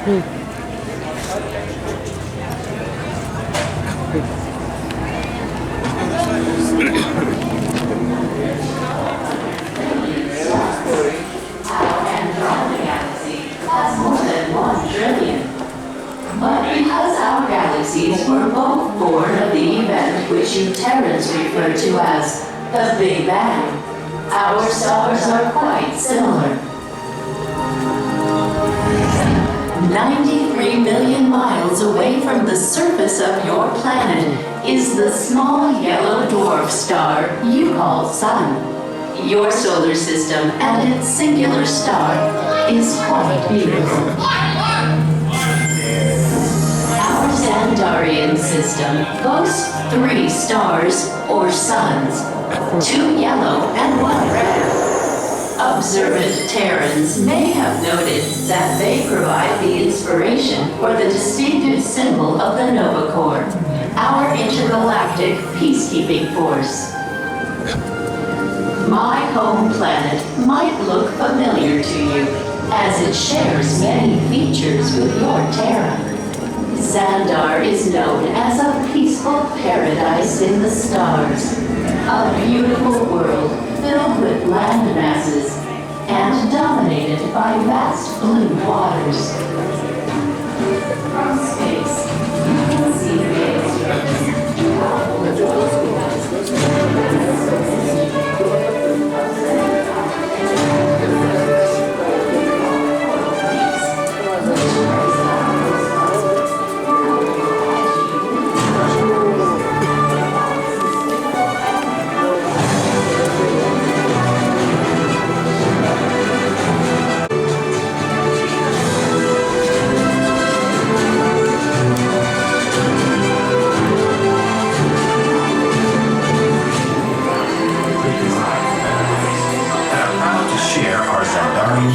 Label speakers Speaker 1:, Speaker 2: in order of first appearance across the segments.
Speaker 1: Has more than 1 trillion. But because our galaxies were both born of the event which you Terrans refer to as the Big Bang, our stars are quite similar. 93 million miles away from the surface of your planet is the small yellow dwarf star you call Sun. Your solar system and its singular star is quite beautiful. Our Xandarian system boasts 3 stars or suns, 2 yellow and 1 red. Observant Terrans may have noted that they provide the inspiration for the distinctive symbol of the Nova Corps, our intergalactic peacekeeping force. My home planet might look familiar to you, as it shares many features with your Terra. Xandar is known as a peaceful paradise in the stars, a beautiful world filled with land masses and dominated by vast blue waters. From space, you can see the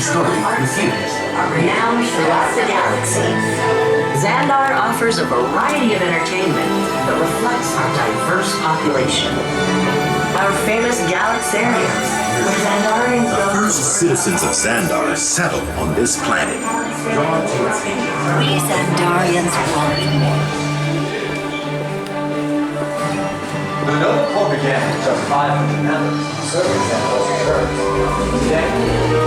Speaker 2: story with you.
Speaker 3: Renowned throughout the galaxy, Xandar offers a variety of entertainment that reflects our diverse population. Our famous Galaxarians, where Xandarians
Speaker 2: The first citizens of Xandar settled on this planet.
Speaker 3: We Xandarians welcome you.
Speaker 4: The Nova Corps began with just 500 members, serving them as church. Today,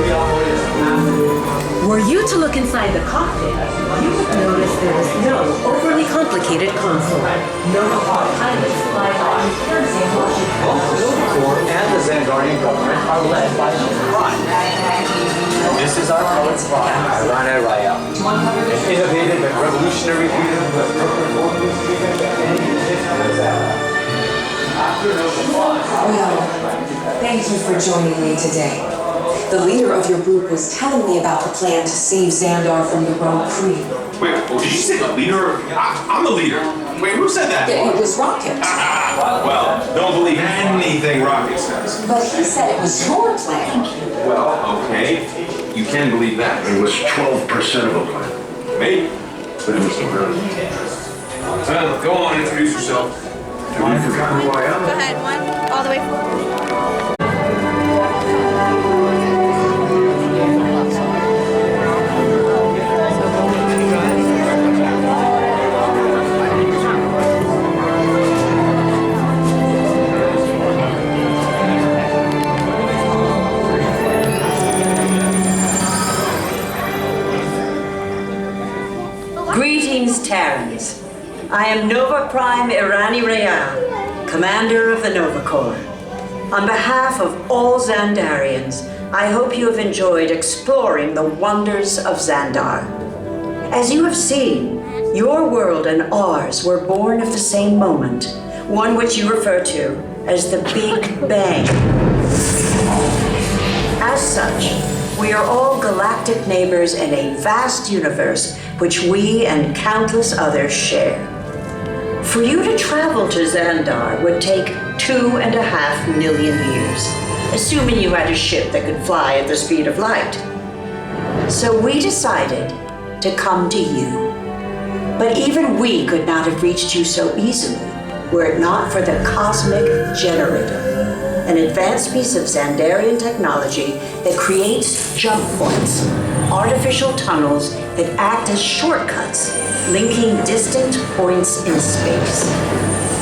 Speaker 4: we operate as a massive.
Speaker 3: Were you to look inside the cockpit, you would notice there is no overly complicated console. Nova Corps pilots fly by in Washington.
Speaker 4: Both the Nova Corps and the Xandarian government are led by Human Prime. This is our poet prime, Irana Raya. An innovative and revolutionary leader who has broken borders and any existence.
Speaker 5: Well, thank you for joining me today. The leader of your group was telling me about the plan to save Xandar from the Rogue Creed.
Speaker 6: Wait, did you say the leader? I'm the leader. Wait, who said that?
Speaker 5: It was Rocket.
Speaker 6: Well, don't believe anything Rocket says.
Speaker 5: But he said it was your plan.
Speaker 6: Well, okay. You can believe that.
Speaker 7: It was 12% of a plan.
Speaker 6: Maybe.
Speaker 7: But it was the really.
Speaker 6: Well, go on, introduce yourself.
Speaker 7: Have you forgotten who I am?
Speaker 8: Go ahead, 1, all the way forward.
Speaker 3: Greetings, Terrans. I am Nova Prime Irani Raya, commander of the Nova Corps. On behalf of all Xandarians, I hope you have enjoyed exploring the wonders of Xandar. As you have seen, your world and ours were born of the same moment, one which you refer to as the Big Bang. As such, we are all galactic neighbors in a vast universe which we and countless others share. For you to travel to Xandar would take 2.5 million years, assuming you had a ship that could fly at the speed of light. So we decided to come to you. But even we could not have reached you so easily were it not for the Cosmic Generator, an advanced piece of Xandarian technology that creates jump points artificial tunnels that act as shortcuts, linking distant points in space.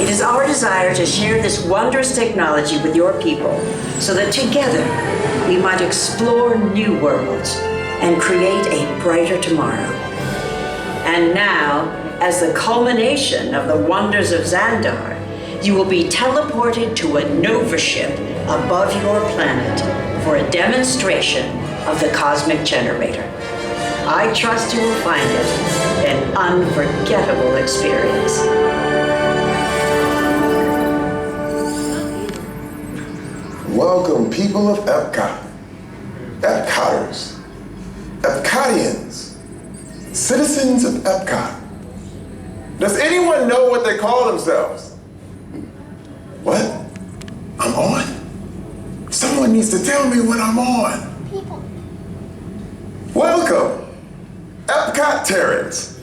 Speaker 3: It is our desire to share this wondrous technology with your people so that together we might explore new worlds and create a brighter tomorrow. And now, as the culmination of the wonders of Xandar, you will be teleported to a Nova ship above your planet for a demonstration of the cosmic generator. I trust you will find it an unforgettable experience.
Speaker 9: Welcome, people of Epcot, Epcoters, Epcotians, citizens of Epcot. Does anyone know what they call themselves? What? I'm on? Someone needs to tell me when I'm on.
Speaker 8: People.
Speaker 9: Welcome, Epcot Terrans.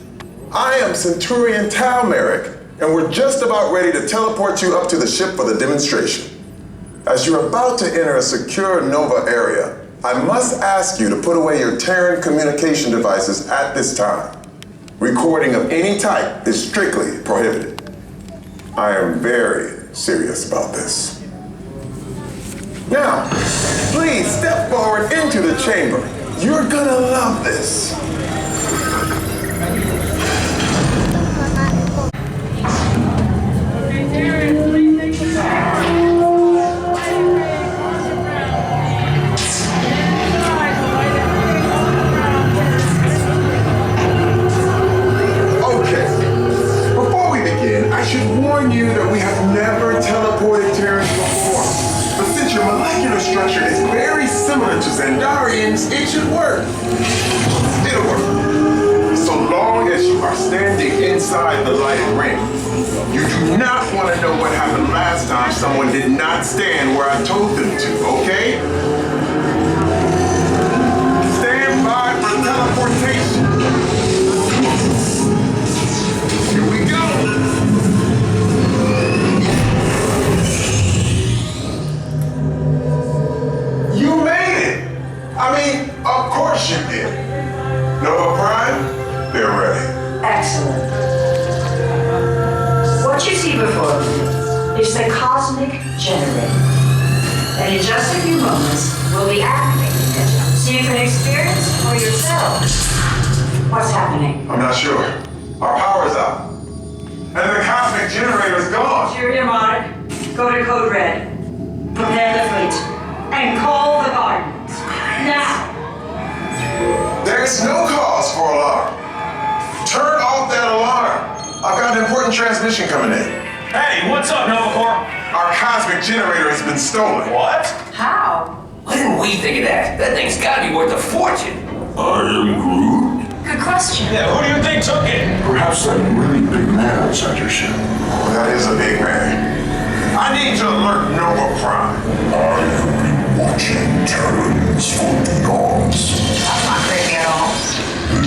Speaker 9: I am Centurion Tal Merrick, and we're just about ready to teleport you up to the ship for the demonstration. As you're about to enter a secure Nova area, I must ask you to put away your Terran communication devices at this time. Recording of any type is strictly prohibited. I am very serious about this. Now, please step forward into the chamber. You're gonna love this. I should warn you that we have never teleported Terrans before. But since your molecular structure is very similar to Xandarians, it should work. It'll work. So long as you are standing inside the lighted ring. You do not want to know what happened last time someone did not stand where I told them to, okay? Stand by for teleportation. Here we go. You made it! I mean, of course you did. Nova Prime, they're ready.
Speaker 3: Excellent. What you see before you is the cosmic generator. And in just a few moments, we'll be activating it so you can experience for yourself what's happening.
Speaker 9: I'm not sure. Our power's out. And the cosmic generator's gone.
Speaker 3: Cheerio, Monarch. Go to Code Red. Prepare the fleet. And call the gardens. Now!
Speaker 9: There's no cause for alarm. Turn off that alarm. I've got an important transmission coming in.
Speaker 6: Hey, what's up, Novacore?
Speaker 9: Our cosmic generator has been stolen.
Speaker 6: What?
Speaker 3: How?
Speaker 10: Why didn't we think of that? That thing's gotta be worth a fortune.
Speaker 7: I am Groot.
Speaker 8: Good question.
Speaker 6: Yeah, who do you think took it?
Speaker 7: Perhaps that really big man outside your ship.
Speaker 9: Oh, that is a big man. I need to alert Nova Prime.
Speaker 7: I have been watching Terrans for eons.
Speaker 5: That's not creepy at all.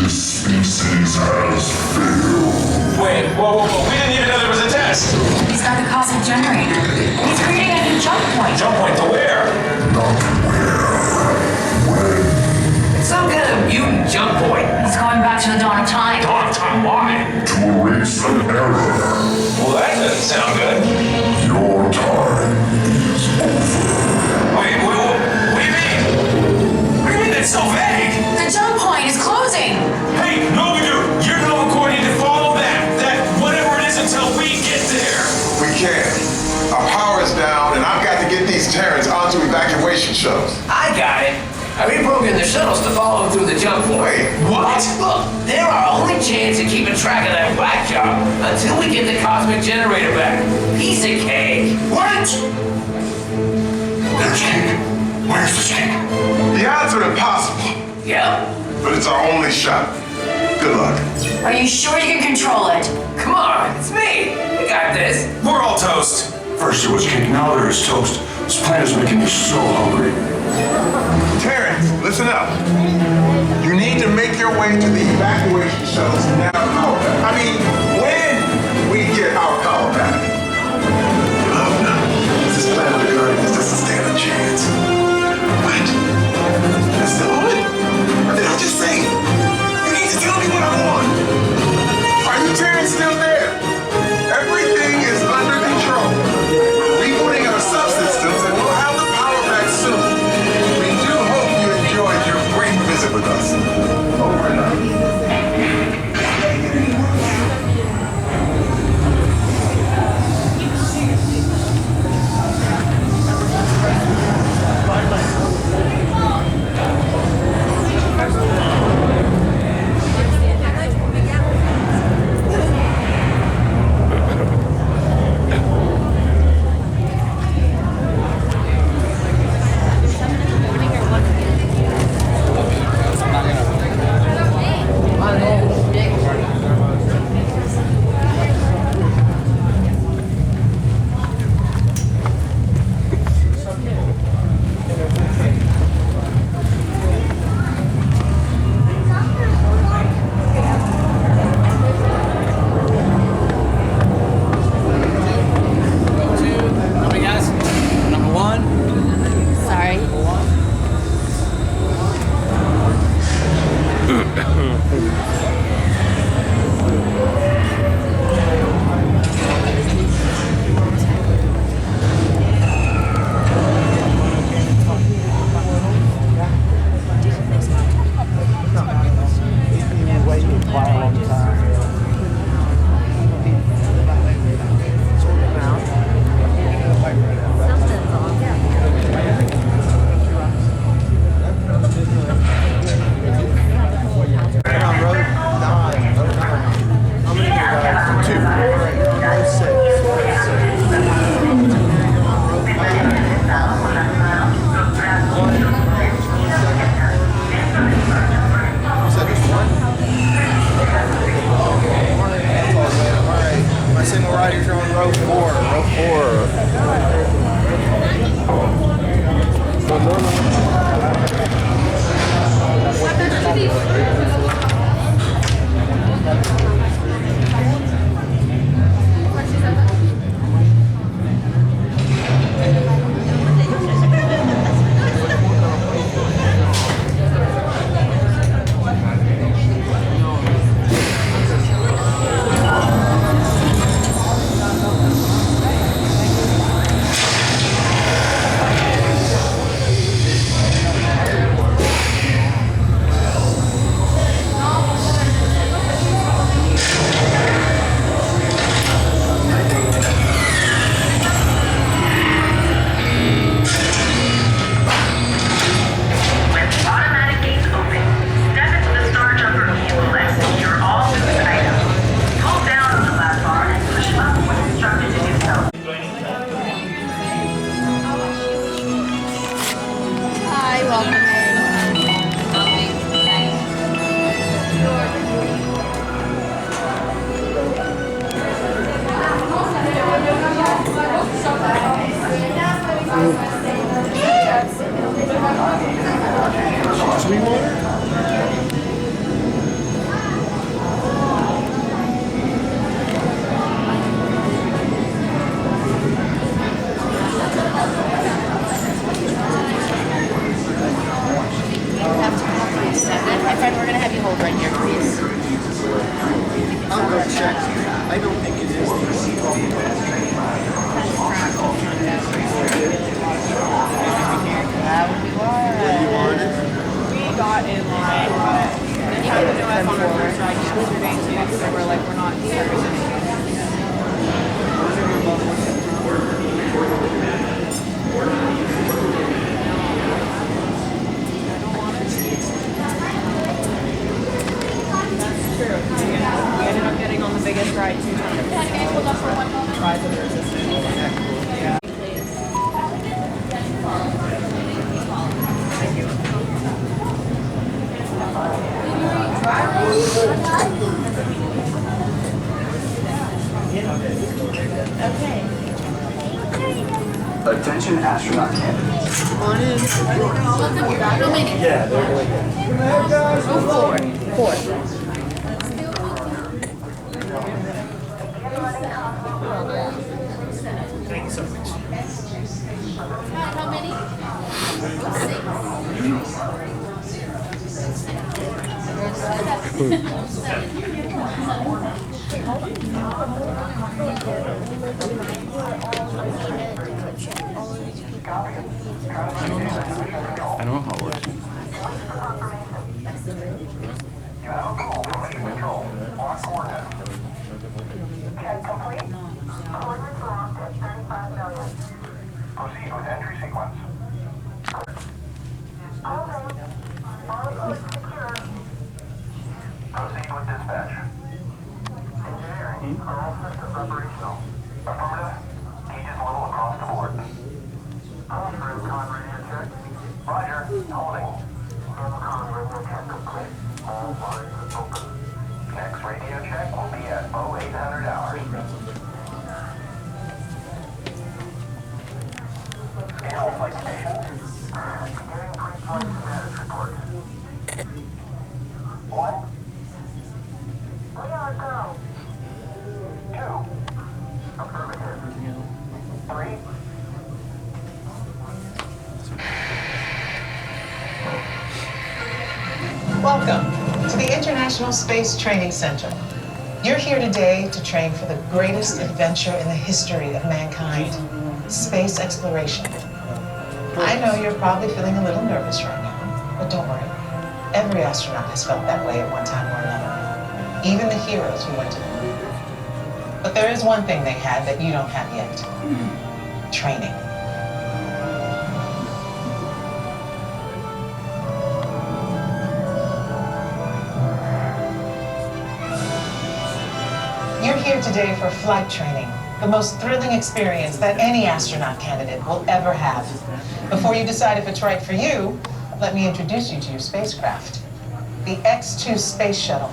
Speaker 7: This species has failed.
Speaker 6: Wait, whoa. We didn't even know there was a test.
Speaker 8: He's got the cosmic generator. He's creating a new jump point.
Speaker 6: Jump point to where?
Speaker 7: Not where. When.
Speaker 10: It's some kind of mutant jump point.
Speaker 8: He's going back to the dawn of time.
Speaker 6: Dawn of time, why?
Speaker 7: To erase an error.
Speaker 6: Well, that doesn't sound good.
Speaker 7: Your time is over.
Speaker 6: Wait, what do you mean? What do you mean that's so vague?
Speaker 8: The jump point is closing.
Speaker 6: Hey, Novacore, you're Novacore, need to follow that whatever it is until we get there.
Speaker 9: We can't. Our power is down, and I've got to get these Terrans onto evacuation shuttles.
Speaker 10: I got it. I reprogrammed the shuttles to follow through the jump point.
Speaker 9: Wait,
Speaker 6: what?
Speaker 10: Look, they're our only chance of keeping track of that whack job until we get the cosmic generator back. Piece of cake.
Speaker 6: What?
Speaker 7: There's cake. Where's the cake?
Speaker 9: The odds are impossible,
Speaker 10: Yep.
Speaker 9: but it's our only shot. Good luck.
Speaker 8: Are you sure you can control it?
Speaker 10: Come on, it's me. We got this.
Speaker 6: We're all toast.
Speaker 7: First it was cake, now there is toast. This plan is making me so hungry.
Speaker 9: Terrans, listen up. You need to make your way to the evacuation shuttles now. I mean, when we get our power back. Oh no, this plan of the Guardians doesn't stand a chance. What? That's still on? Or did I just say
Speaker 11: Sweetwater?
Speaker 12: My friend, we're gonna have you hold right here, please.
Speaker 11: I'll go check. I don't think it is. You want it?
Speaker 12: We got in line, but then you didn't know us on our first ride. You was your day too, so we're like, we're not serving. True. We ended up getting on the biggest ride 2 times. Can you hold up for one moment? Rise of the Resistance. Yeah.
Speaker 13: Attention astronaut candidates.
Speaker 11: Come on in.
Speaker 13: Yeah, they're really good.
Speaker 12: Four.
Speaker 11: Thank you so much.
Speaker 12: How many?
Speaker 13: 6. I don't know how it works. You have a call from mission control. On coordinates. Check complete. Coordinates locked at 35 million. Proceed with entry sequence. All points secure. Proceed with dispatch. Engineering, are all systems operational? Affirmative. Gauges level across the board. Con radio check. Roger. Holding. Con radio check complete. All lines open. Next radio check will be at 0800 hours. Scale flight station. Beginning pre-flight status report. 1. We are go. 2. Affirmative. 3.
Speaker 14: Welcome to the International Space Training Center. You're here today to train for the greatest adventure in the history of mankind, space exploration. I know you're probably feeling a little nervous right now, but don't worry. Every astronaut has felt that way at one time or another, even the heroes who went to the moon. But there is one thing they had that you don't have yet: training. You're here today for flight training, the most thrilling experience that any astronaut candidate will ever have. Before you decide if it's right for you, let me introduce you to your spacecraft, the X-2 Space Shuttle.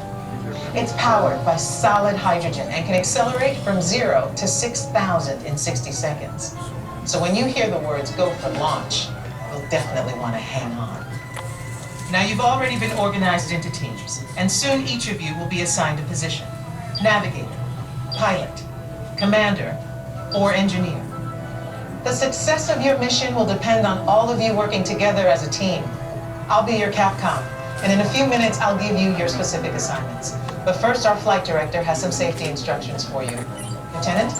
Speaker 14: It's powered by solid hydrogen and can accelerate from 0 to 6,000 in 60 seconds. So when you hear the words "go for launch," you'll definitely want to hang on. Now, you've already been organized into teams, and soon each of you will be assigned a position: navigator, pilot, commander, or engineer. The success of your mission will depend on all of you working together as a team. I'll be your Capcom, and in a few minutes I'll give you your specific assignments. But first, our flight director has some safety instructions for you. Lieutenant?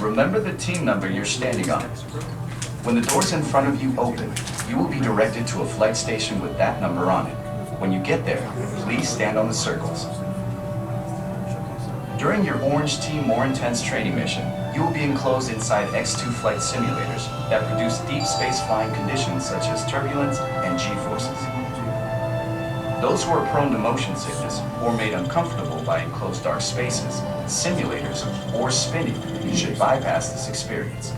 Speaker 13: Remember the team number you're standing on. When the doors in front of you open, you will be directed to a flight station with that number on it. When you get there, please stand on the circles. During your Orange Team More Intense training mission, you will be enclosed inside X-2 flight simulators that produce deep space flying conditions such as turbulence and G-forces. Those who are prone to motion sickness or made uncomfortable by enclosed dark spaces, simulators, or spinning should bypass this experience.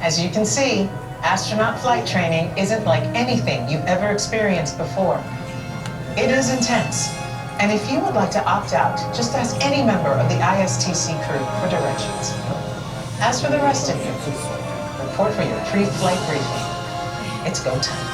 Speaker 14: As you can see, astronaut flight training isn't like anything you've ever experienced before. It is intense, and if you would like to opt out, just ask any member of the ISTC crew for directions. As for the rest of you, report for your pre-flight briefing. It's go time.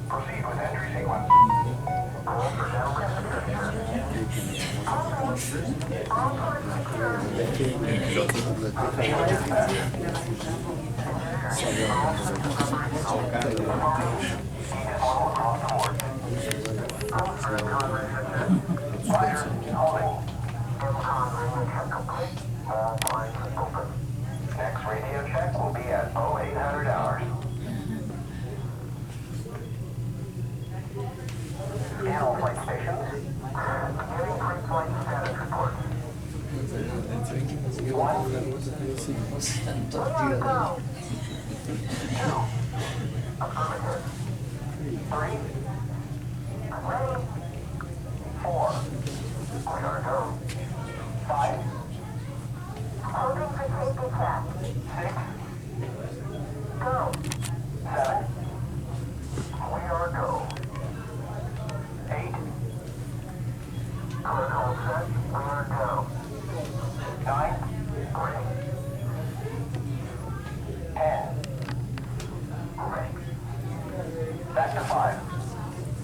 Speaker 15: Proceed with entry sequence. Next radio check will be at 0800 hours. All flight stations. Giving pre-flight status report. 1. Clear go. 2. Affirmative. 3. Ready. 4. Clear go. 5. Holding for safety check. 6. Go. 7. We are go. 8. Clear hold set. We are go. 9. Ready. 10. Ready. Back to 5.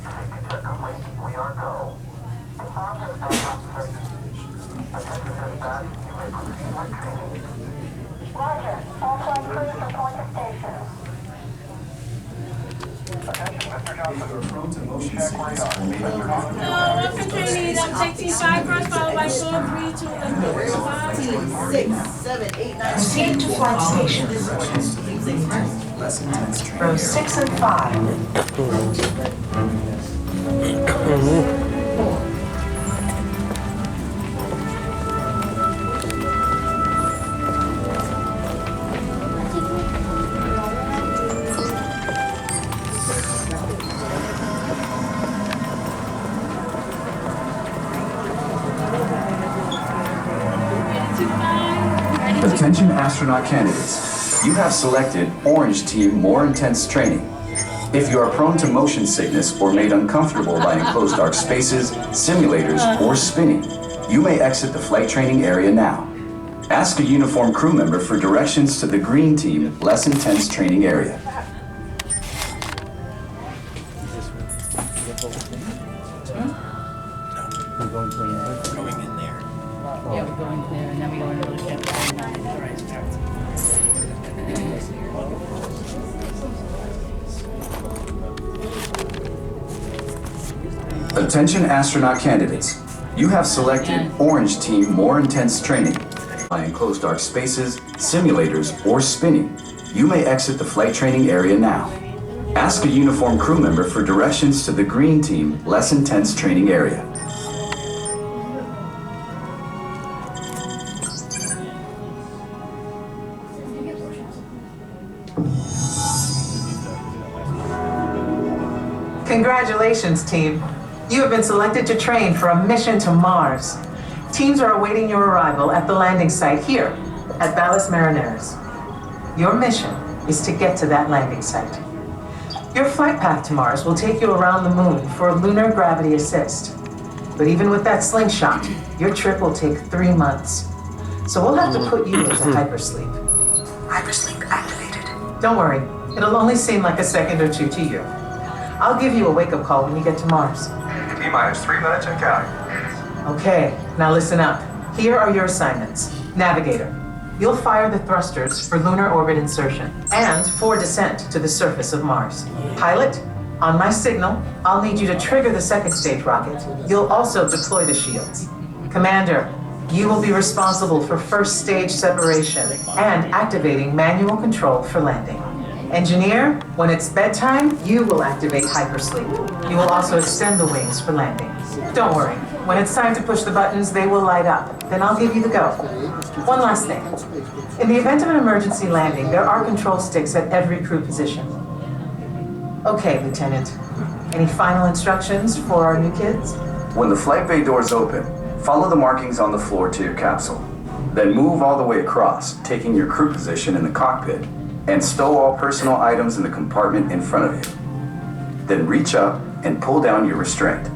Speaker 15: Safety check complete. We are go. Arms have been upset. Attention dispatch. You may proceed with training. Roger. All flight crews report to station. Attention, Mr. Johnson. Check radar.
Speaker 16: Welcome trainees. I'm taxi 5 first, followed by 4, 3, 2, and 5. 6, 7, 8, 9.
Speaker 14: Proceed to flight stations. Rows 6 and 5.
Speaker 13: Attention astronaut candidates. You have selected Orange Team More Intense Training. If you are prone to motion sickness or made uncomfortable by enclosed dark spaces, simulators, or spinning, you may exit the flight training area now. Ask a uniformed crew member for directions to the Green Team Less Intense Training Area.
Speaker 17: Going in there. Yeah, we're going there, and then we go into the ship.
Speaker 13: Attention astronaut candidates. You have selected Orange Team More Intense Training. By enclosed dark spaces, simulators, or spinning, you may exit the flight training area now. Ask a uniformed crew member for directions to the Green Team Less Intense Training Area.
Speaker 14: Congratulations, team. You have been selected to train for a mission to Mars. Teams are awaiting your arrival at the landing site here at Valles Marineris. Your mission is to get to that landing site. Your flight path to Mars will take you around the moon for a lunar gravity assist. But even with that slingshot, your trip will take 3 months. So we'll have to put you into hypersleep. Hypersleep activated. Don't worry, it'll only seem like a second or two to you. I'll give you a wake-up call when you get to Mars.
Speaker 15: T-minus 3 minutes and counting.
Speaker 14: Okay, now listen up. Here are your assignments. Navigator, you'll fire the thrusters for lunar orbit insertion and for descent to the surface of Mars. Pilot, on my signal, I'll need you to trigger the second stage rocket. You'll also deploy the shields. Commander, you will be responsible for first stage separation and activating manual control for landing. Engineer, when it's bedtime, you will activate hypersleep. You will also extend the wings for landing. Don't worry, When it's time to push the buttons, they will light up. Then I'll give you the go. One last thing. In the event of an emergency landing, there are control sticks at every crew position. Okay, Lieutenant. Any final instructions for our new kids?
Speaker 13: When the flight bay doors open, follow the markings on the floor to your capsule. Then move all the way across, taking your crew position in the cockpit, and stow all personal items in the compartment in front of you. Then reach up and pull down your restraint.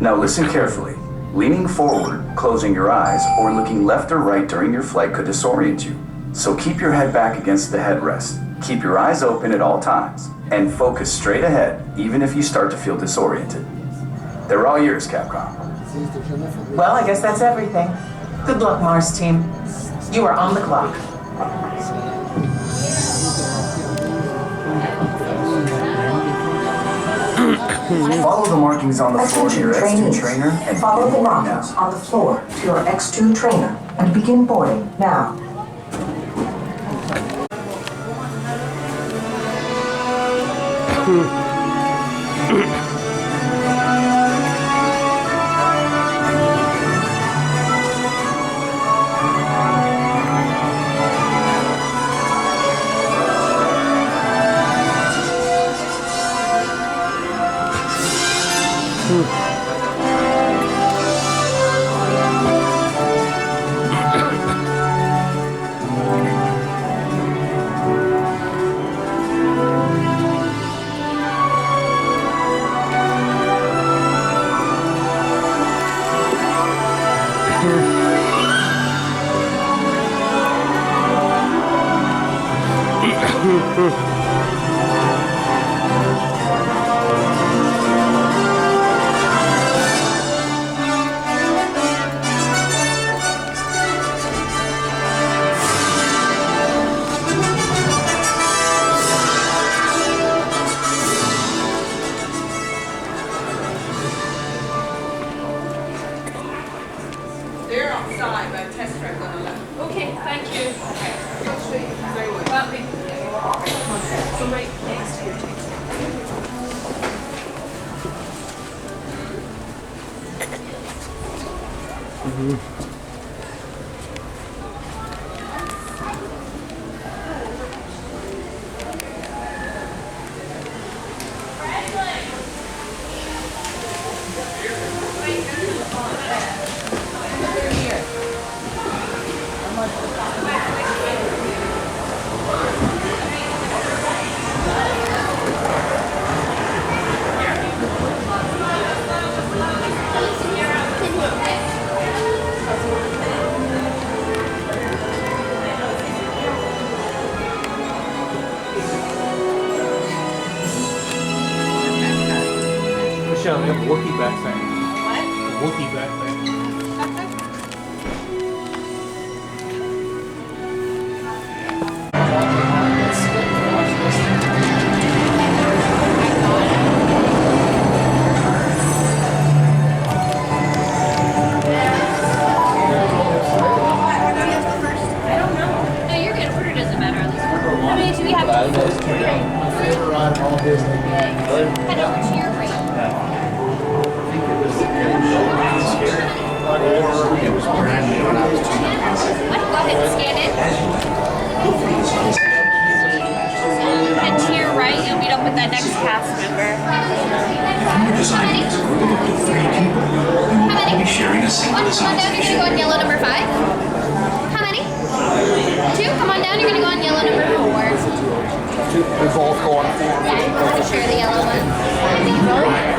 Speaker 13: Now listen carefully. Leaning forward, closing your eyes, or looking left or right during your flight could disorient you. So keep your head back against the headrest. Keep your eyes open at all times, and focus straight ahead, even if you start to feel disoriented. They're all yours, Capcom.
Speaker 14: Well, I guess that's everything. Good luck, Mars team. You are on the clock.
Speaker 13: Follow the markings on the floor to your X2 trainer and
Speaker 18: follow the
Speaker 13: begin boarding
Speaker 18: markings
Speaker 13: now.
Speaker 18: on the floor to your X2 trainer and begin boarding now.
Speaker 16: They're outside, but test track on the left. Okay, thank you. I'll show you. Very well. So right next to your table.
Speaker 4: Michelle, they have Wookiee back there. What? Wookiee back there.
Speaker 8: Head to your right, you'll meet up with that next cast member.
Speaker 2: You're designing a group of up to 3 people. You will all be sharing a single design
Speaker 8: You're
Speaker 2: station.
Speaker 8: gonna go on yellow number 5. How many? 2. Come on down, you're gonna go on yellow number 4.
Speaker 11: We both go on 4.
Speaker 8: Yeah, you want to share the yellow one.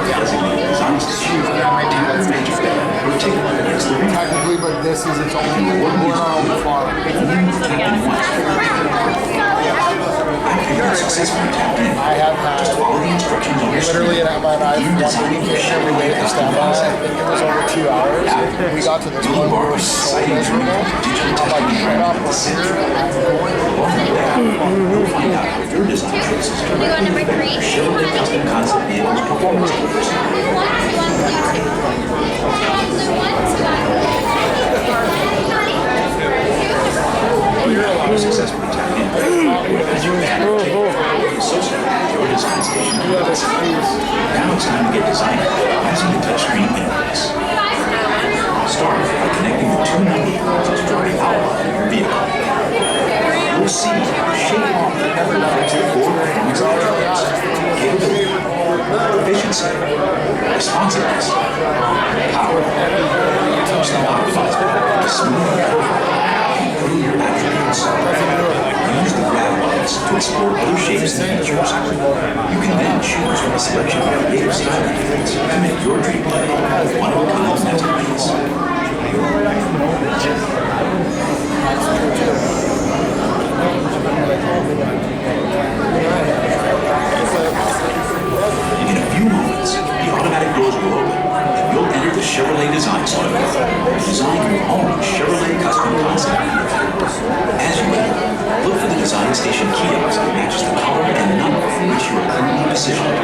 Speaker 2: Designated design station. Templates match or take one against the ring.
Speaker 11: Technically, but this is its own. We're on our own farm. I have had literally an MRI one weekend every day to stand by. I think it was over 2 hours. We got to this point where we were so miserable. I'm like, shut up, we're here.
Speaker 2: Your design choices
Speaker 8: You go on number 3.
Speaker 2: Chevrolet custom concept vehicles performance course. You successfully tapped in. As you associated with your design station. Now it's time to get designing using the touchscreen interface. You'll see how the shape reflects the core performance attributes, capability, efficiency, responsiveness, power. Touch the optimizer to smooth your profile and improve your attributes. Use the grab buttons to explore other shapes and features. You can then choose from a selection of creative style elements to make your dream play a one-of-a-kind masterpiece. In a few moments, the automatic doors will open and you'll enter the Chevrolet Design Studio, designed your own Chevrolet custom concept vehicle. As you enter, look for the Design Station kiosk that matches the color and number for which you are currently positioned.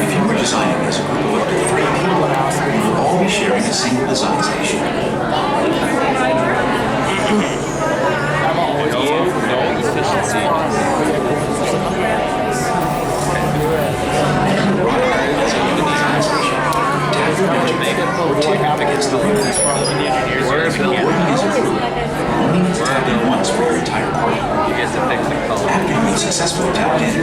Speaker 2: If you were designing as a group of up to 3 people, you will all be sharing a single design station. Against the window. If you're working as a group, you only need to tap in once for your entire party. After you've successfully tapped in,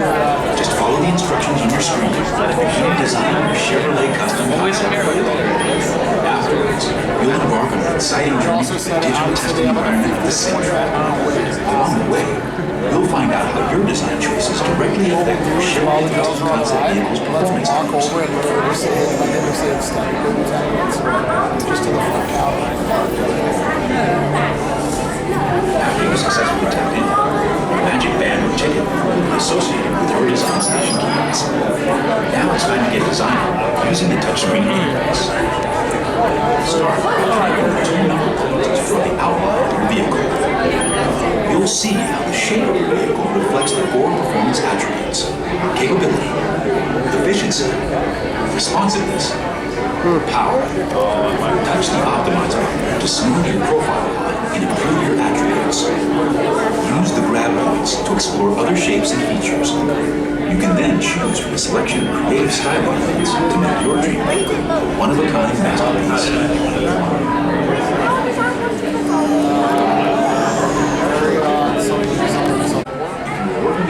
Speaker 2: just follow the instructions on your screen and begin designing your Chevrolet custom concept. Afterwards, you'll embark on an exciting journey through the digital testing environment of the sim. Along the way, you'll find out how your design choices directly affect your Chevrolet custom concept vehicle's performance numbers. After you successfully tap in, your magic band or ticket will be associated with your design station keys. Now it's time to get designing using the touchscreen interface. Start by tapping the 2 number plates for the outline of your vehicle. You'll see how the shape of your vehicle reflects the core performance attributes, capability, efficiency, responsiveness, power. Touch the optimizer to smooth your profile line and improve your attributes. Use the grab points to explore other shapes and features. You can then choose from a selection of creative style elements to make your dream vehicle a one-of-a-kind masterpiece.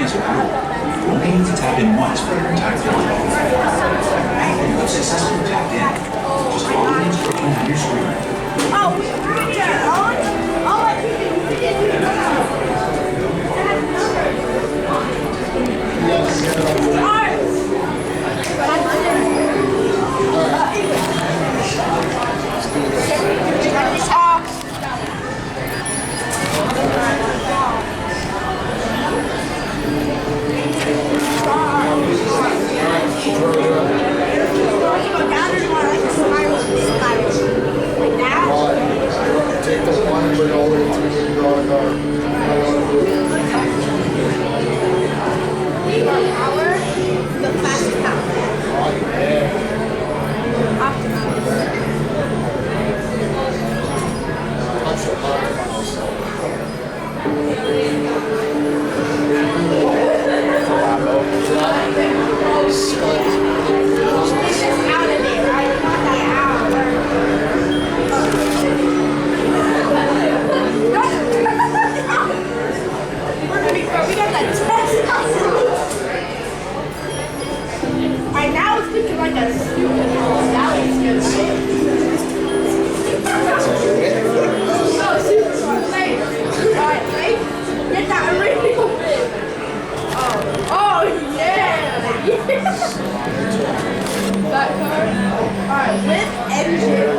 Speaker 2: As a group, you only need to tap in once for your entire party. After you have successfully tapped in, just follow the instructions on your screen.
Speaker 8: Oh, we got that on. Oh, I
Speaker 11: Take the one and bring all the way to the car.
Speaker 8: Power, the fast power. Right now it's looking like a stupid Valley skin. Oh, super later. Alright, wait. Get that really big. Oh yeah. That car. Alright, with engine.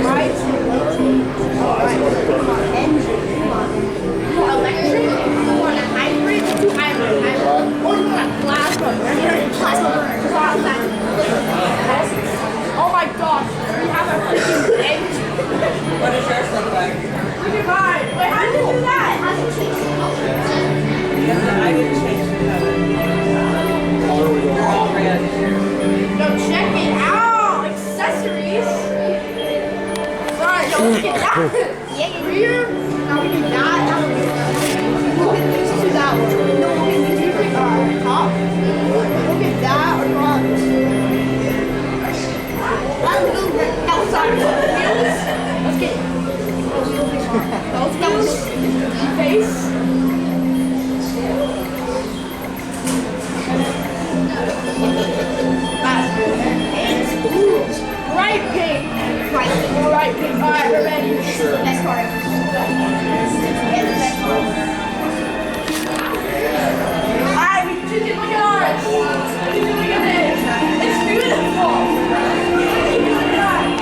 Speaker 8: Right. Alright, engine. Electric. You want a hybrid? Hybrid. Oh, you want a plasma burner? Plasma burner. Oh my gosh, we have a freaking engine.
Speaker 12: What does yours look like?
Speaker 8: Look at mine. Wait, how did you do that? How did you change the color?
Speaker 12: I didn't change the color. They're all red.
Speaker 8: No, check it out. Accessories. Right, no, look at that. Yeah, rear. Now we do that. Now we do that. Look at this. Do that one. No, look at this. Top. Look at that. Or not. That little outside wheels. Let's get bright pink. Like bright pink. Alright, we're ready. Next card. Get the next one. Alright, we just look at ours. Just look at this. It's beautiful. Look at ours.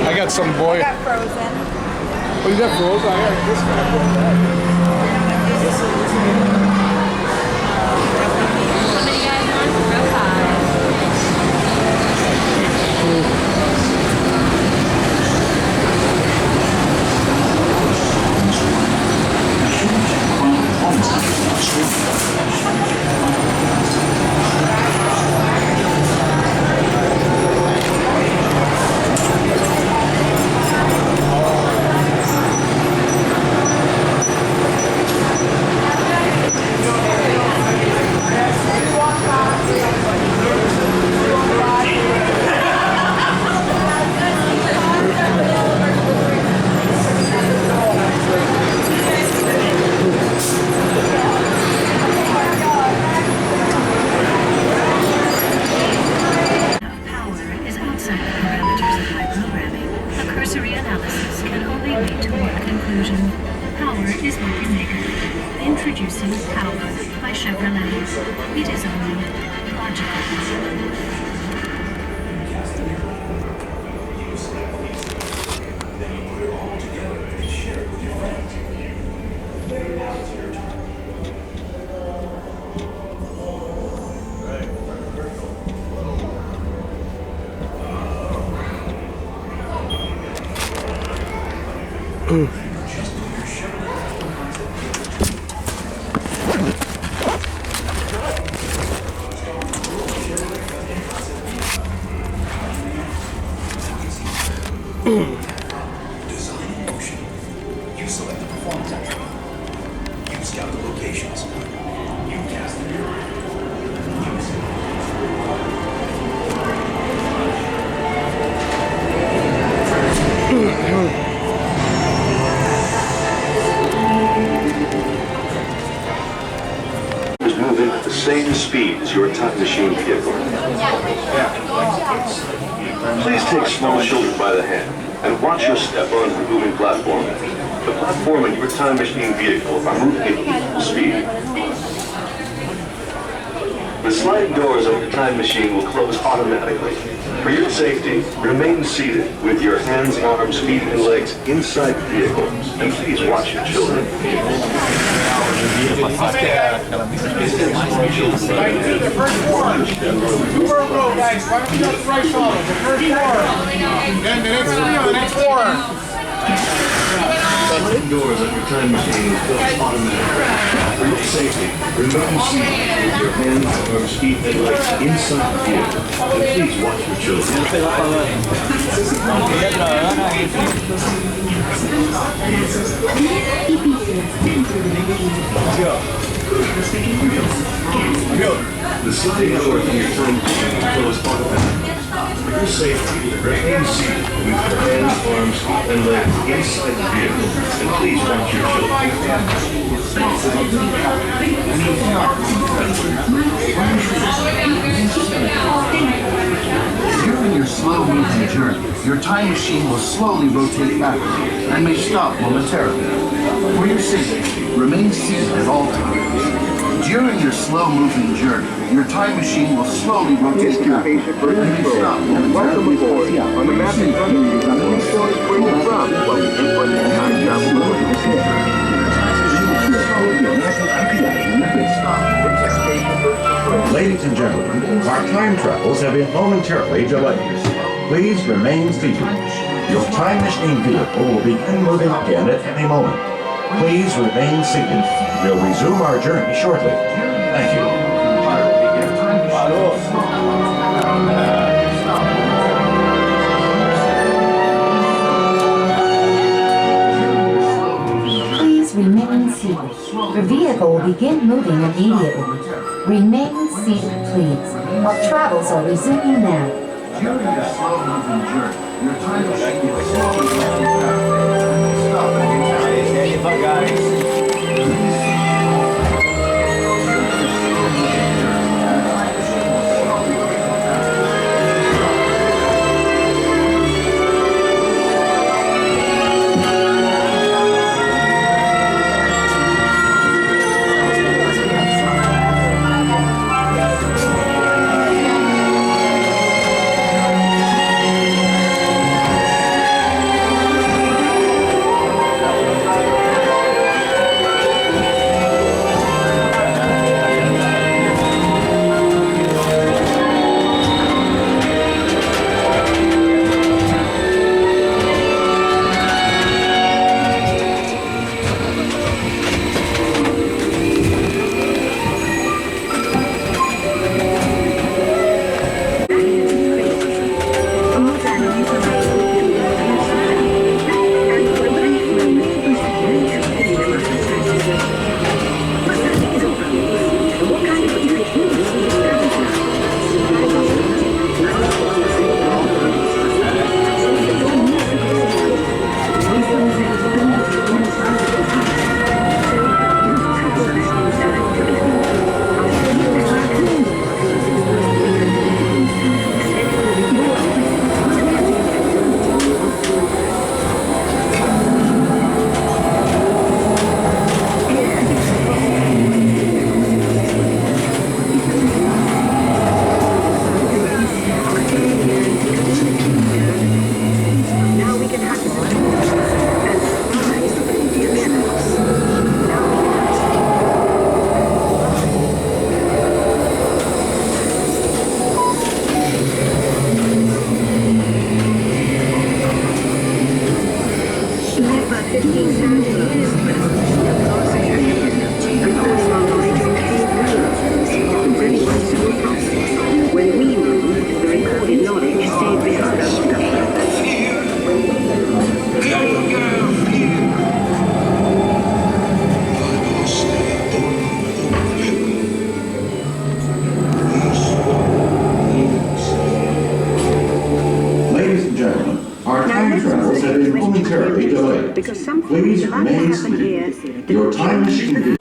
Speaker 11: I got some boy.
Speaker 8: I got Frozen.
Speaker 11: Oh, you got Frozen? I got this guy.
Speaker 16: How many guys on? Row
Speaker 7: The sliding door from your time safety, remain seated with your hands, arms, and legs inside the vehicle, and please watch your
Speaker 19: During your slow-moving journey, your time machine will slowly rotate backward and may stop momentarily. For your safety, remain seated at all times. During your slow-moving journey, your time machine will slowly rotate backward and may stop momentarily.
Speaker 15: On the map in front of you, please show us where you're from while we input the time travel mode.
Speaker 20: Ladies and gentlemen, our time travels have been momentarily delayed. Please remain seated. Your time machine vehicle will begin moving again at any moment. Please remain seated. We'll resume our journey shortly. Thank you.
Speaker 21: Please remain seated. The vehicle will begin moving immediately. Remain seated, please. Our travels are resuming now.
Speaker 19: During your slow-moving journey, your time machine will slowly rotate backward and stop momentarily.
Speaker 20: Please remain seated. Your time machine.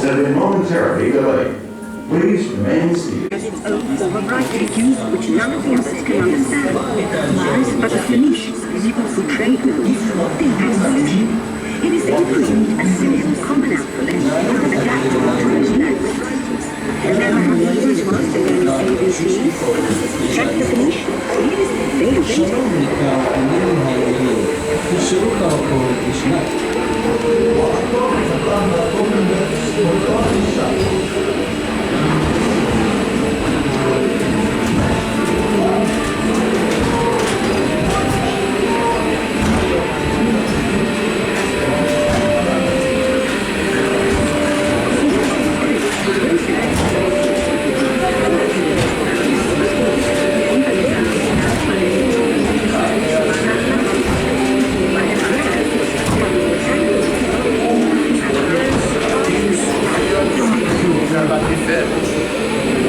Speaker 20: have been momentarily delayed. Please remain seated.
Speaker 1: Overbright figures which none of the others can understand. But the Phoenicians, who trade with us, they have something. It is imprisoned a simple common alphabet adaptable to those language writers. And there are others was to learn ABCs. Check the Phoenicians. They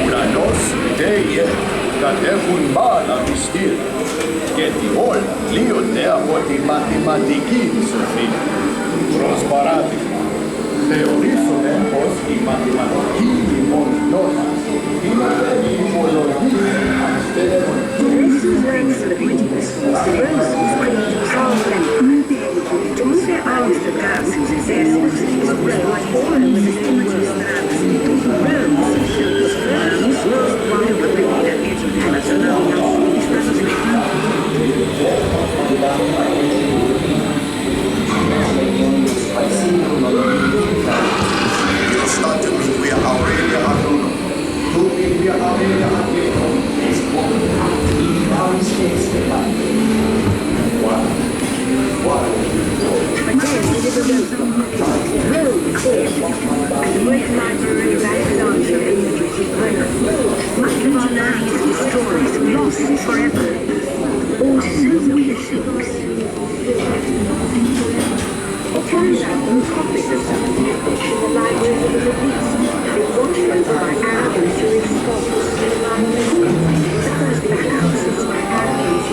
Speaker 11: Una nos idee katehun maan avistir. Keti ol liotea poti matematikin sofin. Prosparati. Teorisonen pos i matematikin mon notas. Imageni imologi astelon.
Speaker 1: Lessons learned from the Greeks, the Romans created trials and to move their arms to dance, their citizens of Rome all over the images Rome was worldwide with the
Speaker 9: You'll start to meet we are Aurelia Arduino. To meet we are Aurelia Arduino.
Speaker 1: But then it is a Rome cleared, and the great library of Alexandria images is broken. Much of our land is destroyed, lost forever. All so many things. It turns out that copies of some of these books in the libraries of the Middle East have been watched over by Arab and Jewish scholars. The first bathhouses,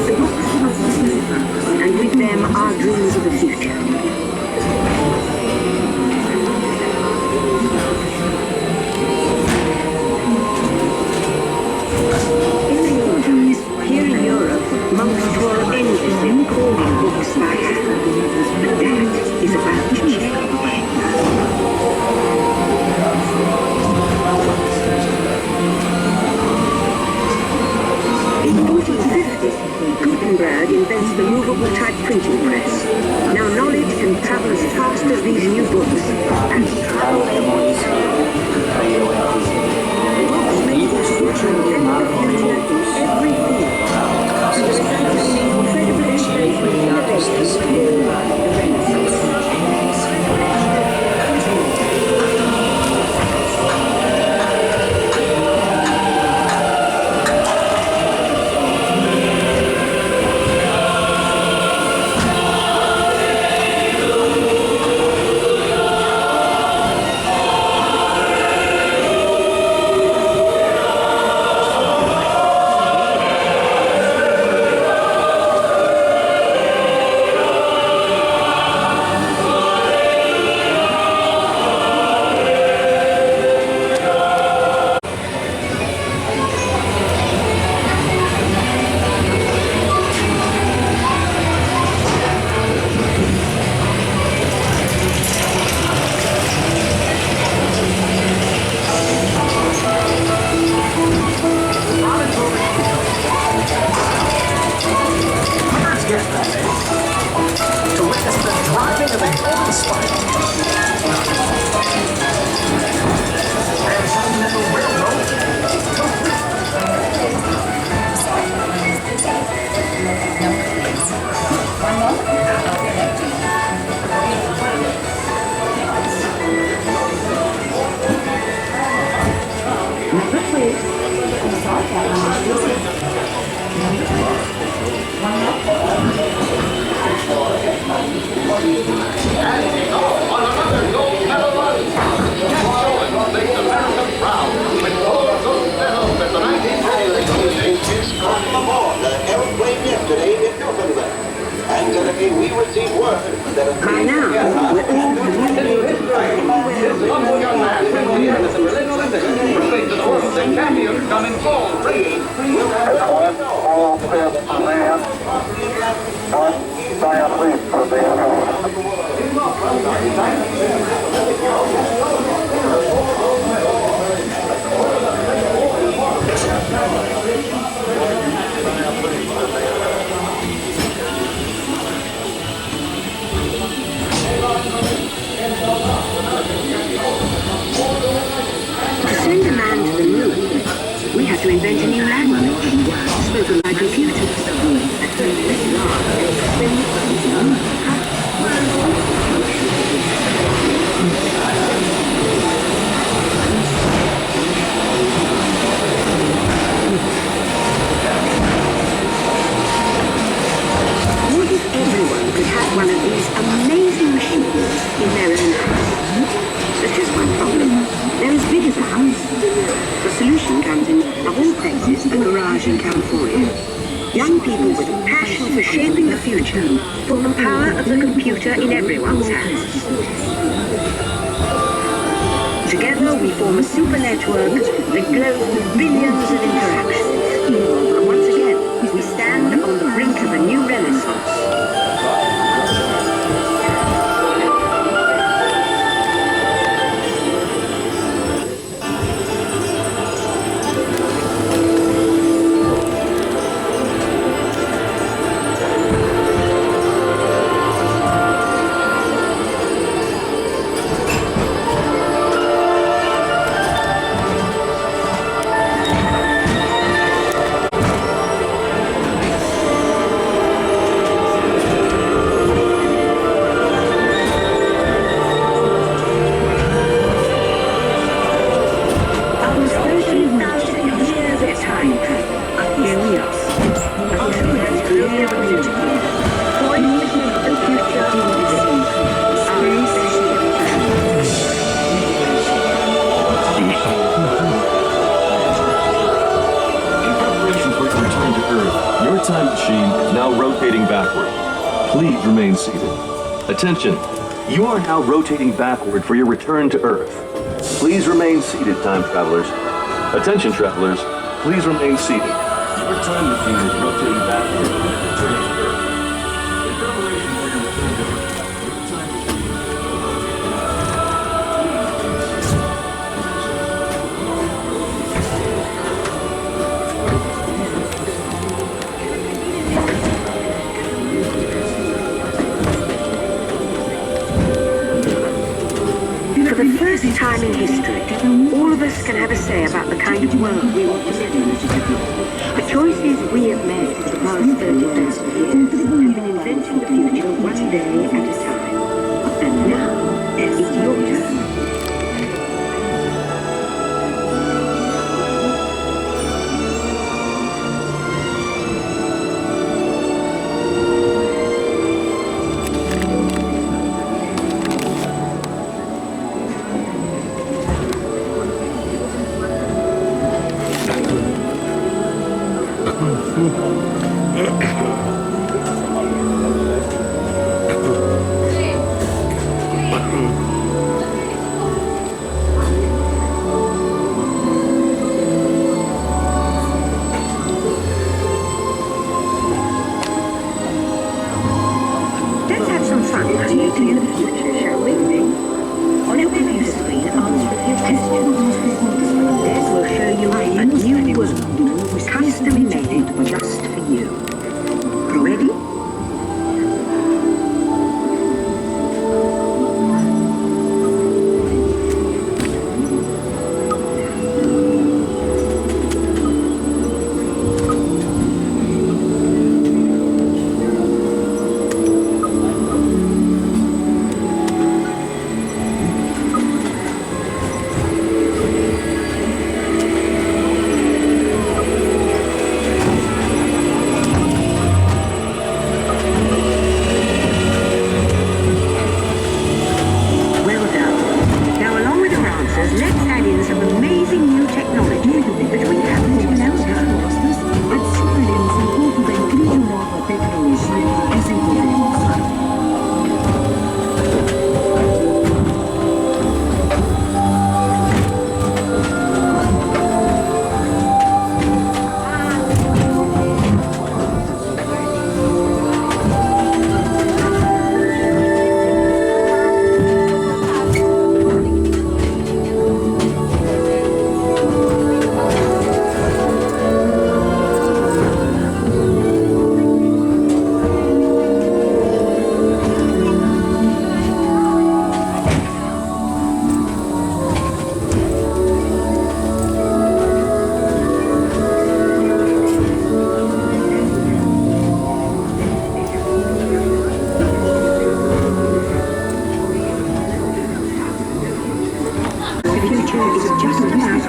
Speaker 1: the books of and with them our dreams of the future. In the old days, here in Europe, monks toil endlessly recording books by hand. But that is about to change. In 1450, Gutenberg invents the movable type printing press. Now knowledge can travel as fast as these new books, and travel they want. Books make the future and the future in every field. So they can receive incredible inspiration and innovation fueled by the Renaissance. By now, we're all familiar with the
Speaker 15: champions come in full lead. One small step for man, one giant leap for mankind.
Speaker 1: To send a man to the moon, we had to invent a new language, spoken by computers. What if everyone could have one of these amazing machines in their own house? There's just one problem. They're as big as the house. The solution comes in, of all places, a garage in California. Young people with a passion for shaping the future put the power of the computer in everyone's hands. Together we form a super network that glows with billions of interactions. And once again, we stand on the brink of a new renaissance.
Speaker 3: Time machine is now rotating backward. Please remain seated. Attention, you are now rotating backward for your return to Earth. Please remain seated, time travelers. Attention, travelers, please remain seated. Your time machine is rotating backward for your return to Earth. In preparation for your return to Earth, your time machine
Speaker 1: For the first time in history, all of us can have a say about the kind of world we want to live in. The choices we have made for the past 30,000 years have been inventing the future one day at a time. And now, it's your turn.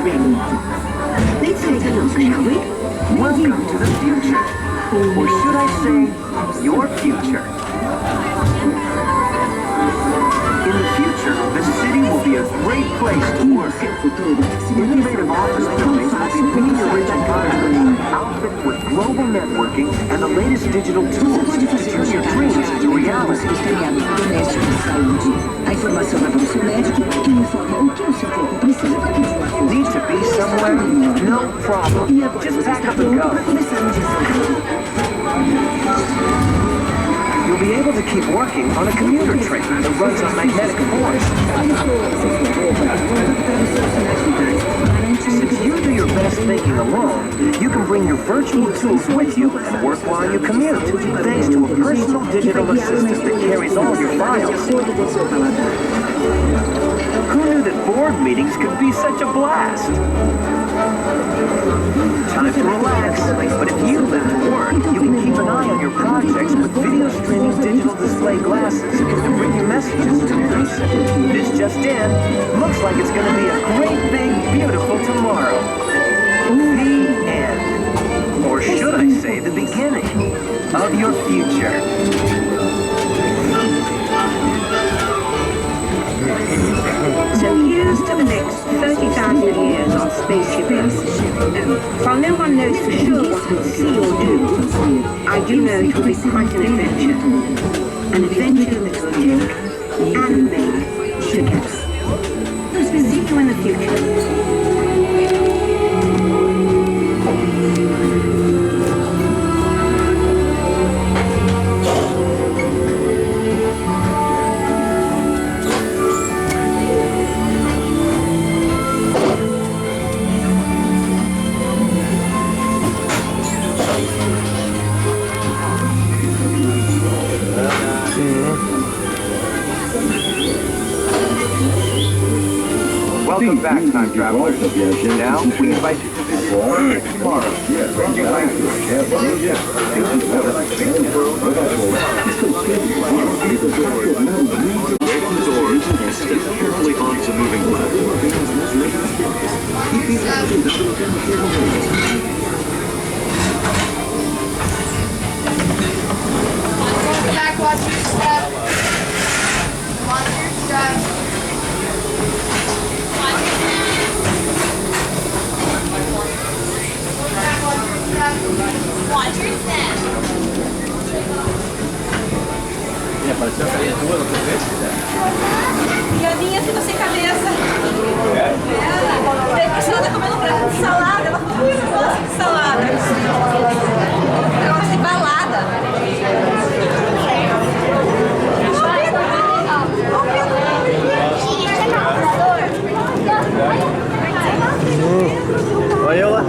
Speaker 1: ready. Let's take a look, shall we?
Speaker 5: Welcome to the future. Or should I say, your future. In the future, the city will be a great place to work. Innovative office buildings will be leading-edge environments, outfitted with global networking and the latest digital tools to turn your dreams into reality. Need to be somewhere? No problem. Just pack up and go. You'll be able to keep working on a commuter train that runs on magnetic force. Since you do your best thinking alone, you can bring your virtual tools with you and work while you commute, thanks to a personal digital assistant that carries all your files. Who knew that board meetings could be such a blast? Time to relax, but if you live to work, you can keep an eye on your projects with video streaming digital display glasses and bring your messages to print. This just in, looks like it's going to be a great, big, beautiful tomorrow. The end. Or should I say the beginning of your future.
Speaker 1: So here's to the next 30,000 years on Spaceship Earth. While no one knows for sure what we'll see or do, I do know it will be quite an adventure. An adventure that will take and make together. See you in the future.
Speaker 5: Welcome back, time travelers. Now, we invite you to visit tomorrow.
Speaker 3: Open the doors and step carefully onto moving platforms.
Speaker 8: Back, watch your step. Watch your step. Watch your step.
Speaker 4: Apareceu a carinha tua no começo?
Speaker 16: E a minha ficou sem cabeça. Daí a senhora tá comendo um prato de salada. Ela falou, eu gosto de salada. Eu gosto de balada.
Speaker 5: Olha eu lá.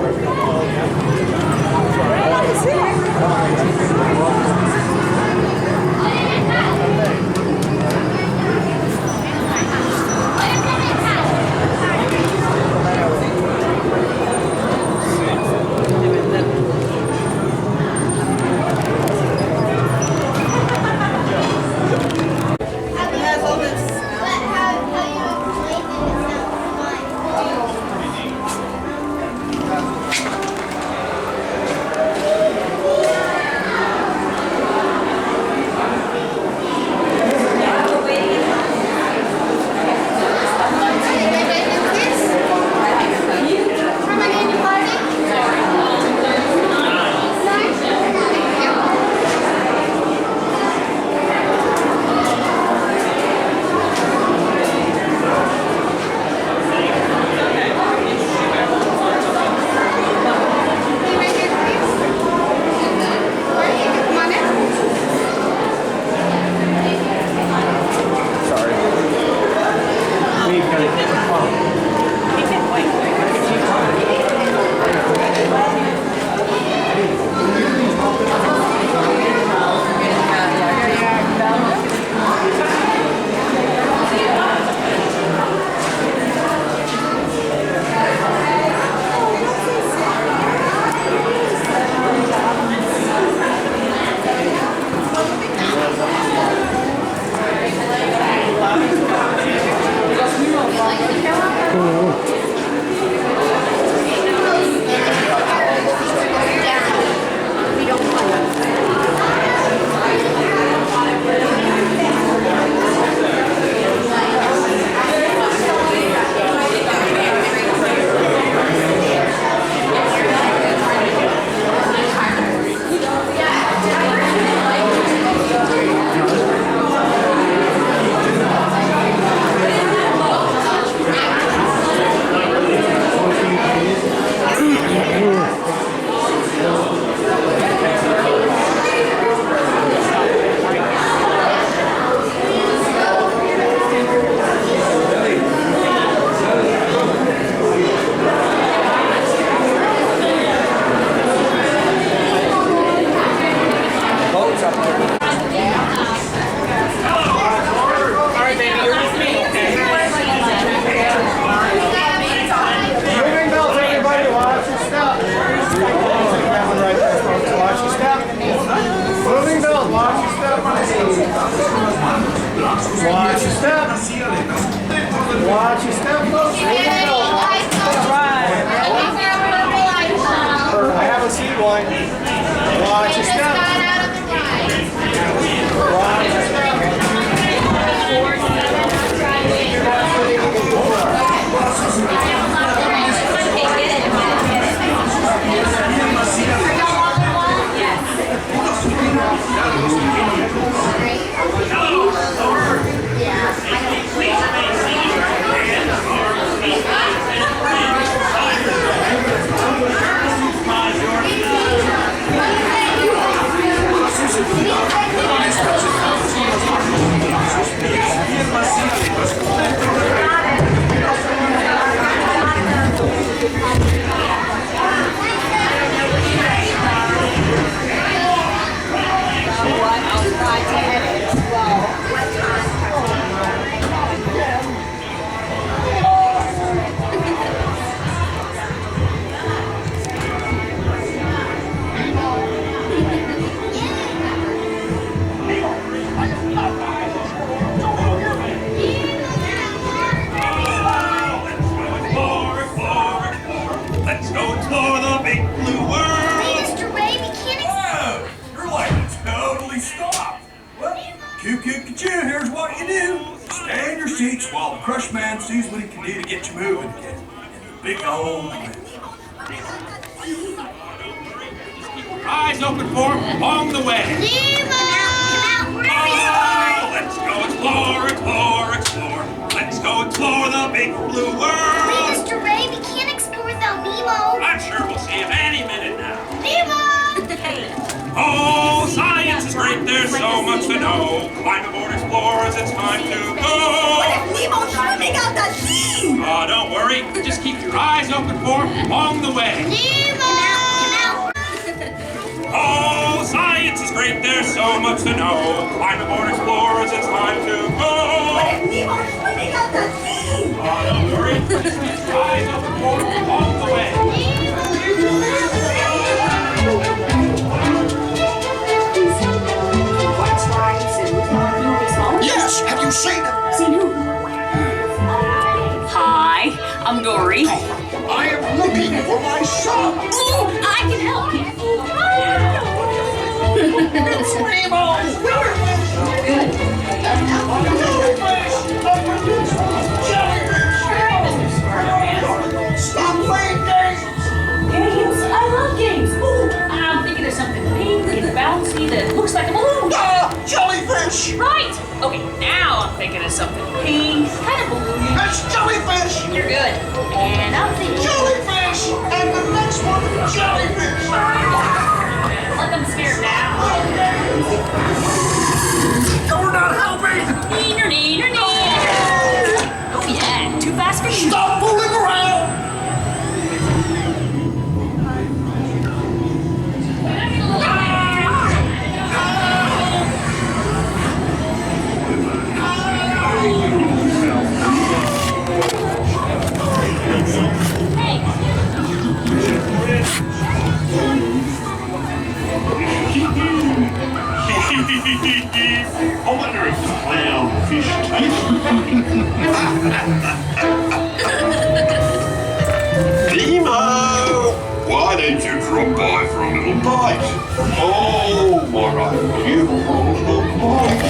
Speaker 11: Watch your step. Watch your step, folks. Here we go. All right. I haven't seen one. Watch your step. Watch your step.
Speaker 6: Let's go explore the big blue world.
Speaker 8: Mr. Ray, we can't
Speaker 6: Whoa, you're like totally stopped. Well, Q-Q-Q, here's what you do. Stay in your seats while the crush man sees what he can do to get you moving again. In the big old eyes open for him along the way. Oh, let's go explore, explore, explore. Let's go explore the big blue world.
Speaker 8: Mr. Ray, we can't explore without Nemo.
Speaker 6: I'm sure we'll see him any minute now.
Speaker 8: Nemo!
Speaker 6: Oh, science is great, there's so much to know. Climb aboard explorers, it's time to go.
Speaker 8: What if Nemo's swimming out the sea?
Speaker 6: Oh, don't worry, just keep your eyes open for him along the way.
Speaker 8: Nemo!
Speaker 6: Oh, science is great, there's so much to know. Climb aboard explorers, it's time to go.
Speaker 8: What if Nemo's swimming out the sea?
Speaker 6: Oh, don't worry, just keep your eyes open for him along the way.
Speaker 10: Yes, have you seen him?
Speaker 17: Seen who? Hi, I'm Dory.
Speaker 10: I am looking for my son.
Speaker 17: Oh, I can help you.
Speaker 10: It's Nemo. Stop playing games.
Speaker 17: Games? I love games. Ooh, I'm thinking of something pink and bouncy that looks like a balloon.
Speaker 10: Jellyfish.
Speaker 17: Right. Okay, now I'm thinking of something pink, kind of balloony.
Speaker 10: That's jellyfish.
Speaker 17: You're good. And I'm thinking
Speaker 10: Jellyfish. And the next one, jellyfish.
Speaker 17: Look, I'm scared now.
Speaker 10: You're not helping.
Speaker 17: Neener, neener, neener. Oh yeah, too fast for you.
Speaker 10: Stop fooling around.
Speaker 7: I wonder if clownfish taste. Nemo! Why don't you drop by for a little bite? Oh, what a beautiful little bite.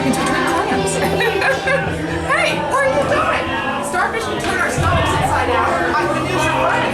Speaker 12: can turn clams. Hey, where are you going? Starfish can turn our stomachs inside out. I can use your friend.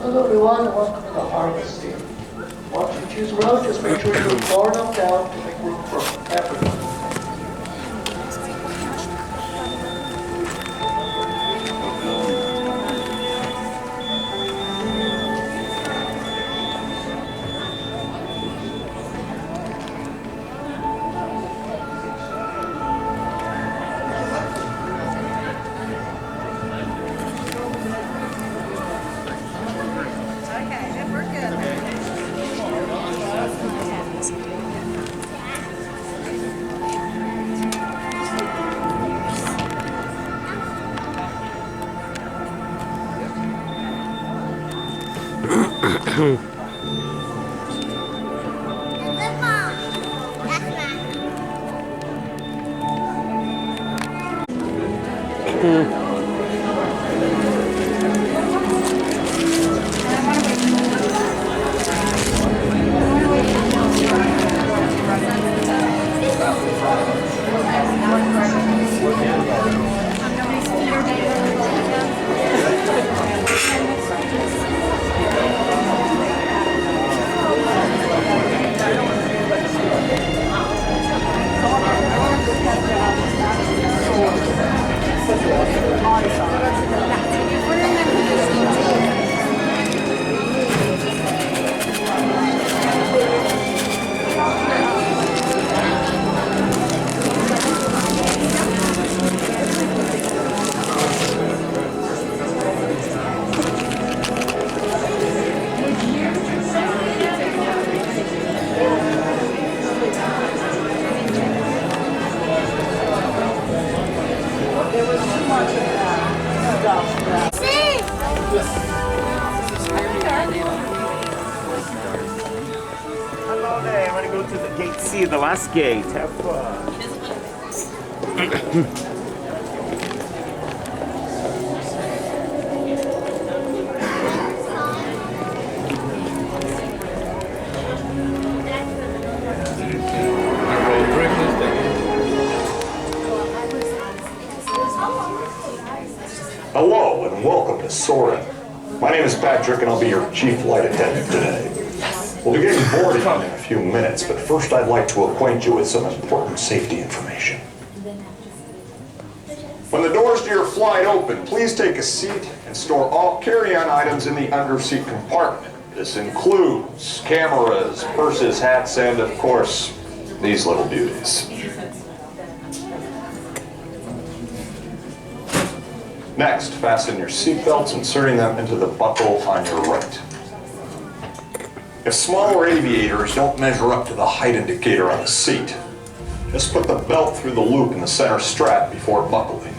Speaker 14: Hello everyone, and welcome to the Harvest Team. Once you choose a road, just make sure you move far enough down to make room for everyone.
Speaker 5: go to the gate C, the last gate. Have fun.
Speaker 13: Hello and welcome to Soarin'. My name is Patrick and I'll be your chief flight attendant today. We'll be getting boarding in a few minutes, but first I'd like to acquaint you with some important safety information. When the doors to your flight open, please take a seat and store all carry-on items in the underseat compartment. This includes cameras, purses, hats, and of course, these little beauties. Next, fasten your seatbelts, inserting them into the buckle on your right. If smaller aviators don't measure up to the height indicator on the seat, just put the belt through the loop in the center strap before buckling.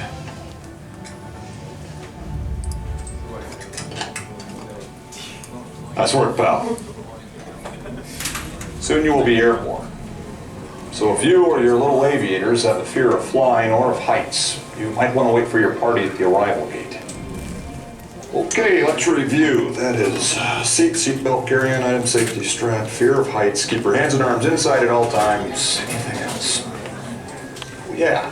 Speaker 13: Nice work, pal. Soon you will be airborne. So if you or your little aviators have a fear of flying or of heights, you might want to wait for your party at the arrival gate. Okay, let's review. That is seat, seatbelt, carry-on item, safety strap, fear of heights, keep your hands and arms inside at all times. Anything else? Yeah.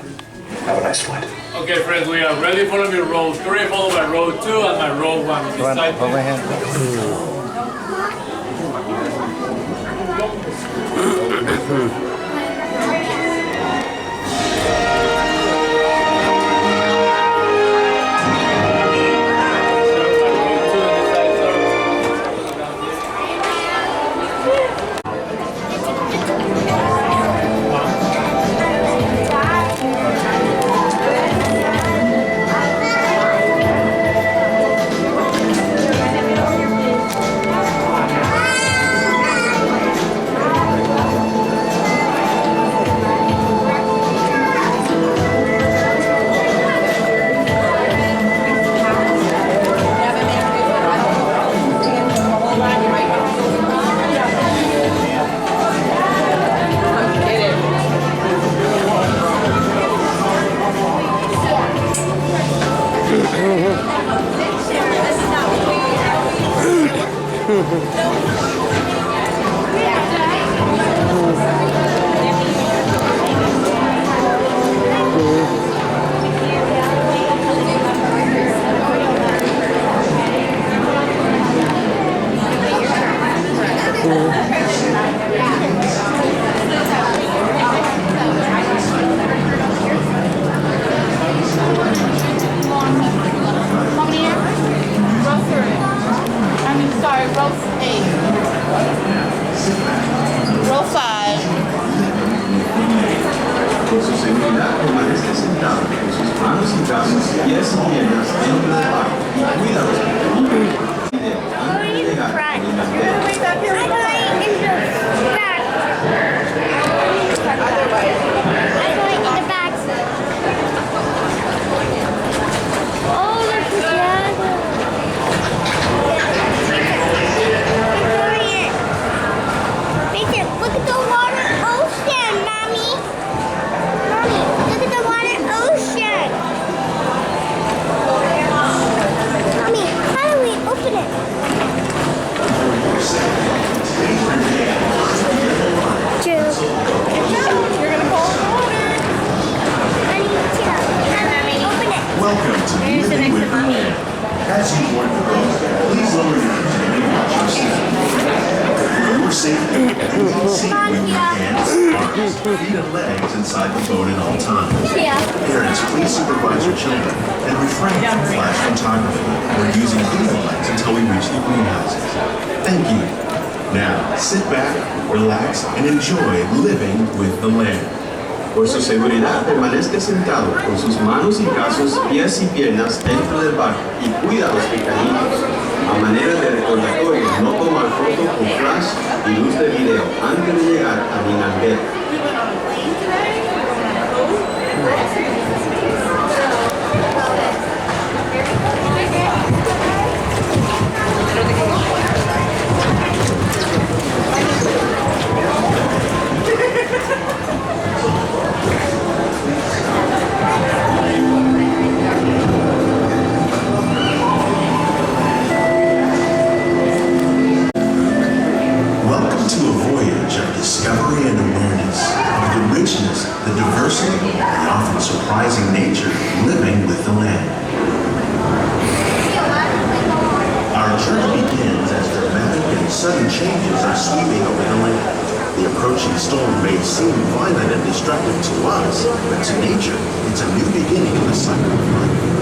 Speaker 13: Have a nice flight.
Speaker 22: Okay, friends, we are ready for the row 3, followed by row 2 and my row 1.
Speaker 5: Hold my hand.
Speaker 23: Por su seguridad, permanezca sentado con sus manos y brazos, pies y piernas dentro del barco y cuida a los pequeñitos. A manera de recordatorio, no tomar foto con flash y luz de video antes de llegar a Minalguet.
Speaker 2: discovery and awareness of the richness, the diversity, and the often surprising nature living with the land. Our journey begins as dramatic and sudden changes are sweeping over the land. The approaching storm may seem violent and destructive to us, but to nature, it's a new beginning in the cycle of life.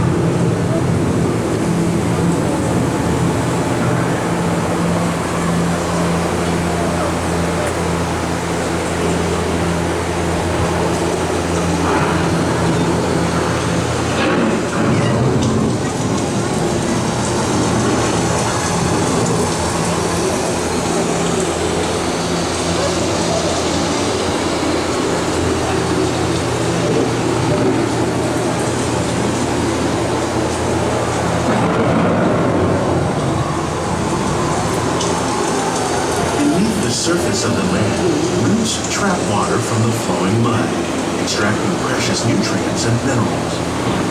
Speaker 2: Surface of the land, roots trap water from the flowing mud, extracting precious nutrients and minerals.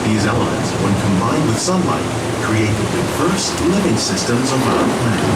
Speaker 2: These elements, when combined with sunlight, create the diverse living systems of our planet.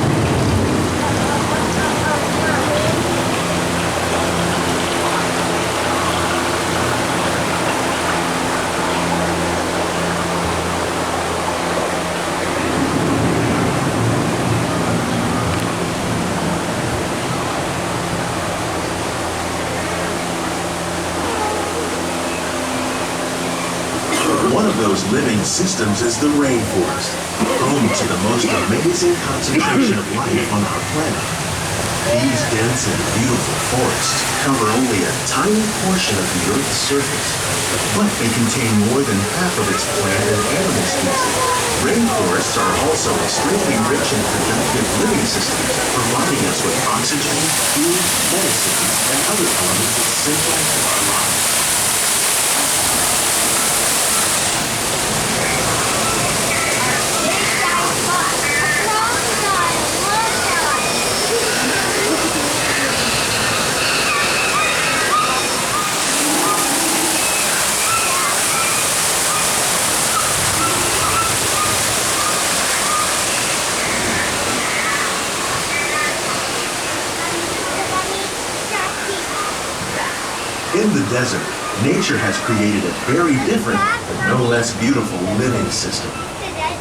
Speaker 2: One of those living systems is the rainforest, home to the most amazing concentration of life on our planet. These dense and beautiful forests cover only a tiny portion of the Earth's surface, but they contain more than half of its plant and animal species. Rainforests are also extremely rich in productive living systems, providing us with oxygen, food, medicine, and other elements essential to our lives. In the desert, nature has created a very different, but no less beautiful living system.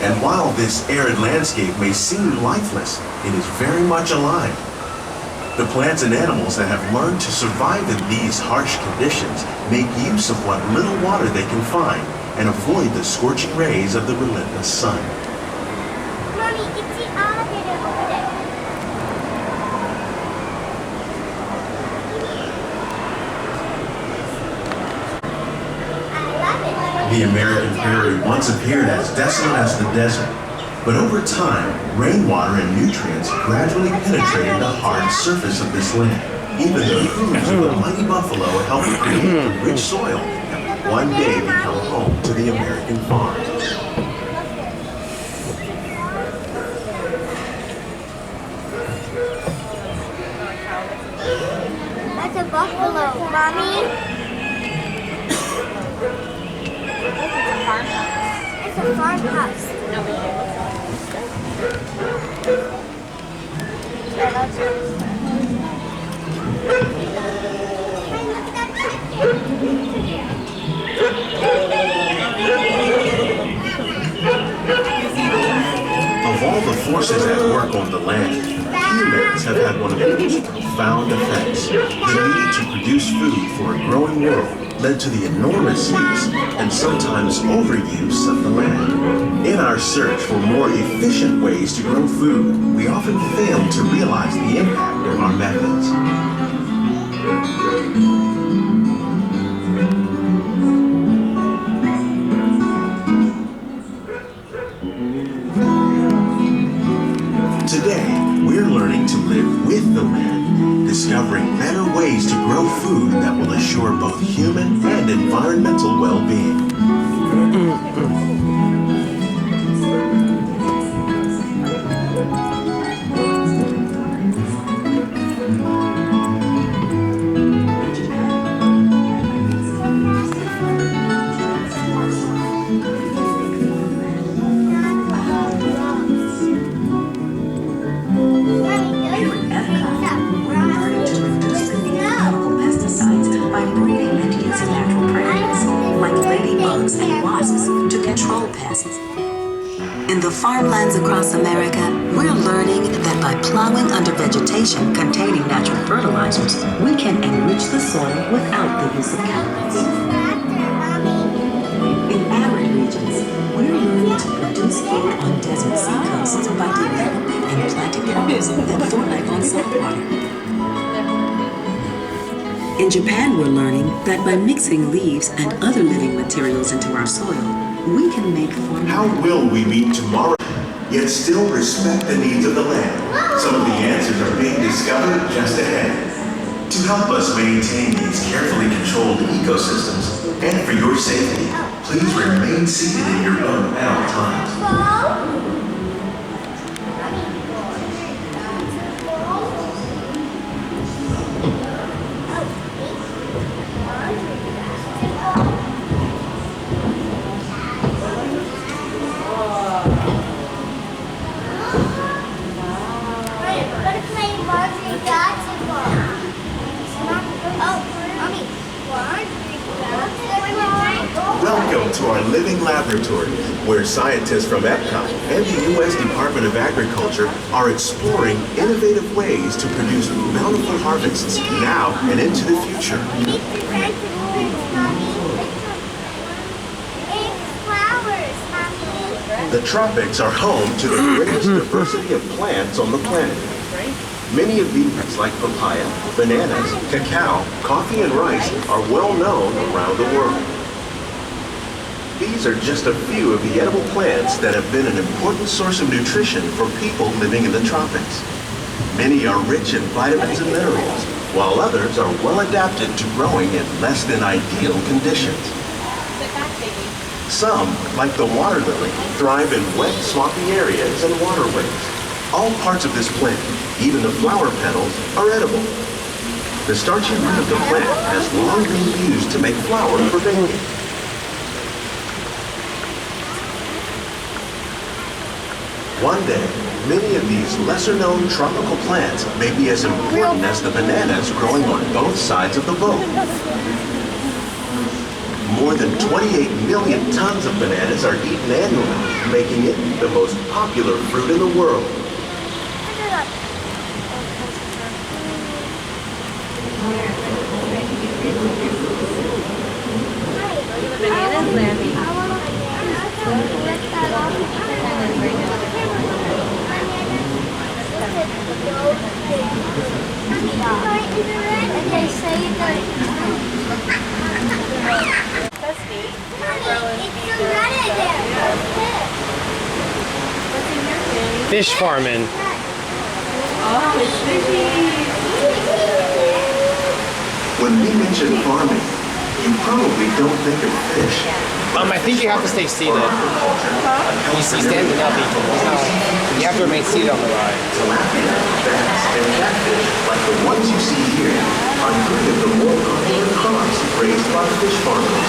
Speaker 2: And while this arid landscape may seem lifeless, it is very much alive. The plants and animals that have learned to survive in these harsh conditions make use of what little water they can find and avoid the scorching rays of the relentless sun. The American prairie once appeared as desolate as the desert, but over time, rainwater and nutrients gradually penetrated the hard surface of this land. Even the hooves of the mighty buffalo helped create the rich soil that would one day become home to the American farm.
Speaker 8: That's a buffalo, Mommy. It's a farmhouse.
Speaker 2: Of all the forces at work on the land, humans have had one of the most profound effects. The need to produce food for a growing world led to the enormous use and sometimes overuse of the land. In our search for more efficient ways to grow food, we often fail to realize the impact of our methods. Today, we're learning to live with the land, discovering better ways to grow food that will assure both human and environmental well-being.
Speaker 1: Here at Epcot, we're learning to live disconnected farmlands across America, we're learning that by plowing under vegetation containing natural fertilizers, we can enrich the soil without the use of chemicals. In arid regions, we're learning to produce food on desert seacoasts by developing and planting crops that thrive on saltwater. In Japan, we're learning that by mixing leaves and other living materials into our soil, we can make farming.
Speaker 2: How will we meet tomorrow, yet still respect the needs of the land? Some of the answers are being discovered just ahead. To help us maintain these carefully controlled ecosystems, and for your safety, please remain seated in your boat at all times. Welcome to our living laboratory, where scientists from Epcot and the U.S. Department of Agriculture are exploring innovative ways to produce bountiful harvests now and into the future. The tropics are home to the greatest diversity of plants on the planet. Many of these, like papaya, bananas, cacao, coffee, and rice, are well known around the world. These are just a few of the edible plants that have been an important source of nutrition for people living in the tropics. Many are rich in vitamins and minerals, while others are well adapted to growing in less than ideal conditions. Some, like the water lily, thrive in wet, swampy areas and waterways. All parts of this plant, even the flower petals, are edible. The starchy root of the plant has long been used to make flour for baking. One day, many of these lesser-known tropical plants may be as important as the bananas growing on both sides of the boat. More than 28 million tons of bananas are eaten annually, making it the most popular fruit in the world.
Speaker 18: Fish farming.
Speaker 16: Oh, it's fishy.
Speaker 2: When we mention farming, you probably don't think of fish.
Speaker 18: I think you have to stay seated. He's standing up, you have to remain seated on the ride.
Speaker 2: Tilapia, bass, and catfish, like the ones you see here, are three of the more popular crops raised by fish farmers.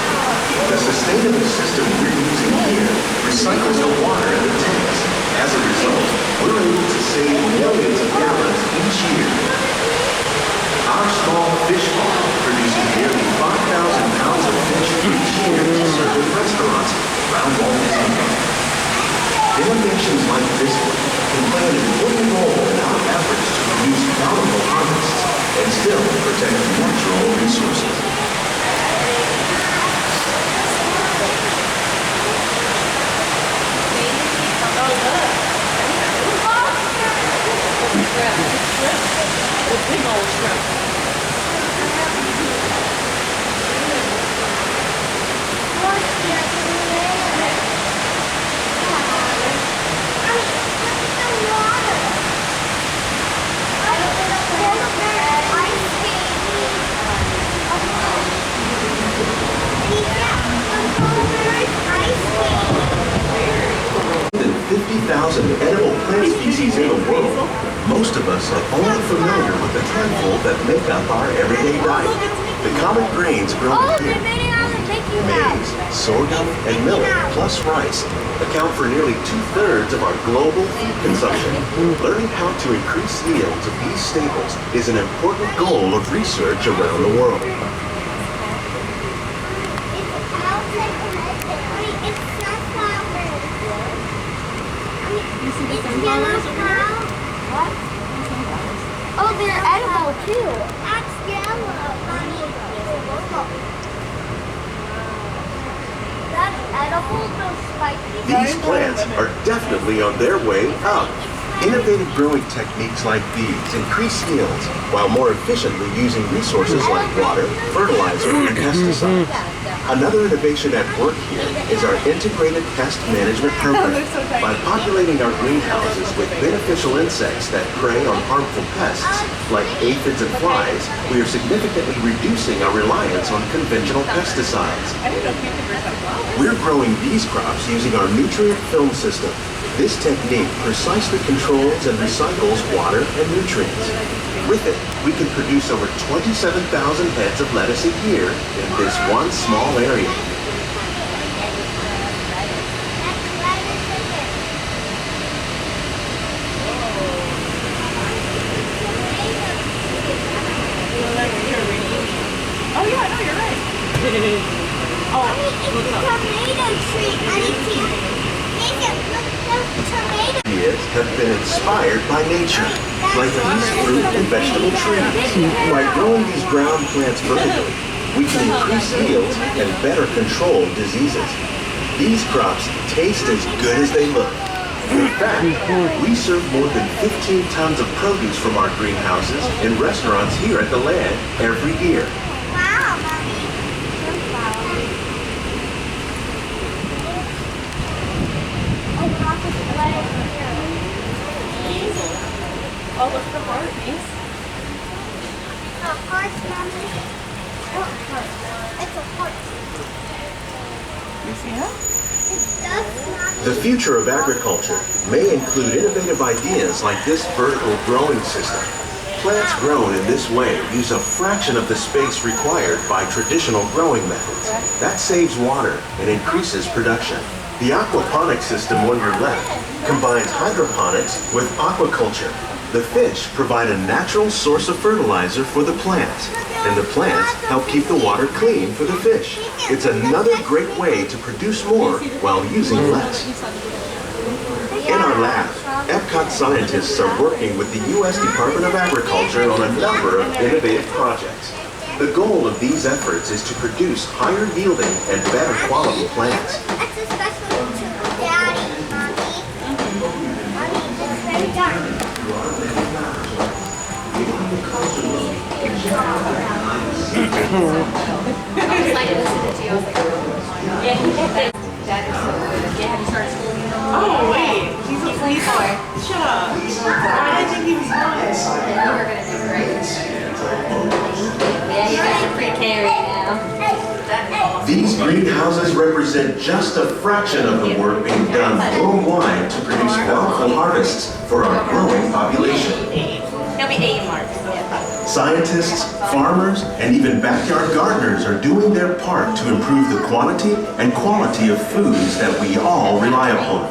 Speaker 2: The sustainable system we're using here recycles the water in the tanks. As a result, we're able to save millions of gallons each year. Our small fish farm produces nearly 5,000 pounds of fish each year to serve in restaurants around Walt Disney World. Innovations like this one can play an important role in our efforts to produce bountiful harvests and still protect natural resources.
Speaker 16: Big old shrimp.
Speaker 2: Than 50,000 edible plant species in the world, most of us are only familiar with the handful that make up our everyday diet. The common grains grown here, maize, sorghum, and millet, plus rice, account for nearly 2/3 of our global food consumption. Learning how to increase yields of these staples is an important goal of research around the world.
Speaker 8: some different colors over here. What? Oh, they're edible too. That's yellow. That's edible, those spiky.
Speaker 2: These plants are definitely on their way up. Innovative growing techniques like these increase yields while more efficiently using resources like water, fertilizer, and pesticides. Another innovation at work here is our integrated pest management program. By populating our greenhouses with beneficial insects that prey on harmful pests, like aphids and flies, we are significantly reducing our reliance on conventional pesticides. We're growing these crops using our nutrient film system. This technique precisely controls and recycles water and nutrients. With it, we can produce over 27,000 heads of lettuce a year in this one small area.
Speaker 12: Oh yeah, no, you're right.
Speaker 8: It's a tomato tree. I need to make it look like tomato.
Speaker 2: Ideas have been inspired by nature, like these fruit and vegetable trees. By growing these ground plants vertically, we can increase yields and better control diseases. These crops taste as good as they look. In fact, we serve more than 15 tons of produce from our greenhouses in restaurants here at the land every year.
Speaker 8: Wow, Mommy.
Speaker 12: Oh, look at the heart, nice.
Speaker 8: A heart, Mommy. What heart? It's a heart.
Speaker 12: You see that?
Speaker 8: It does, Mommy.
Speaker 2: The future of agriculture may include innovative ideas like this vertical growing system. Plants grown in this way use a fraction of the space required by traditional growing methods. That saves water and increases production. The aquaponics system on your left combines hydroponics with aquaculture. The fish provide a natural source of fertilizer for the plants, and the plants help keep the water clean for the fish. It's another great way to produce more while using less. In our lab, Epcot scientists are working with the U.S. Department of Agriculture on a number of innovative projects. The goal of these efforts is to produce higher yielding and better quality plants.
Speaker 8: That's especially to Daddy, Mommy. Mommy, it's very dark.
Speaker 16: I was like listening to you. I was like, yeah, he did that. Dad is so good. Yeah, have you started school yet?
Speaker 12: Oh, wait. He's a playboy. Shut up. I didn't think he was mine.
Speaker 16: You were going to do great. Yeah, you guys are pretty carry now.
Speaker 2: These greenhouses represent just a fraction of the work being done worldwide to produce bountiful harvests for our growing population.
Speaker 16: He'll be 8 in March.
Speaker 2: Scientists, farmers, and even backyard gardeners are doing their part to improve the quantity and quality of foods that we all rely upon.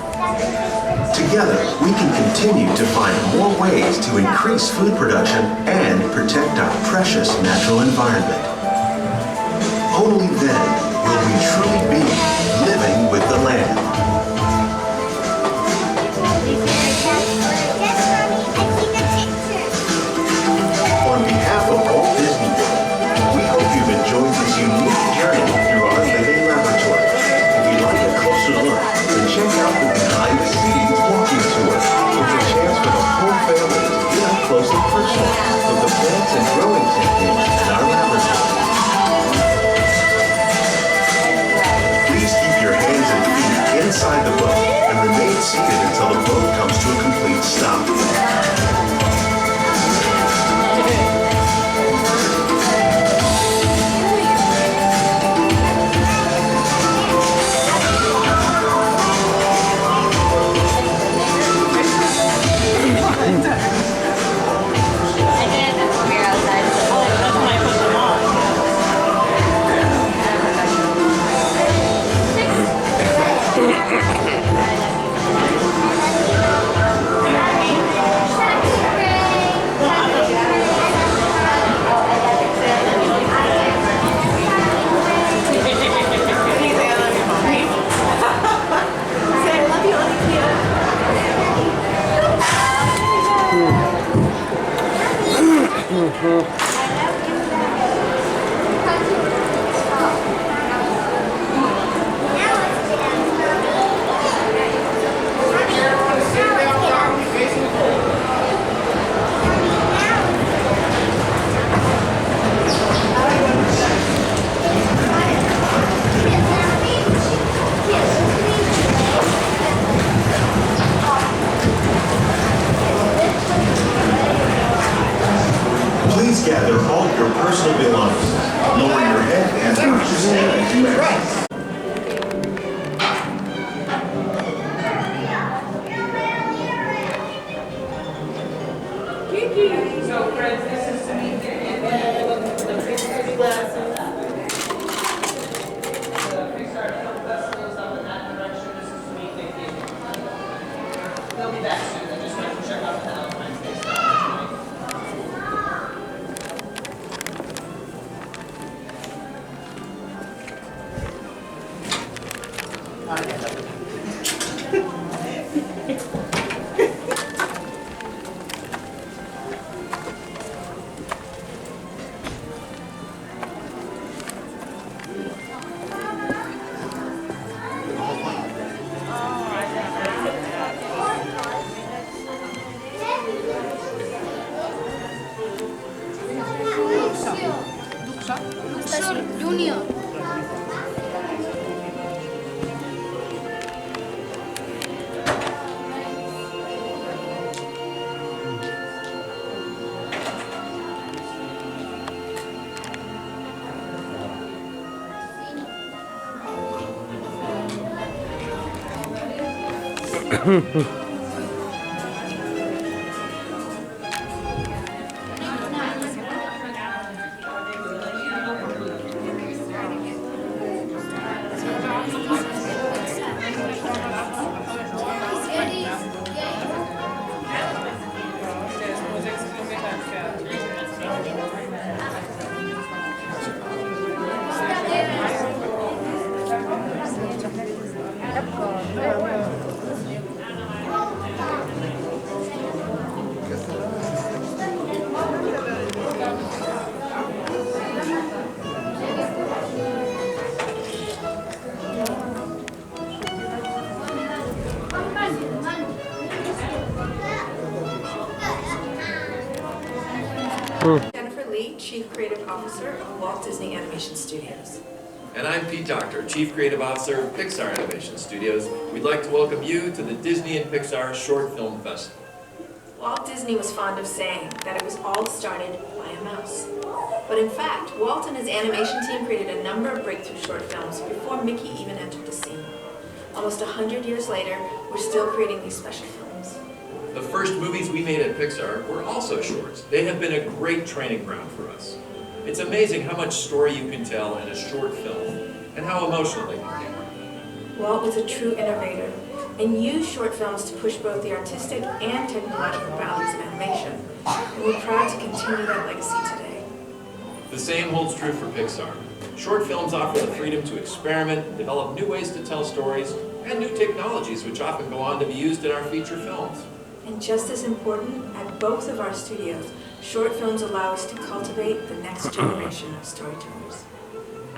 Speaker 2: Together, we can continue to find more ways to increase food production and protect our precious natural environment. Only then will we truly be living with the land. On behalf of Walt Disney World, we hope you've enjoyed this unique journey through our living laboratory. If you'd like a closer look, then check out the behind-the-scenes walking tour. It's a chance for the whole family to get up close and personal with the plants and growing techniques in our laboratory. Please keep your hands and feet in Please gather all your personal belongings. Lower your head and purchase as you exit.
Speaker 12: So, friends, this is to meet the Pixar glasses. The Pixar Film Festival is up in that direction. This is to meet Mickey. They'll be back soon. I just went to check out the Valentine's Day stuff.
Speaker 8: Junior.
Speaker 19: Jennifer Lee, Chief Creative Officer of Walt Disney Animation Studios.
Speaker 20: And I'm Pete Doctor, Chief Creative Officer of Pixar Animation Studios. We'd like to welcome you to the Disney and Pixar Short Film Festival.
Speaker 19: Walt Disney was fond of saying that it was all started by a mouse. But in fact, Walt and his animation team created a number of breakthrough short films before Mickey even entered the scene. Almost 100 years later, we're still creating these special films.
Speaker 20: The first movies we made at Pixar were also shorts. They have been a great training ground for us. It's amazing how much story you can tell in a short film and how emotional they can get.
Speaker 19: Walt was a true innovator and used short films to push both the artistic and technological boundaries of animation. And we're proud to continue that legacy today.
Speaker 20: The same holds true for Pixar. Short films offer the freedom to experiment, develop new ways to tell stories, and new technologies which often go on to be used in our feature films.
Speaker 19: And just as important, at both of our studios, short films allow us to cultivate the next generation of storytellers.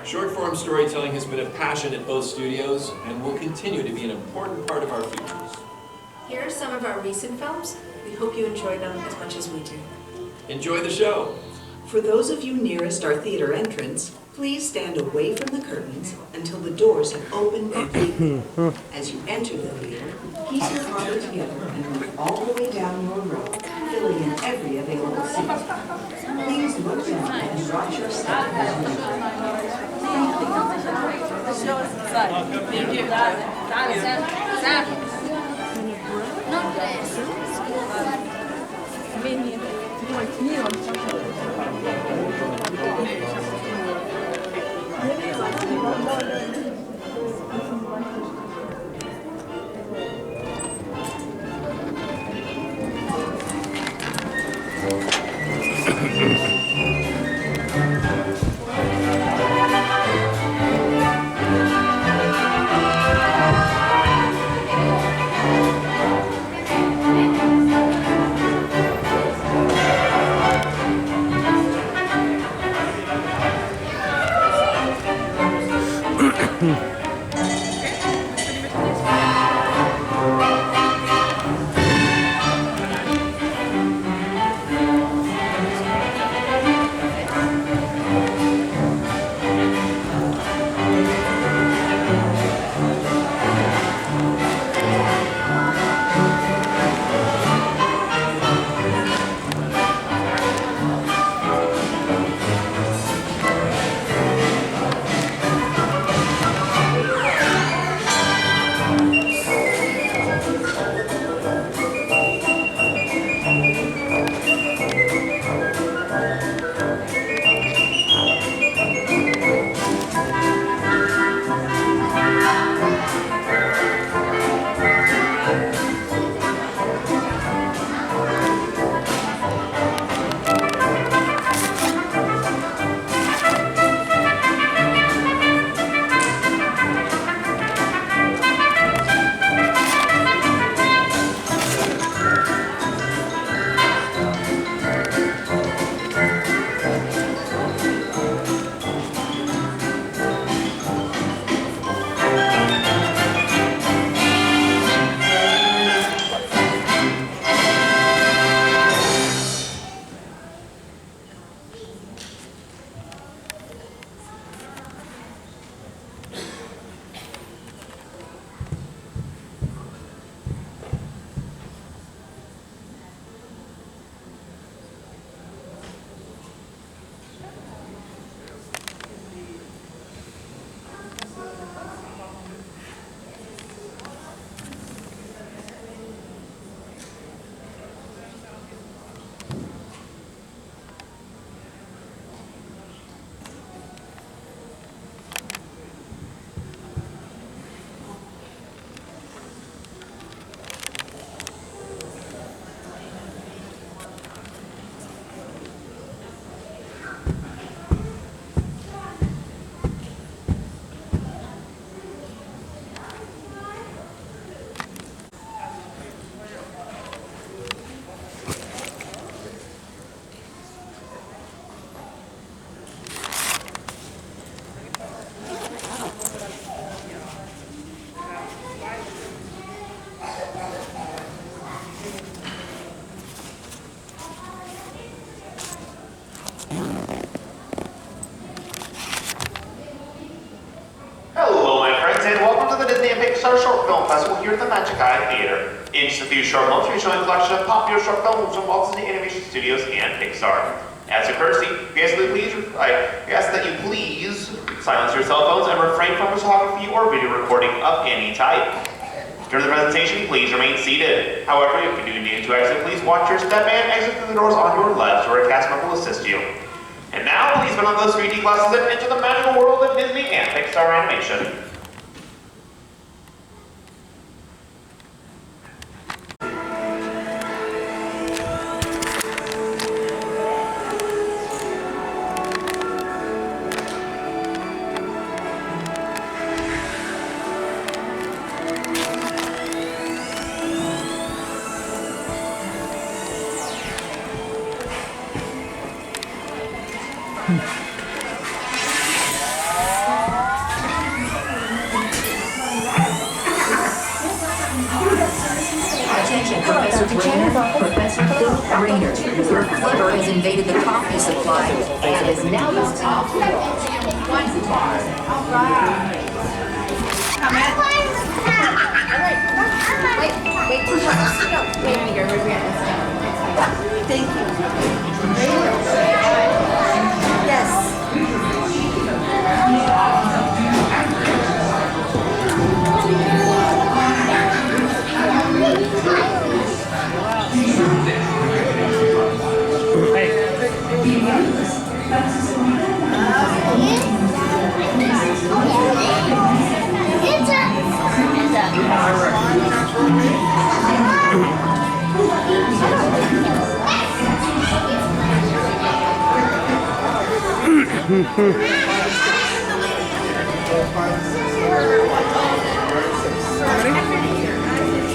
Speaker 20: Short-form storytelling has been a passion at both studios and will continue to be an important part of our futures.
Speaker 19: Here are some of our recent films. We hope you enjoy them as much as we do.
Speaker 20: Enjoy the show!
Speaker 21: For those of you nearest our theater entrance, please stand away from the curtains until the doors have opened completely. As you enter the theater, keep your collar together and move all the way down your row, filling in every available seat. Please look down and watch your step as you move.
Speaker 3: Hello, my friends, and welcome to the Disney and Pixar Short Film Festival here at the Magic Eye Theater. In just a few short moments, we'll be showing a collection of popular short films from Walt Disney Animation Studios and Pixar. As a courtesy, we ask that you please silence your cell phones and refrain from photography or video recording of any type. During the presentation, please remain seated. However, if you do need to exit, please watch your step and exit through the doors on your left, where a cast member will assist you. And now, please put on those 3D glasses and enter the magical world of Disney and Pixar animation.
Speaker 1: Attention, Professor Grainer. Professor Grainer. Your clutter has invaded the coffee supply and is now the top.
Speaker 8: Come in. Thank you. Yes.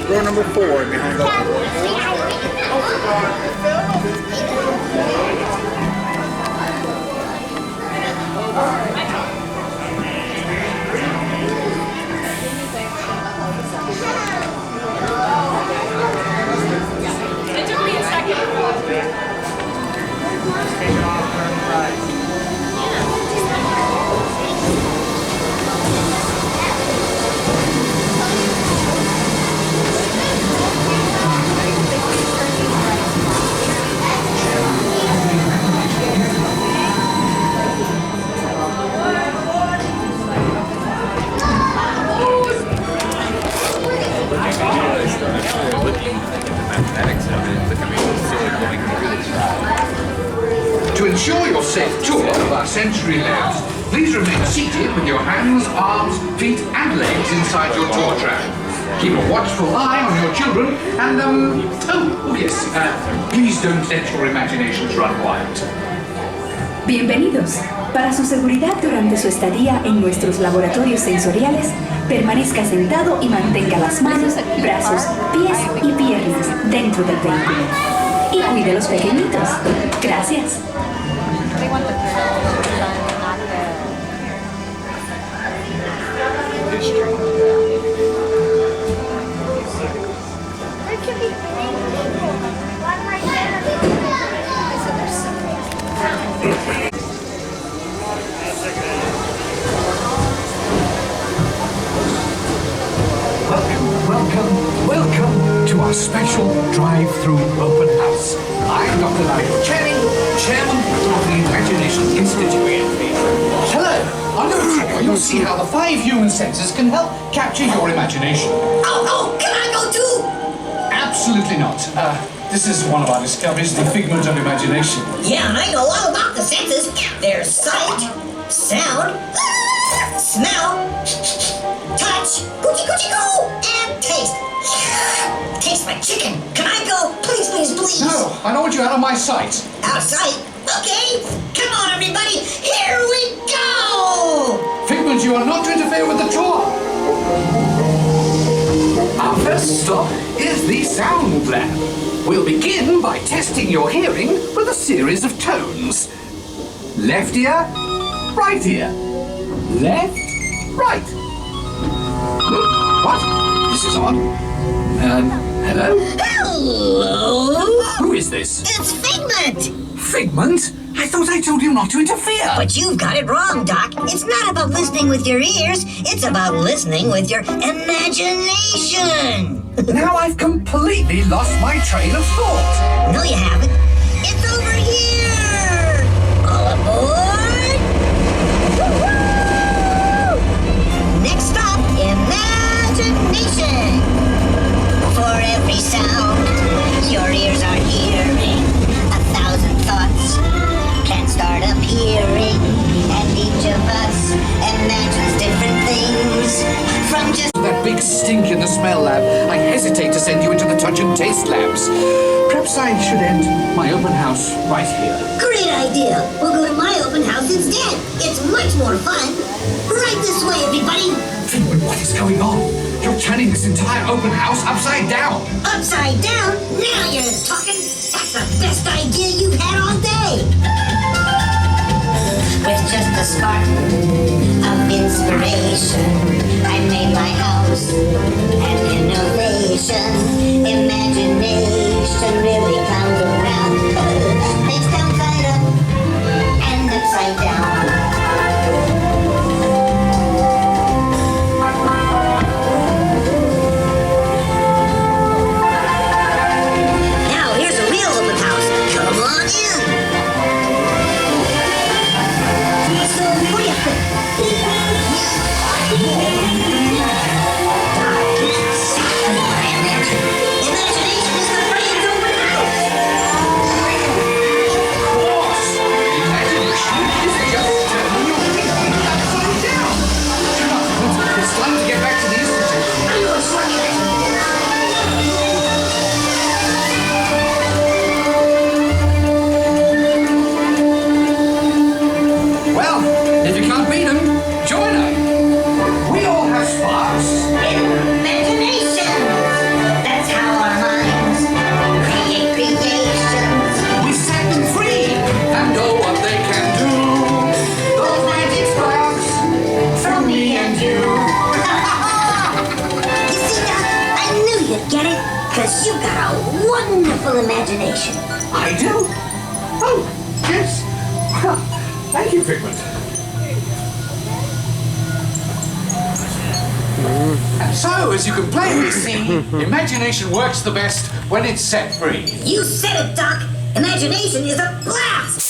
Speaker 11: Row number 4 behind the
Speaker 4: our sensory labs, please remain seated with your hands, arms, feet and legs inside your tour trap. Keep a watchful eye on your children and, please don't let your imaginations run wild.
Speaker 9: Bienvenidos. Para su seguridad durante su estadía en nuestros laboratorios sensoriales, permanezca sentado y mantenga las manos, brazos, pies y piernas dentro del vehículo. Y cuide a los pequeñitos. Gracias.
Speaker 4: Welcome to our special drive-through open house. I'm Dr. Nigel Channing, Chairman of the Imagination Institute. Hello. On your tour, you'll see how the 5 human senses can help capture your imagination.
Speaker 10: Oh, can I go too?
Speaker 4: Absolutely not. This is one of our discoveries, the figment of imagination.
Speaker 10: Yeah, and I know all about the senses. There's sight, sound, smell, touch, coochie-coochie-coo, and taste. Taste my chicken. Can I go? Please, please, please.
Speaker 4: No, I don't want you out of my sight.
Speaker 10: Out of sight? Okay. Come on, everybody. Here we go.
Speaker 4: Figment, you are not to interfere with the tour. Our first stop is the sound lab. We'll begin by testing your hearing with a series of tones. Left ear, right ear. Left, right. What? This is odd. Hello?
Speaker 10: Hello?
Speaker 4: Who is this?
Speaker 10: It's Figment.
Speaker 4: Figment? I thought I told you not to interfere.
Speaker 10: But you've got it wrong, Doc. It's not about listening with your ears. It's about listening with your imagination.
Speaker 4: Now I've completely lost my train of thought.
Speaker 10: No, you haven't. It's over here. All aboard. Woo-hoo! Next stop, imagination. For every sound your ears are hearing, 1,000 thoughts can start appearing, and each of us imagines different things from just
Speaker 4: that big stink in the smell lab. I hesitate to send you into the touch and taste labs. Perhaps I should end my open house right here.
Speaker 10: Great idea. We'll go to my open house instead. It's much more fun. Right this way, everybody.
Speaker 4: Figment, what is going on? You're turning this entire open house upside down.
Speaker 10: Upside down? Now you're talking. That's the best idea you've had all day. With just a spark of inspiration, I made my house an innovation. Imagination really comes around. Things come side up and upside down. Imagination.
Speaker 4: I do? Oh, yes. Well, thank you, Figment. And so, as you can plainly see, imagination works the best when it's set free.
Speaker 10: You said it, Doc. Imagination is a blast.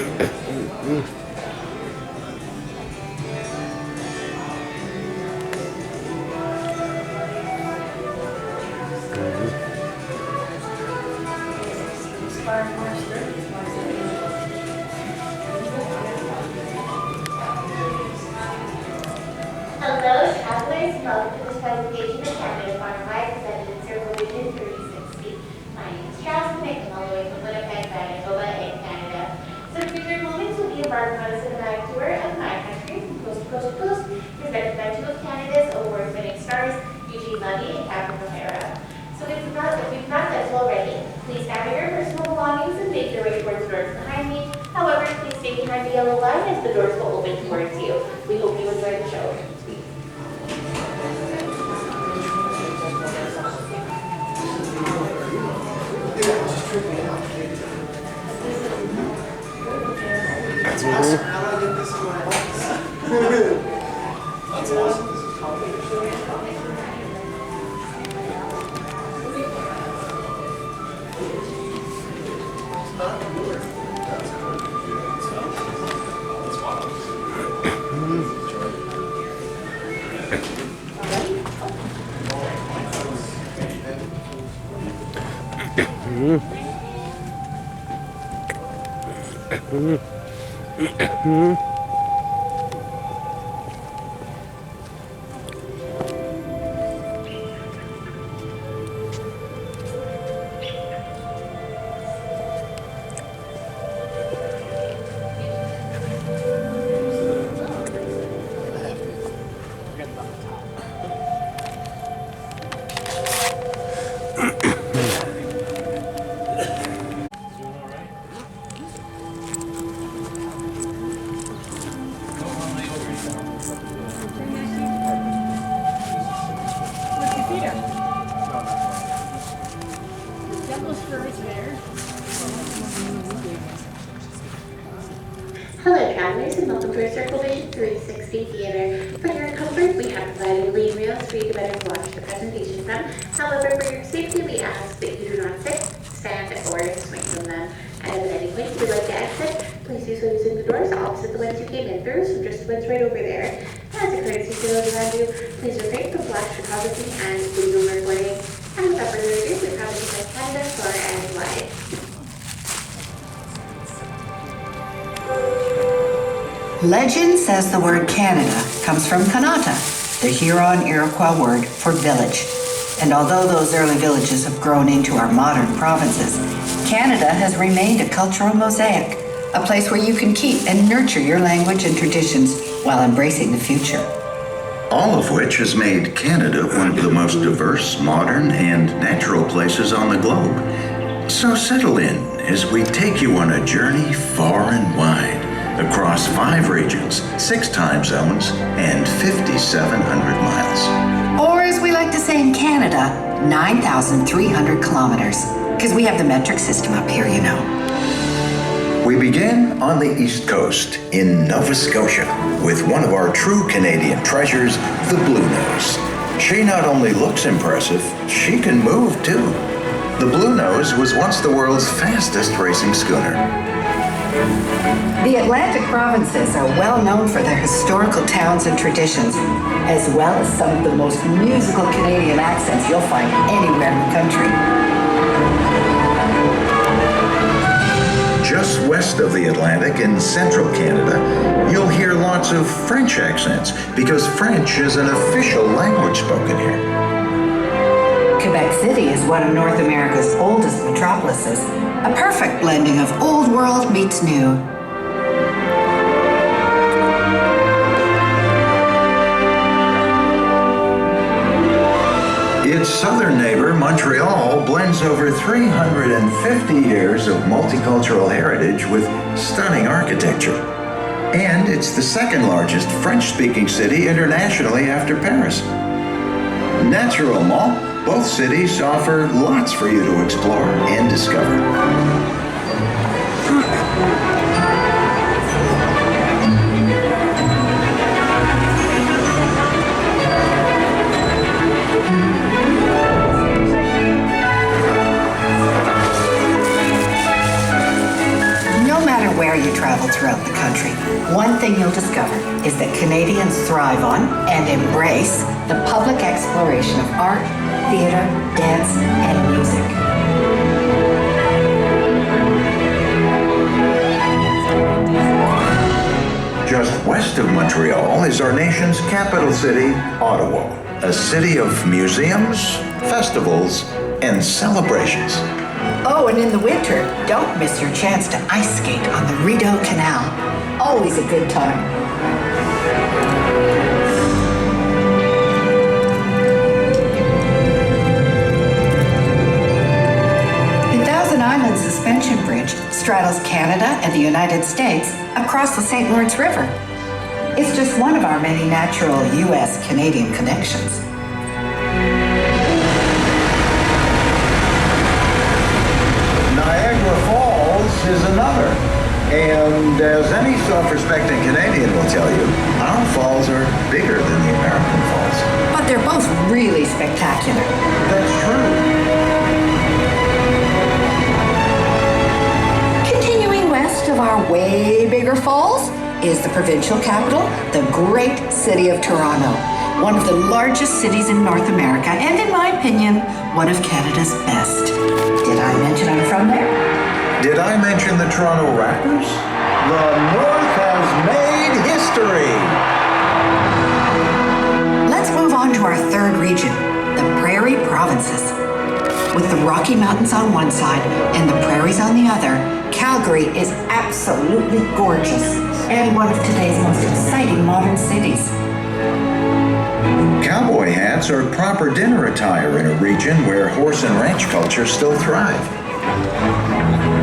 Speaker 6: Hello, travelers. Welcome to this presentation of Canada Farmwide presented in Circle Vision 360. My name is Jasmine. I come all the way from Winnipeg, Manitoba, in Canada. Some future moments will be embarked on a cinematic tour of my country from coast to coast to coast, presented by two of Canada's award-winning stars, Eugene Levy and Catherine O'Hara. So if we've not done so already, please gather your personal belongings and make your way towards the doors behind me. However, please stay behind the yellow line as the doors will open towards you. We hope you enjoy the show.
Speaker 14: That's awesome. How do I get this in my box? That's awesome. It's not newer. That's
Speaker 6: Hello travelers and welcome to our Circle Vision 360 Theater. For your comfort, we have provided lean rails for you to better watch the presentation from. However, for your safety, we ask that you do not sit, stand, or swing from them. And if at any point you would like to exit, please do so using the doors opposite the ones you came in through, so just the ones right over there. As a courtesy to those around you, please refrain from flash photography and video recording. And without further ado, we're coming to Canada far and wide.
Speaker 21: Legend says the word Canada comes from Kanata, the Huron-Iroquois word for village. And although those early villages have grown into our modern provinces, Canada has remained a cultural mosaic, a place where you can keep and nurture your language and traditions while embracing the future.
Speaker 15: All of which has made Canada one of the most diverse, modern, and natural places on the globe. So settle in as we take you on a journey far and wide, across 5 regions, 6 time zones, and 5,700 miles.
Speaker 21: Or as we like to say in Canada, 9,300 kilometers, because we have the metric system up here, you know.
Speaker 15: We begin on the East Coast in Nova Scotia with one of our true Canadian treasures, the Blue Nose. She not only looks impressive, she can move too. The Blue Nose was once the world's fastest racing schooner.
Speaker 21: The Atlantic provinces are well known for their historical towns and traditions, as well as some of the most musical Canadian accents you'll find anywhere in the country.
Speaker 15: Just west of the Atlantic in central Canada, you'll hear lots of French accents because French is an official language spoken here.
Speaker 21: Quebec City is one of North America's oldest metropolises, a perfect blending of old world meets new.
Speaker 15: Its southern neighbor, Montreal, blends over 350 years of multicultural heritage with stunning architecture. And it's the second largest French-speaking city internationally after Paris. Naturellement, both cities offer lots for you to explore and discover.
Speaker 21: Where you travel,
Speaker 7: travel throughout the country, one thing you'll discover is that Canadians thrive on and embrace the public exploration of art, theater, dance, and music.
Speaker 15: Just west of Montreal is our nation's capital city, Ottawa, a city of museums, festivals, and celebrations.
Speaker 7: Oh, and in the winter, don't miss your chance to ice skate on the Rideau Canal. Always a good time. The Thousand Islands Suspension Bridge straddles Canada and the United States across the St. Lawrence River. It's just one of our many natural U.S.-Canadian connections.
Speaker 15: Niagara Falls is another. And as any self-respecting Canadian will tell you, our falls are bigger than the American falls.
Speaker 7: But they're both really spectacular.
Speaker 15: That's true.
Speaker 7: Continuing west of our way bigger falls is the provincial capital, the great city of Toronto, one of the largest cities in North America, and in my opinion, one of Canada's best. Did I mention I'm from there?
Speaker 15: Did I mention the Toronto Raptors? The North has made history.
Speaker 7: Let's move on to our third region, the Prairie Provinces. With the Rocky Mountains on one side and the prairies on the other, Calgary is absolutely gorgeous and one of today's most exciting modern cities.
Speaker 15: Cowboy hats are proper dinner attire in a region where horse and ranch culture still thrive.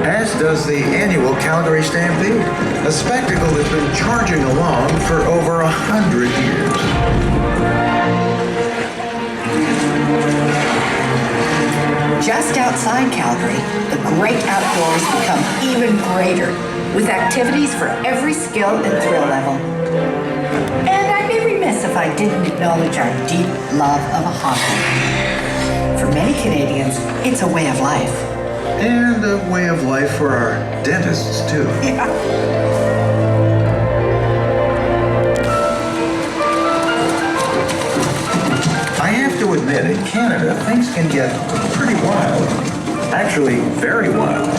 Speaker 15: As does the annual Calgary Stampede, a spectacle that's been charging along for over 100 years.
Speaker 7: Just outside Calgary, the great outdoors become even greater, with activities for every skill and thrill level. And I'd be remiss if I didn't acknowledge our deep love of a hobby. For many Canadians, it's a way of life.
Speaker 15: And a way of life for our dentists, too.
Speaker 7: Yeah.
Speaker 15: I have to admit, in Canada, things can get pretty wild. Actually, very wild.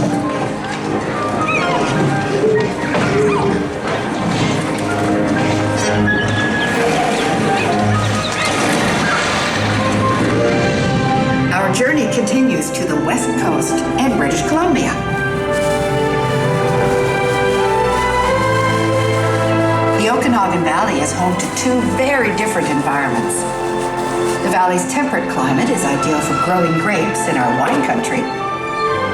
Speaker 7: Our journey continues to the west coast and British Columbia. The Okanagan Valley is home to two very different environments. The valley's temperate climate is ideal for growing grapes in our wine country.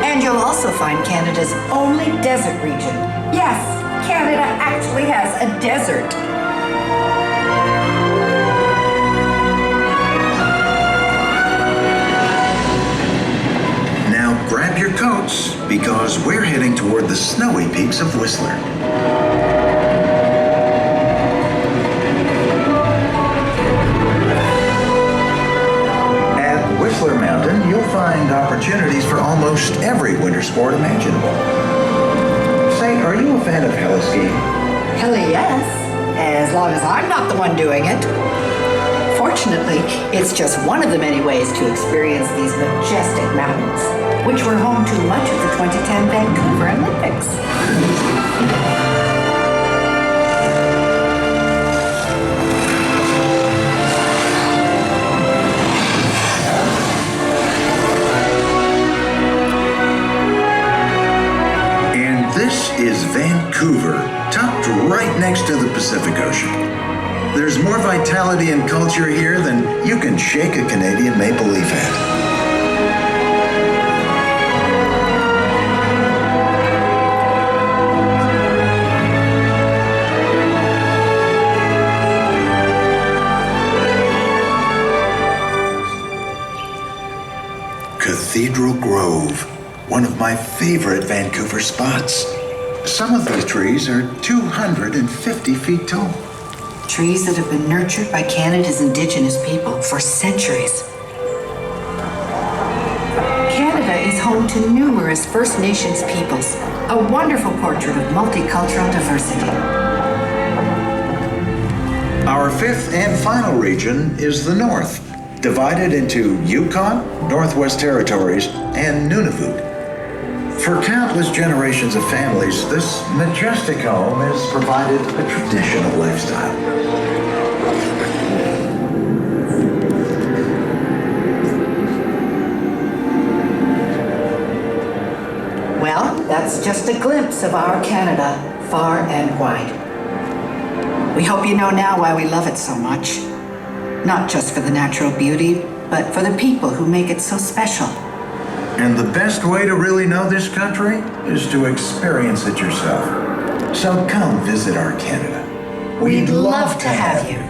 Speaker 7: And you'll also find Canada's only desert region. Yes, Canada actually has a desert.
Speaker 15: Grab your coats, because we're heading toward the snowy peaks of Whistler. At Whistler Mountain, you'll find opportunities for almost every winter sport imaginable. Say, are you a fan of heli-skiing?
Speaker 7: Heli, yes, as long as I'm not the one doing it. Fortunately, it's just one of the many ways to experience these majestic mountains, which were home to much of the 2010 Vancouver Olympics.
Speaker 15: And this is Vancouver, tucked right next to the Pacific Ocean. There's more vitality and culture here than you can shake a Canadian maple leaf at. Cathedral Grove, one of my favorite Vancouver spots. Some of these trees are 250 feet tall.
Speaker 7: Trees that have been nurtured by Canada's Indigenous people for centuries. Canada is home to numerous First Nations peoples, a wonderful portrait of multicultural diversity.
Speaker 15: Our fifth and final region is the North, divided into Yukon, Northwest Territories, and Nunavut. For countless generations of families, this majestic home has provided a traditional lifestyle.
Speaker 7: Well, that's just a glimpse of our Canada, far and wide. We hope you know now why we love it so much. Not just for the natural beauty, but for the people who make it so special.
Speaker 15: And the best way to really know this country is to experience it yourself. So come visit our Canada.
Speaker 7: We'd love to have you.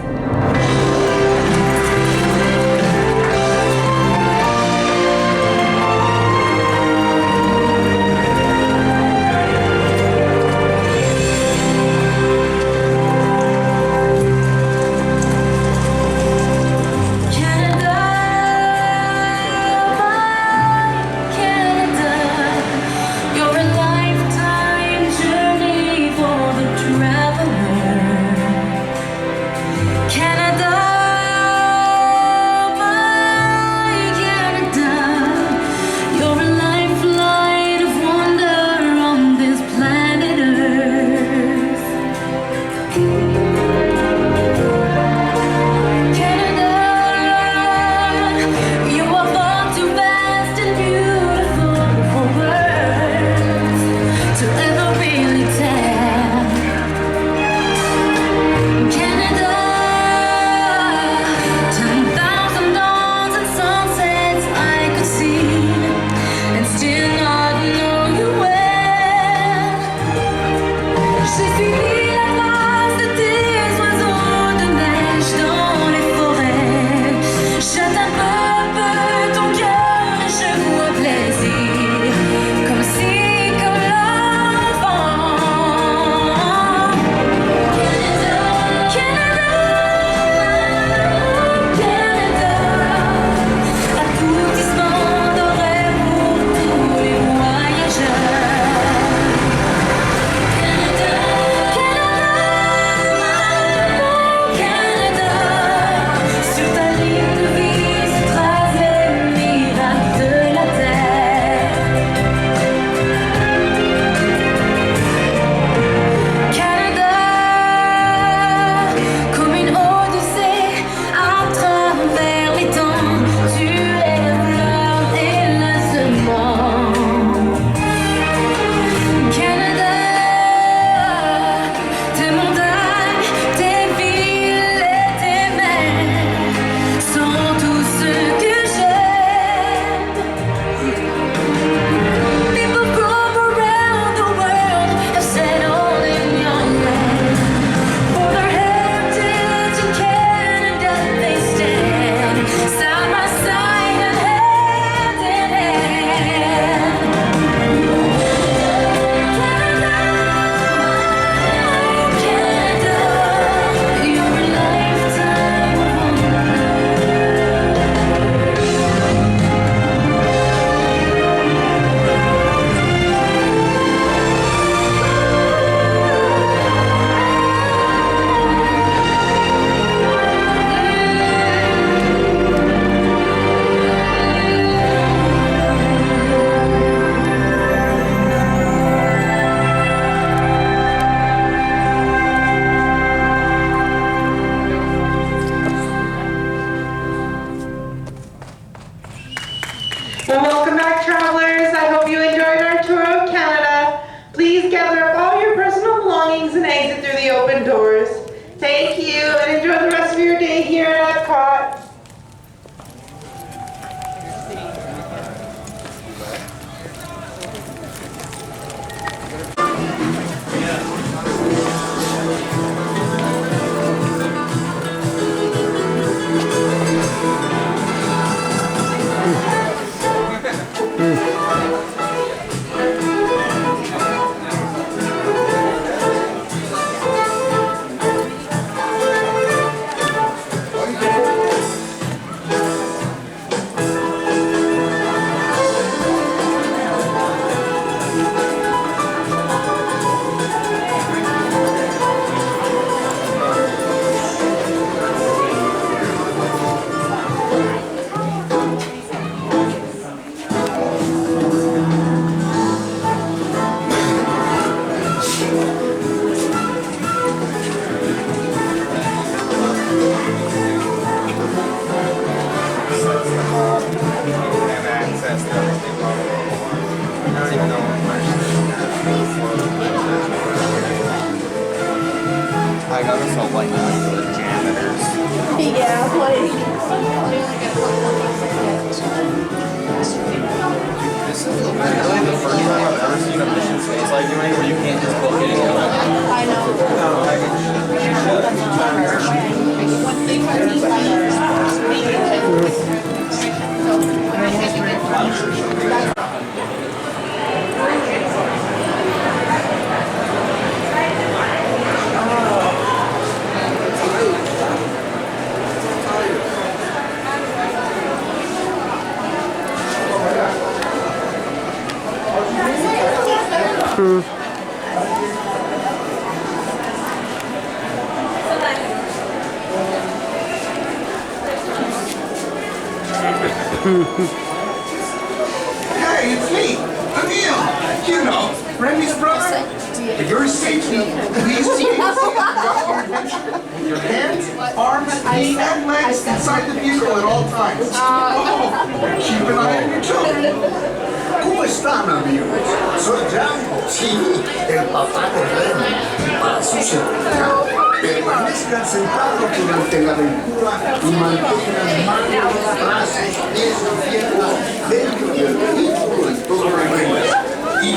Speaker 12: Well, welcome back, travelers. I hope you enjoyed our tour of Canada. Please gather up all your personal belongings and exit through the open doors. Thank you, and enjoy the rest of your day here at Epcot.
Speaker 5: I got us all like the janitors.
Speaker 8: Yeah, like.
Speaker 5: This is literally the first time I've ever seen a mission space like doing where you can't just book it and go.
Speaker 8: I
Speaker 4: Hey, it's me, Emil. You know, Remy's brother. For your safety, please see your hands, arms, feet, and legs inside the vehicle at all times. Oh, keep an eye on your children.
Speaker 13: ¿Cómo están, amigos? Soy Django, sí, el papá de Remy. Para su seguridad, permanezcan sentados durante la aventura y mantengan manos, brazos, pies y piernas dentro del vehículo en todo momento. Y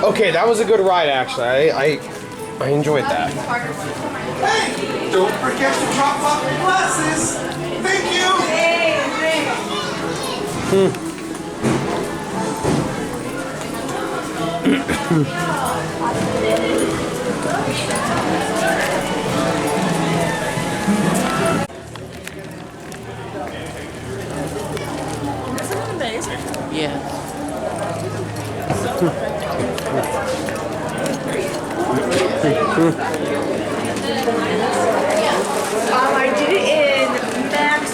Speaker 18: Okay, that was a good ride, actually. I enjoyed that.
Speaker 4: Hey, don't forget to drop off your glasses. Thank you.
Speaker 16: Isn't it amazing?
Speaker 17: Yeah.
Speaker 8: I did it in Max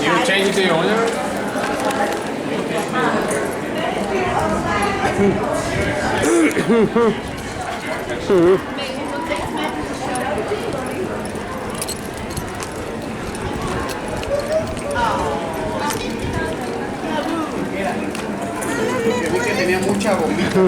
Speaker 18: You change it to your owner?
Speaker 4: Vi que tenía mucha bombita.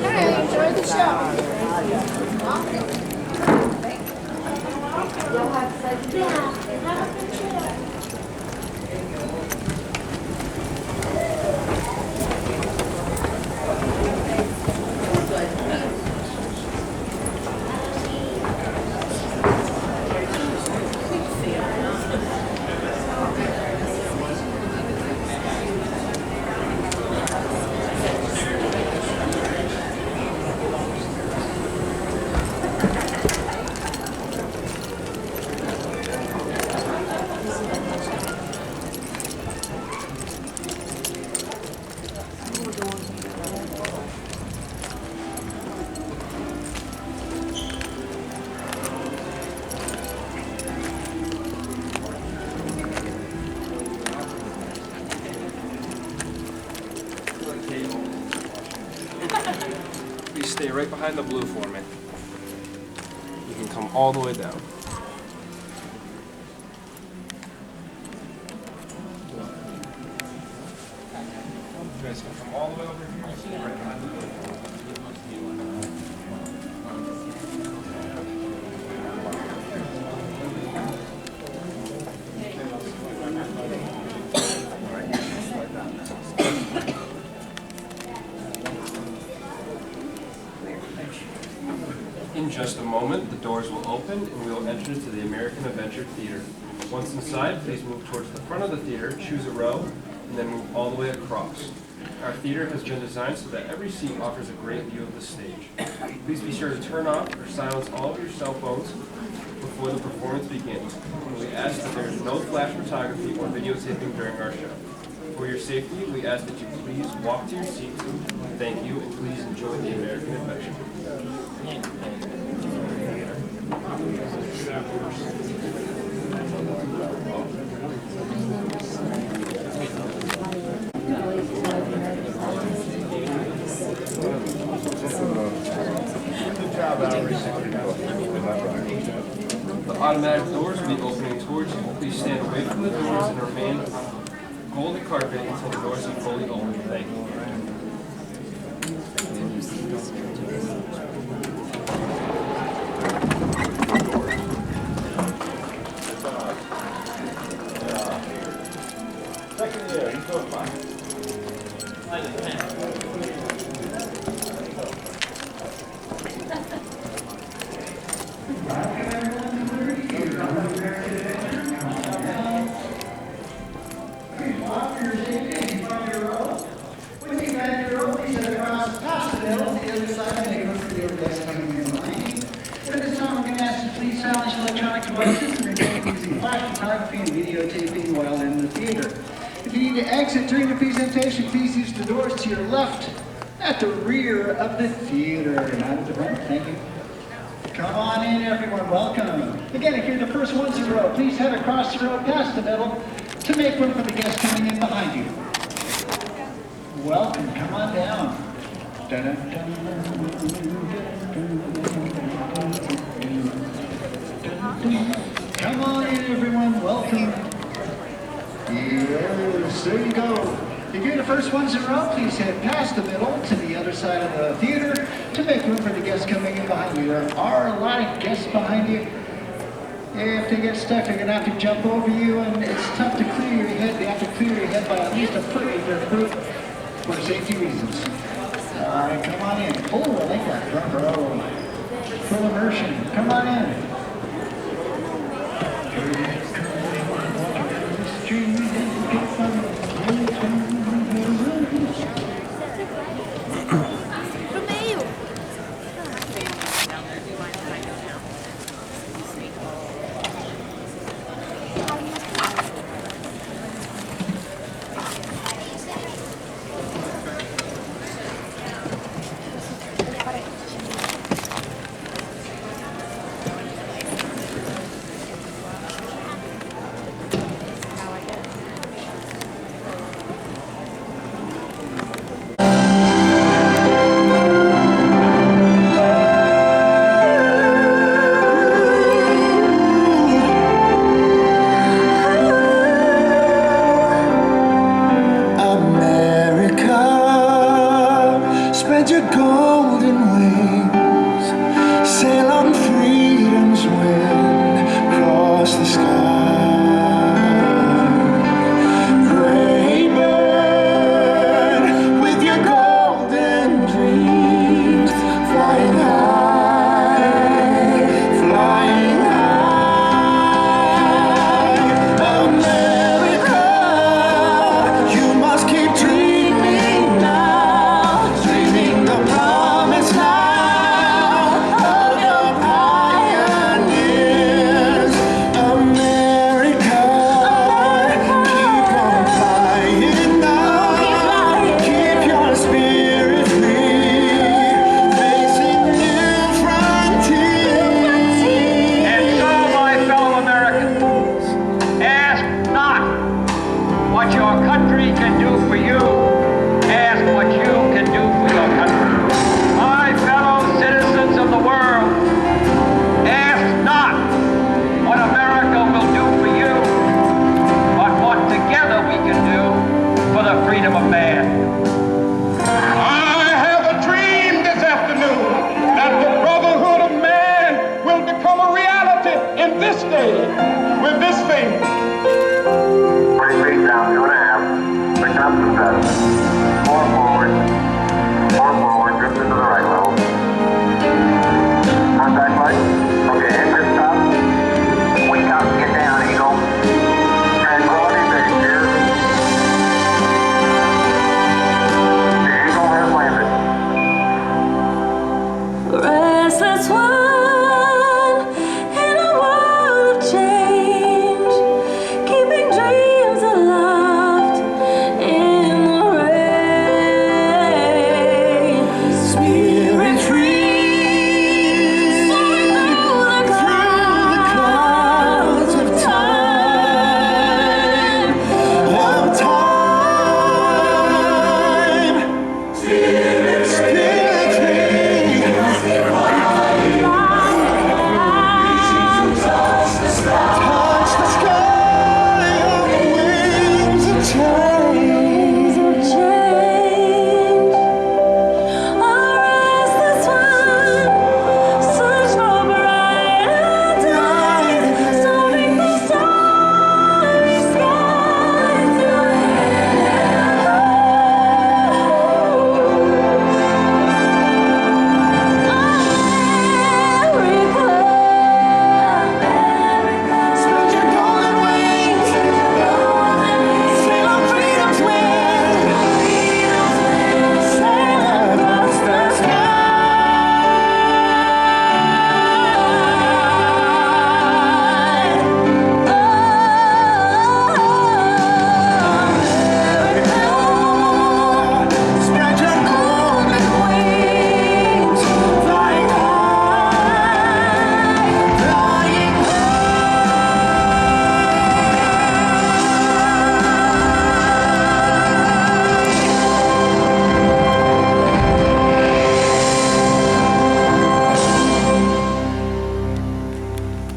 Speaker 8: Hey, enjoy the
Speaker 18: You stay right behind the blue for me. You can come all the way down. You guys can come all the way over here and stay right behind the blue.
Speaker 17: In just a moment, the doors will open and we will enter into the American Adventure Theater. Once inside, please move towards the front of the theater, choose a row, and then move all the way across. Our theater has been designed so that every seat offers a great view of the stage. Please be sure to turn off or silence all of your cell phones before the performance begins. And we ask that there is no flash photography or videotaping during our show. For your safety, we ask that you please walk to your seats. Thank you, and please enjoy the American Adventure. The automatic doors will be opening towards you. Please stand away from the doors and remain on golden carpet until the doors are fully open. Thank you.
Speaker 22: Second year, you go fine.
Speaker 14: Please silence electronic devices and remain using flash photography and videotaping while in the theater. If you need to exit during the presentation, please use the doors to your left at the rear of the theater. Not at the front, thank you. Come on in, everyone, welcome. Again, if you're the first ones in the row, please head across the row past the middle to make room for the guests coming in behind you. Welcome, come on down. Come on in, everyone. Welcome. Yes, there you go. If you're the first ones in a row, please head past the middle to the other side of the theater to make room for the guests coming in behind you. There are a lot of guests behind you. If they get stuck, they're going to have to jump over you, and it's tough to clear your head. They have to clear your head by at least a foot with their foot for safety reasons. All right, come on in. Oh, I like that front row. Full immersion. Come on in.
Speaker 13: Spread your golden wings, sail on freedom's wind, cross the sky. Gray bird, with your golden dreams, flying high, flying high. America, you must keep dreaming now. The promised land.
Speaker 4: spirit free. Soaring through the clouds of time. Spirit free. Touch the sky on the wings of change. Our restless one, search for brighter days, soaring the starry sky Spread your golden wings, sail on freedom's wind, sail across the sky. Spread your golden wings, flying high, flying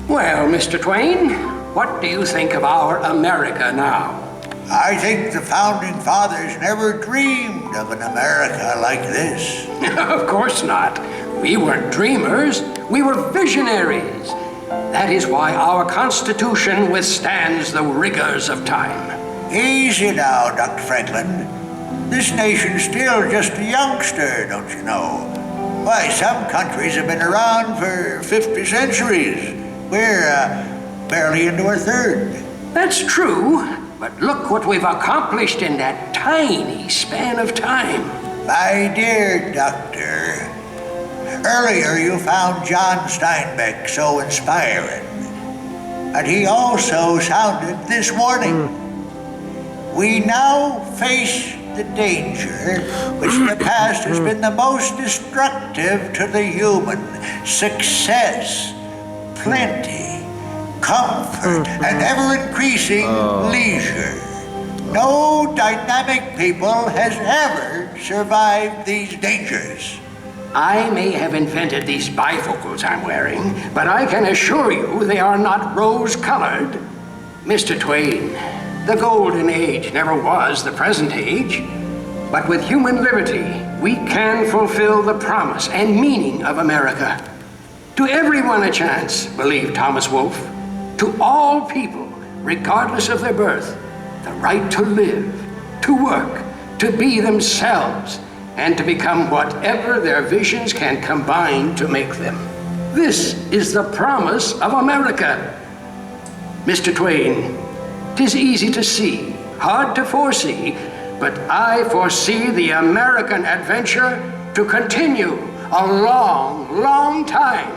Speaker 2: Well, Mr. Twain, what do you think of our America now?
Speaker 22: I think the founding fathers never dreamed of an America like this.
Speaker 2: Of course not. We weren't dreamers, we were visionaries. That is why our Constitution withstands the rigors of time.
Speaker 22: Easy now, Dr. Franklin. This nation's still just a youngster, don't you know? Why, some countries have been around for 50 centuries. We're barely into our third.
Speaker 2: That's true, but look what we've accomplished in that tiny span of time.
Speaker 22: My dear doctor, earlier you found John Steinbeck so inspiring. And he also sounded this warning. We now face the danger which in the past has been the most destructive to the human. Success, plenty, comfort, and ever-increasing leisure. No dynamic people has ever survived these dangers.
Speaker 2: I may have invented these bifocals I'm wearing, but I can assure you they are not rose-colored. Mr. Twain, the golden age never was the present age, but with human liberty, we can fulfill the promise and meaning of America. To everyone a chance, believed Thomas Wolfe. To all people, regardless of their birth, the right to live, to work, to be themselves, and to become whatever their visions can combine to make them. This is the promise of America. Mr. Twain, 'tis easy to see, hard to foresee, but I foresee the American adventure to continue a long, long time.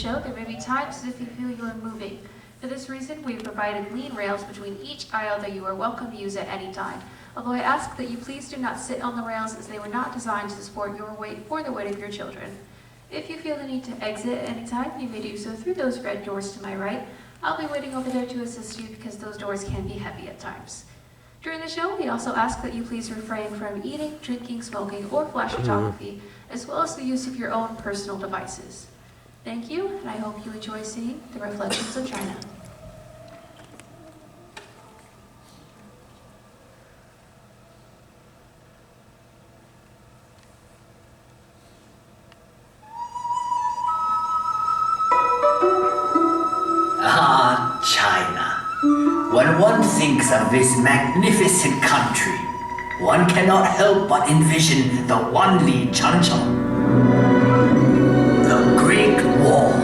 Speaker 19: show, there may be times as if you feel you are moving. For this reason, we have provided lean rails between each aisle that you are welcome to use at any time. Although I ask that you please do not sit on the rails as they were not designed to support your weight or the weight of your children. If you feel the need to exit at any time, you may do so through those red doors to my right. I'll be waiting over there to assist you because those doors can be heavy at times. During the show, we also ask that you please refrain from eating, drinking, smoking, or flash photography, as well as the use of your own personal devices. Thank you, and I hope you enjoy seeing the reflections of China.
Speaker 20: Ah, China.
Speaker 3: When one thinks of this magnificent country, one cannot help but envision the Wanli Chanchong, the Great Wall.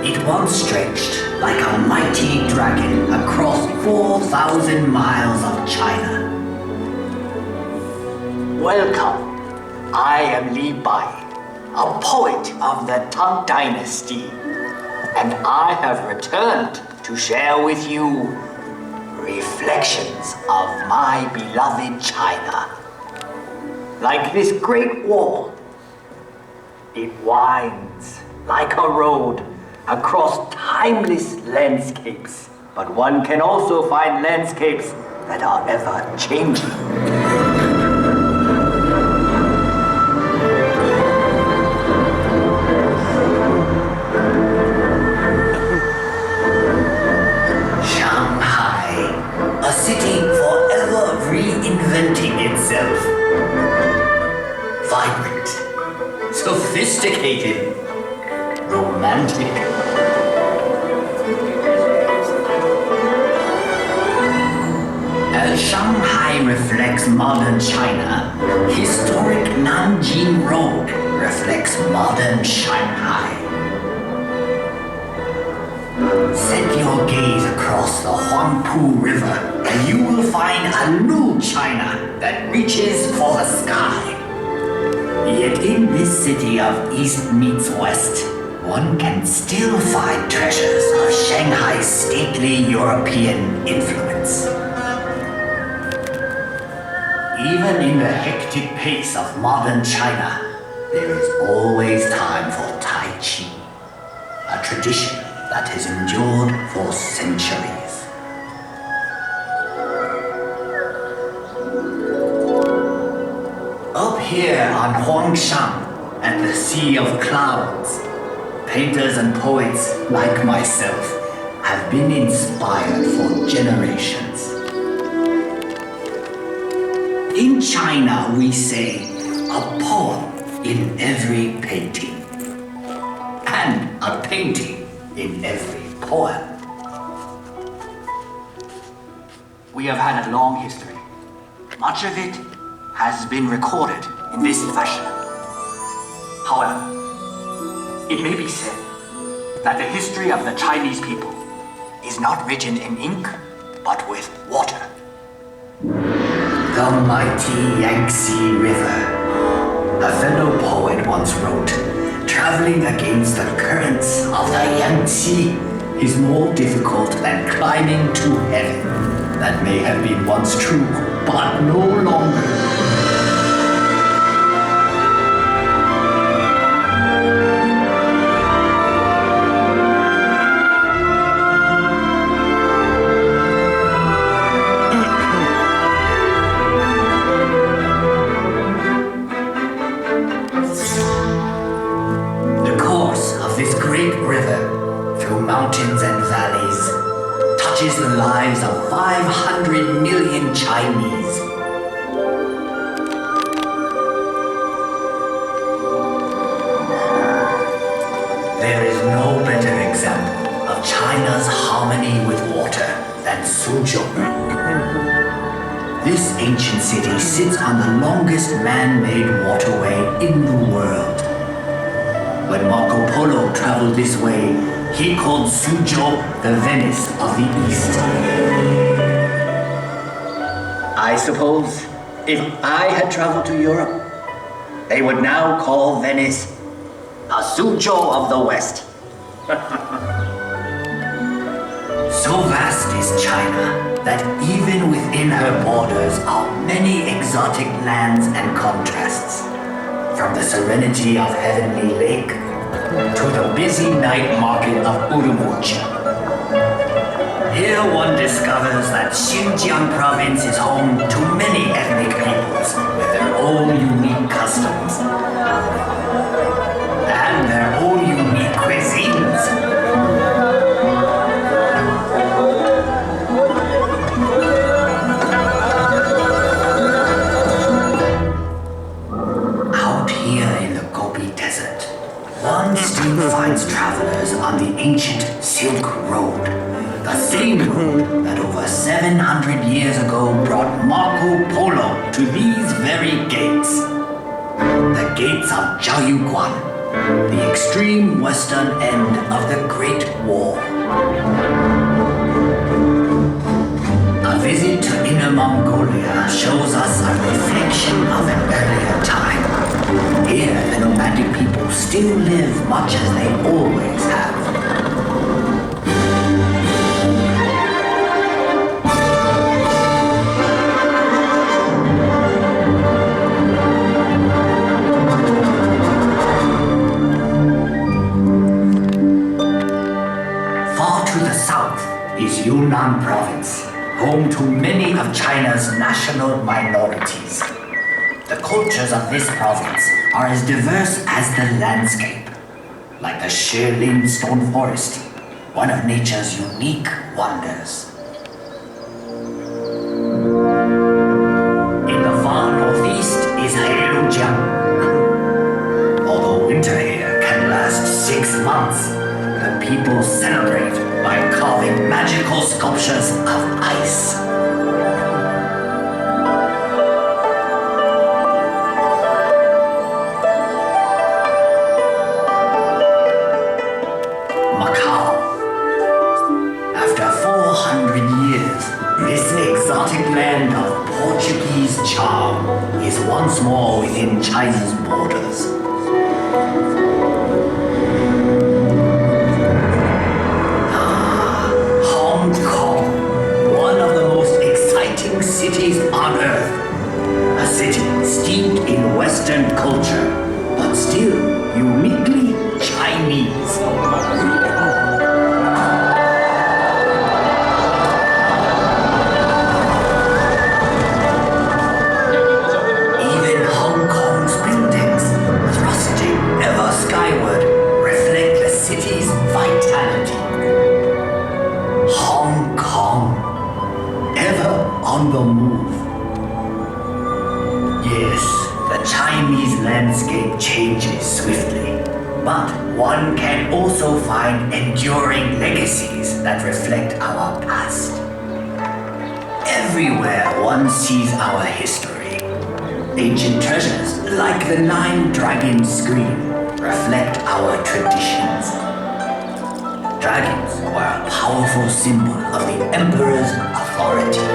Speaker 3: It once stretched like a mighty dragon across 4,000 miles of China. Welcome. I am Li Bai, a poet of the Tang Dynasty, and I have returned to share with you reflections of my beloved China. Like this great wall, it winds like a road across timeless landscapes, but one can also find landscapes that are ever changing. A city forever reinventing itself. Vibrant, sophisticated, romantic. As Shanghai reflects modern China, historic Nanjing Road reflects modern Shanghai. Set your gaze across the Huangpu River and you will find a new China that reaches for the sky. Yet in this city of East meets West, one can still find treasures of Shanghai's stately European influence. Even in the hectic pace of modern China, there is always time for Tai Chi, a tradition that has endured for centuries. Up here on Huangshan, at the Sea of Clouds, painters and poets like myself have been inspired for generations. In China, we say a poem in every painting, and a painting in every poem. We have had a long history. Much of it has been recorded in this fashion. However, it may be said that the history of the Chinese people is not written in ink, but with water. The mighty Yangtze River. A fellow poet once wrote, traveling against the currents of the Yangtze is more difficult than climbing to heaven. That may have been once true, but no longer. Mountains and valleys, touches the lives of 500 million Chinese. There is no better example of China's harmony with water than Suzhou. This ancient city sits on the longest man-made waterway in the world. When Marco Polo traveled this way, he called Suzhou the Venice of the East. I suppose if I had traveled to Europe, they would now call Venice a Suzhou of the West. So vast is China that even within her borders are many exotic lands and contrasts. From the serenity of Heavenly Lake to the busy night market of Urumqi. Here one discovers that Xinjiang province is home to many ethnic peoples with their own unique customs and their own unique cuisines. Out here in the Gobi Desert, one still finds travelers on the ancient Silk Road. The same road that over 700 years ago brought Marco Polo to these very gates. The gates of Jiaoyuguan, the extreme western end of the Great Wall. A visit to Inner Mongolia shows us a reflection of an earlier time. Here, the nomadic people still live much as they always have. Far to the south is Yunnan Province, home to many of China's national minorities. The cultures of this province are as diverse as the landscape, like the Shilin Stone Forest, one of nature's unique wonders. In the far northeast is Heilongjiang. Although winter here can last 6 months, the people celebrate by carving magical sculptures of ice. Macau. After 400 years, this exotic land of Portuguese charm is once more within China's borders. Hong Kong, one of the most exciting cities on earth. A city steeped in Western culture, but still uniquely Chinese. Even Hong Kong's buildings, thrusting ever skyward, reflect the city's vitality. Hong Kong, ever on the move. Yes, the Chinese landscape changes swiftly, but one can also find enduring legacies that reflect our past. Everywhere one sees our history. Ancient treasures like the 9-dragon screen reflect our traditions. Dragons were a powerful symbol of the emperor's authority.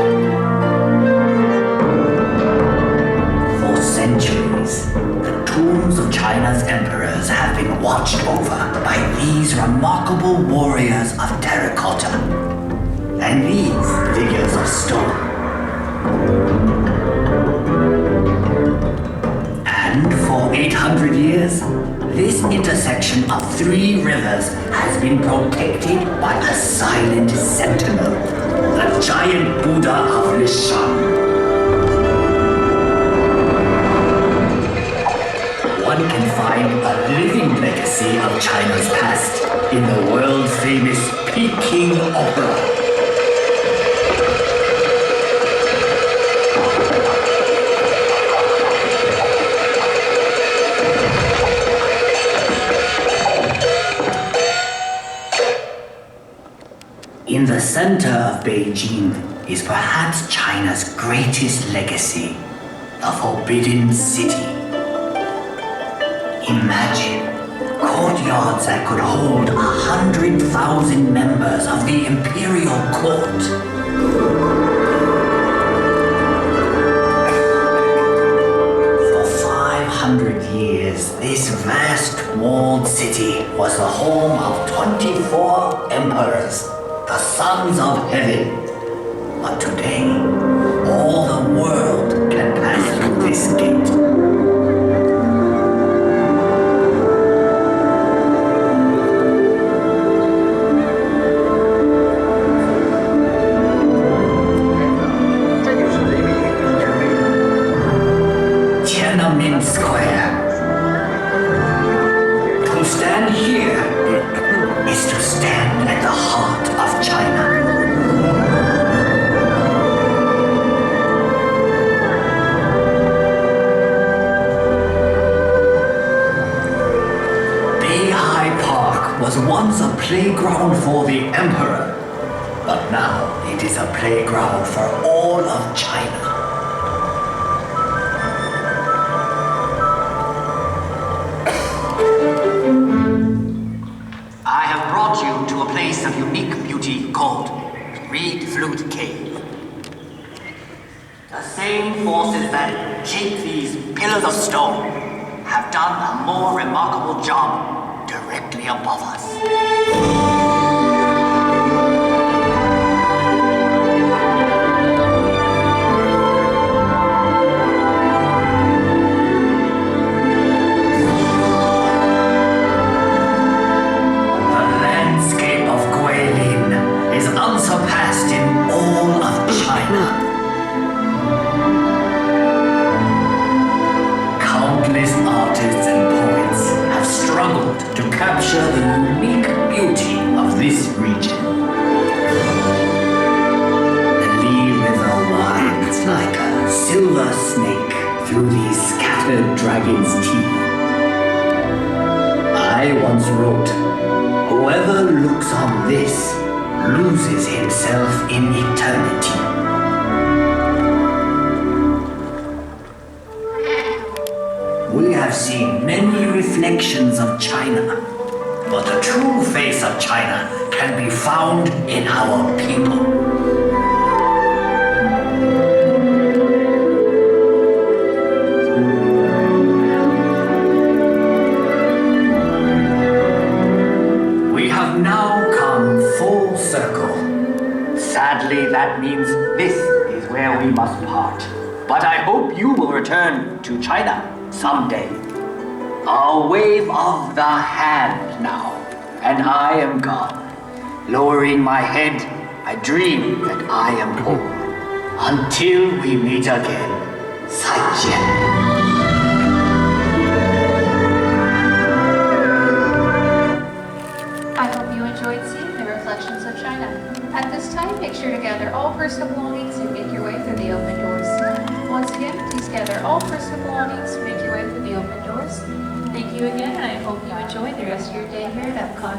Speaker 3: For centuries, the tombs of China's emperors have been watched over by these remarkable warriors of terracotta and these figures of stone. And for 800 years, this intersection of 3 rivers has been protected by a silent sentinel, the giant Buddha of Lishan. One can find a living legacy of China's past in the world-famous Peking Opera. In the center of Beijing is perhaps China's greatest legacy, the Forbidden City. Imagine courtyards that could hold 100,000 members of the imperial court. For 500 years, this vast walled city was the home of 24 emperors, the sons of heaven. But today, all the world can pass through this gate. Tiananmen Square. To stand here is to stand at the heart of China. once a playground for the Emperor, but now it is a playground for all of China. I have brought you to a place of unique beauty called Reed Flute Cave. The same forces that shape these pillars of stone have done a more remarkable job directly above us. Unsurpassed in all of China. Countless artists and poets have struggled to capture the unique beauty of this region. The Li River winds like a silver snake through these scattered dragons' teeth. I once wrote, "Whoever looks on this loses himself in eternity." We have seen many reflections of China, but the true face of China can be found in our people. We have now come full circle. Sadly, that means this is where we must part. But I hope you will return to China someday. A wave of the hand now, and I am gone. Lowering my head, I dream that I am home. Until we meet again, 再见.
Speaker 19: I hope you enjoyed seeing the reflections of China. At this time, make sure to gather all personal belongings and make your way through the open doors. Once again, please gather all personal belongings, make your way through the open doors. Thank you again, and I hope you enjoy the rest of your day here at Epcot.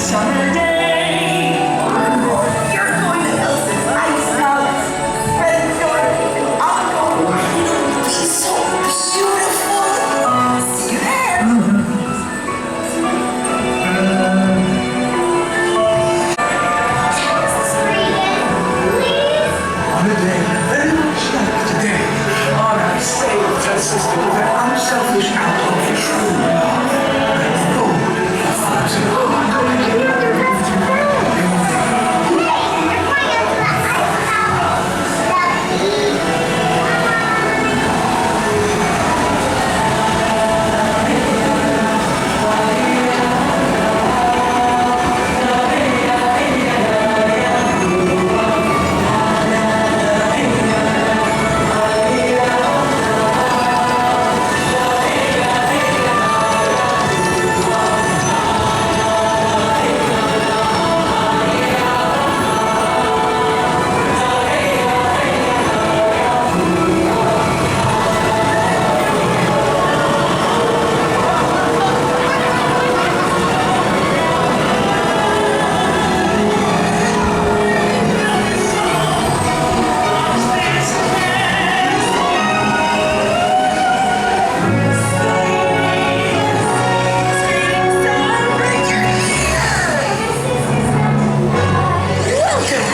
Speaker 21: summer day. You're going to Elsa's Ice Palace. Fred, George, and Uncle. It'll be so beautiful. See you there.
Speaker 4: On a day very much like today, on I stay with her sister with an unselfish act of true love.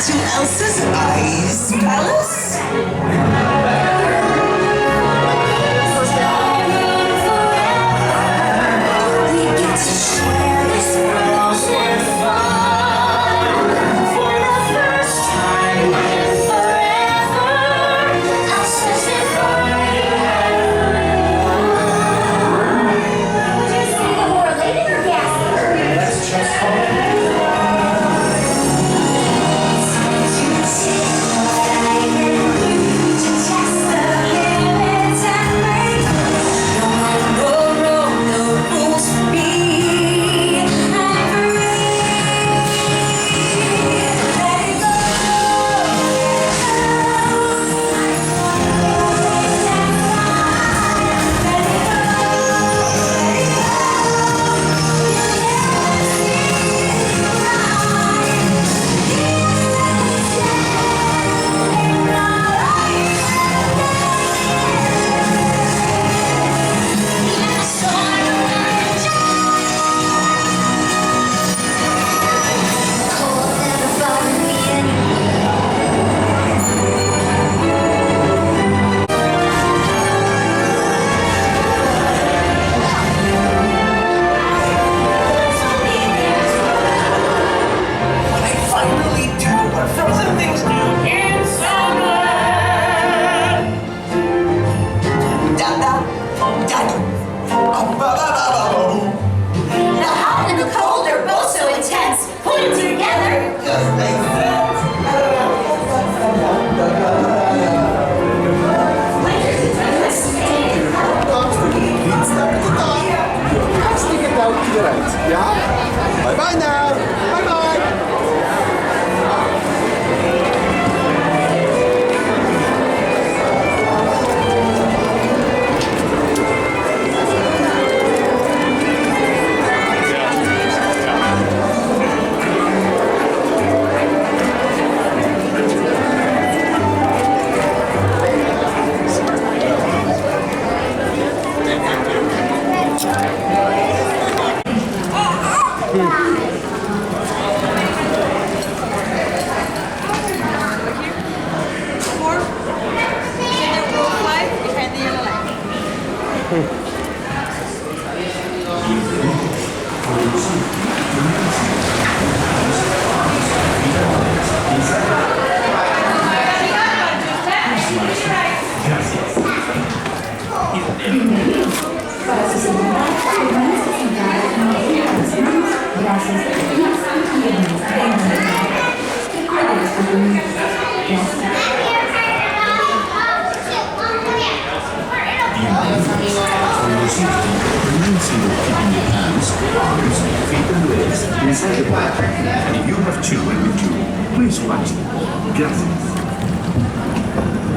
Speaker 21: To Elsa's Ice Palace. We get to share this frozen fun for the first time in forever. Elsa's
Speaker 6: Would you say the more elated or gassy?
Speaker 4: Let's just hope.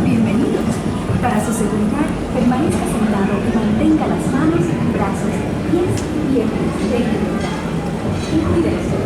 Speaker 9: Bienvenidos. Para su seguridad, permanezca sentado y mantenga las manos, brazos, pies y piernas dentro del lugar. Y cuide de su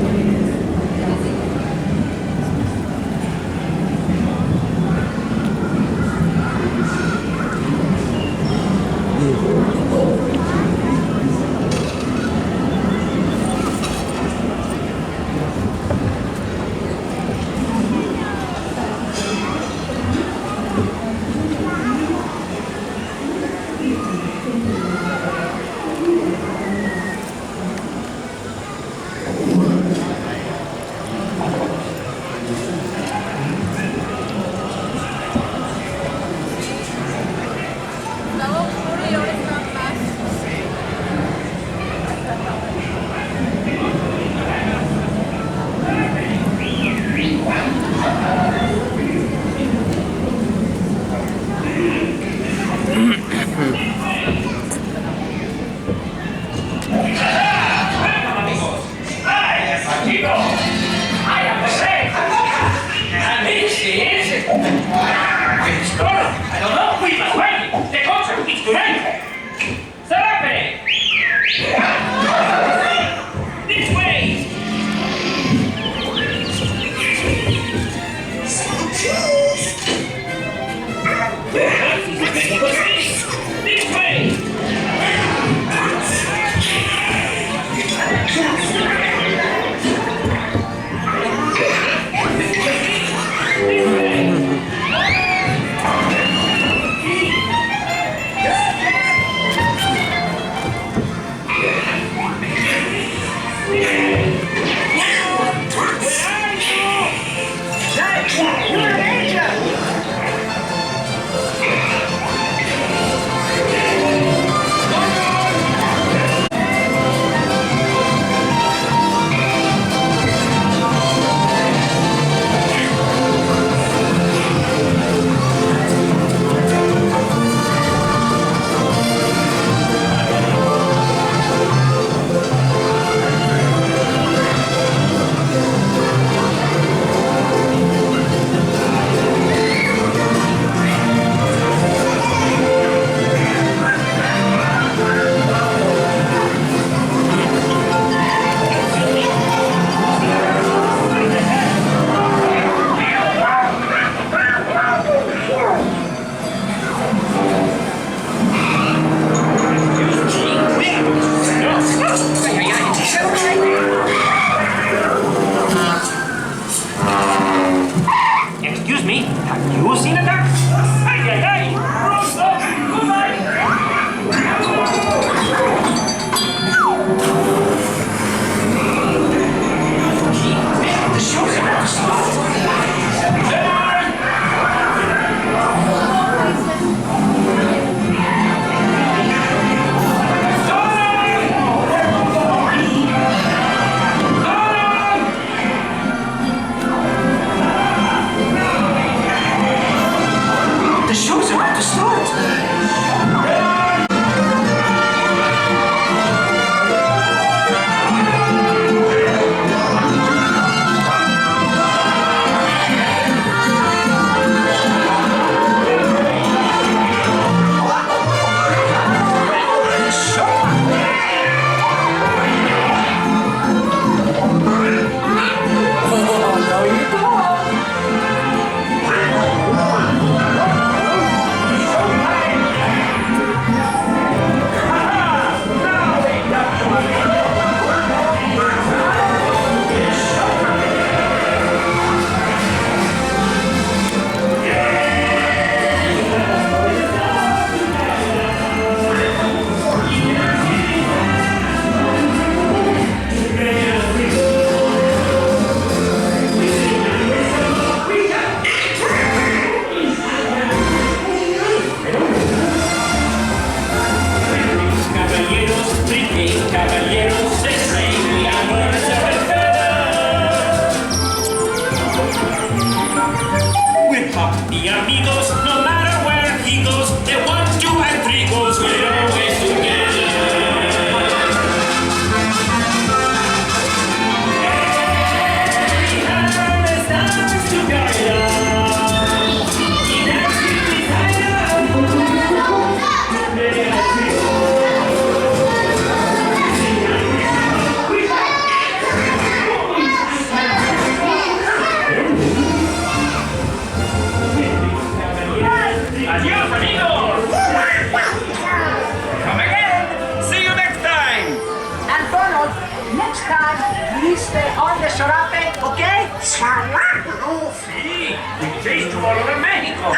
Speaker 1: With Puppy Amigos, no matter where he goes, the 1, 2, and 3 goes, we're always together. Every hand is ours to guide us. In every desire, Adios, amigos! Come again! See you next time!
Speaker 20: And Donald, next time, please stay on the sarape, okay?
Speaker 1: ¡Sarape! Sí! We chased you all over Mexico!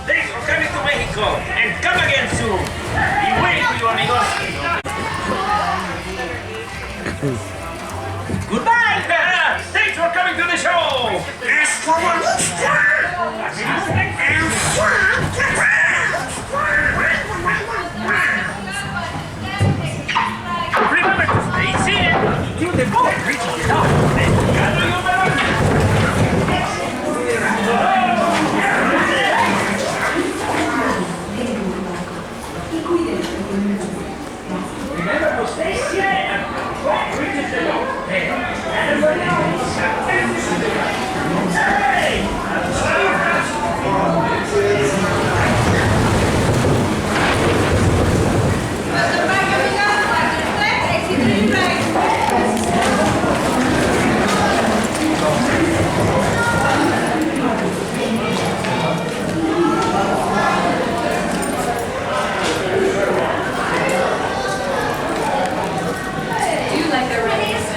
Speaker 1: Thanks for coming to Mexico! And come again soon! Be waiting for you, amigos! Goodbye! Thanks for coming to the show! Remember to stay seated till the boat reaches the top. Then gather your Remember to stay seated until the boat reaches the top.
Speaker 19: Do you like their race?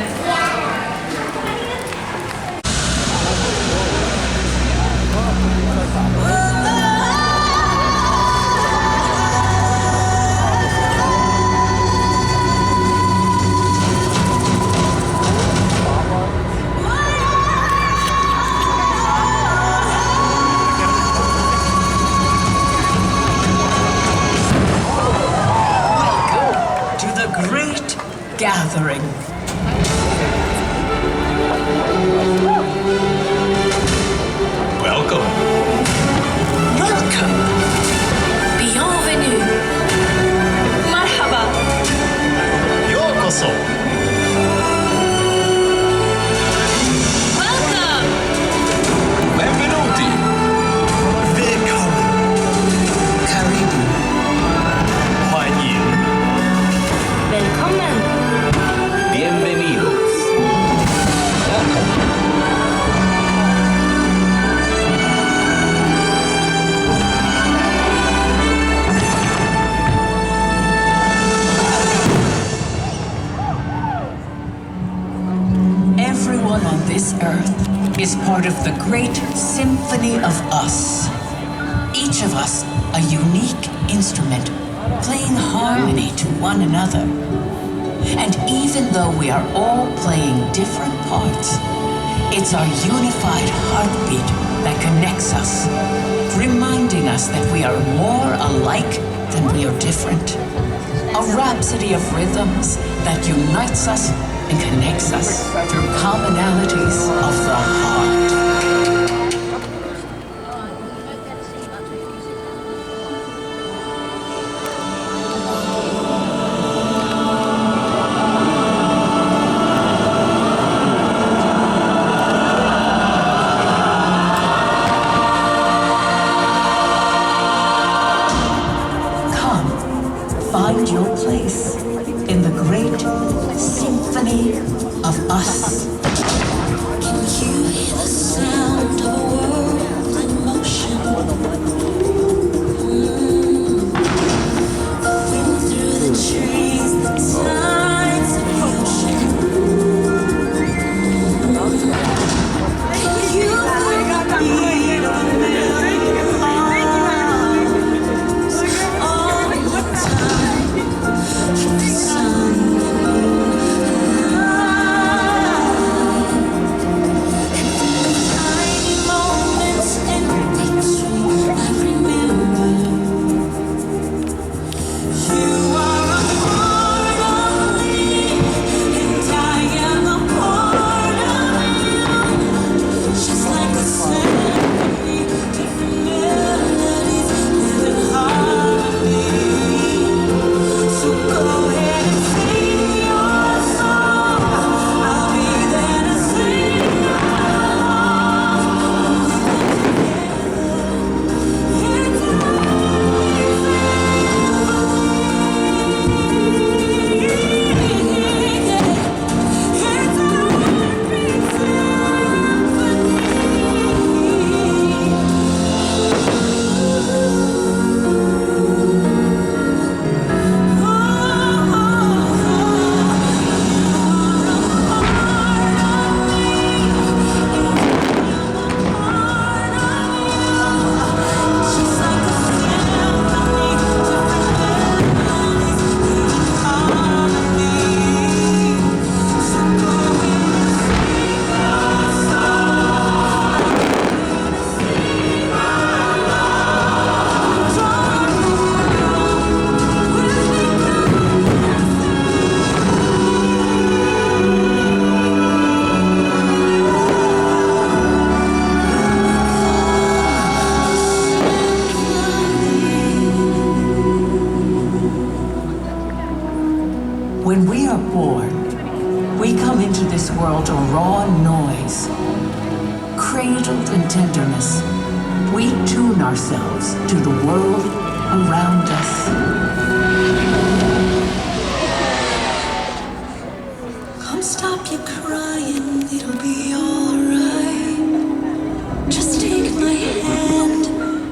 Speaker 21: To the great gathering.
Speaker 1: Welcome.
Speaker 21: Welcome.
Speaker 23: Bienvenue. Marhaba.
Speaker 1: Yokoso.
Speaker 23: Welcome.
Speaker 1: Benvenuti.
Speaker 21: Willkommen. Karibu.
Speaker 1: Huanyin.
Speaker 23: Willkommen.
Speaker 1: Bienvenidos.
Speaker 21: Everyone on this earth is part of the great symphony of us. Each of us a unique instrument, playing harmony to one another. And even though we are all playing different parts, it's our unified heartbeat that connects us, reminding us that we are more alike than we are different. A rhapsody of rhythms that unites us and connects us through commonalities of the heart. Find your place in the great symphony of us.
Speaker 23: Can you hear the sound of a world in motion? The wind through the trees, the tides of the ocean. Can you feel the beat of a million hearts all the time? From the sun, the moon,
Speaker 10: When we are born, we come into this world a raw noise. Cradled in tenderness, we tune ourselves to the world around us.
Speaker 23: Come stop your crying, it'll be alright. Just take my hand,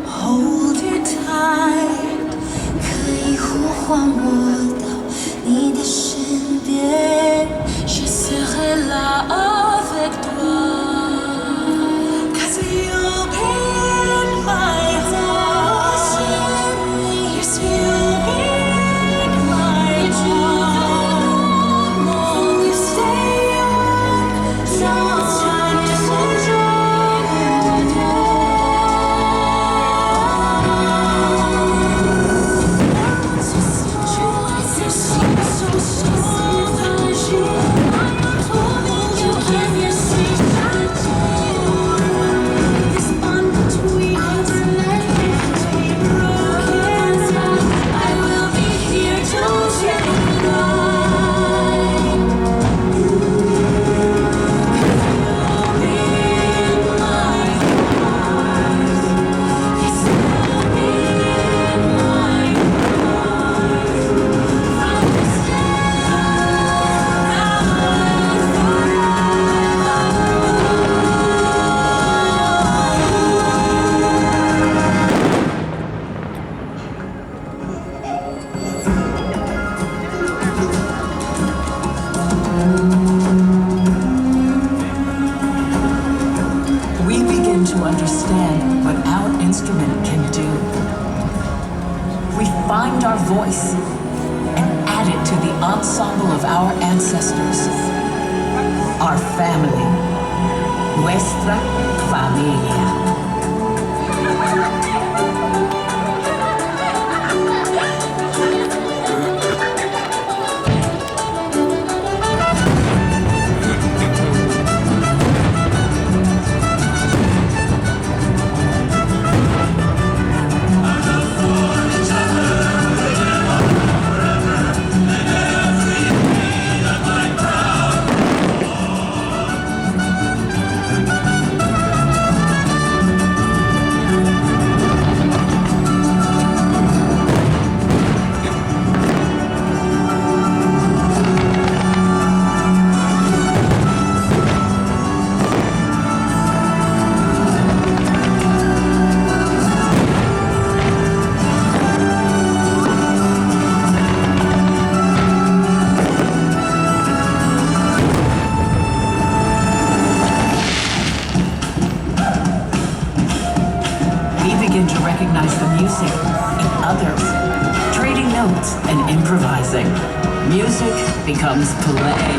Speaker 23: hold it tight. 可以呼唤我到你的身边， Je serai là avec toi. 'Cause you'll be in my heart. Yes, you'll be in my heart. Will you stay on?
Speaker 10: We begin to understand what our instrument can do. We find our voice and add it to the ensemble of our ancestors, our family, nuestra familia. Recognize the music in others, trading notes and improvising. Music becomes play.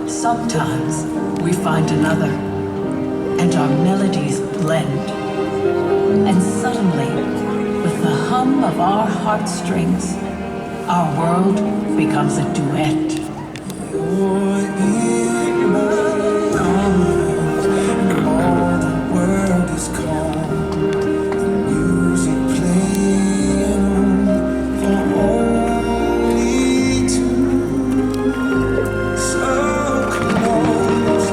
Speaker 10: Sometimes we find another, and our melodies blend. And suddenly, with the hum of our heartstrings, our world becomes a duet.
Speaker 23: You're in my arms, and all the world is calm. Music playing for only two. So close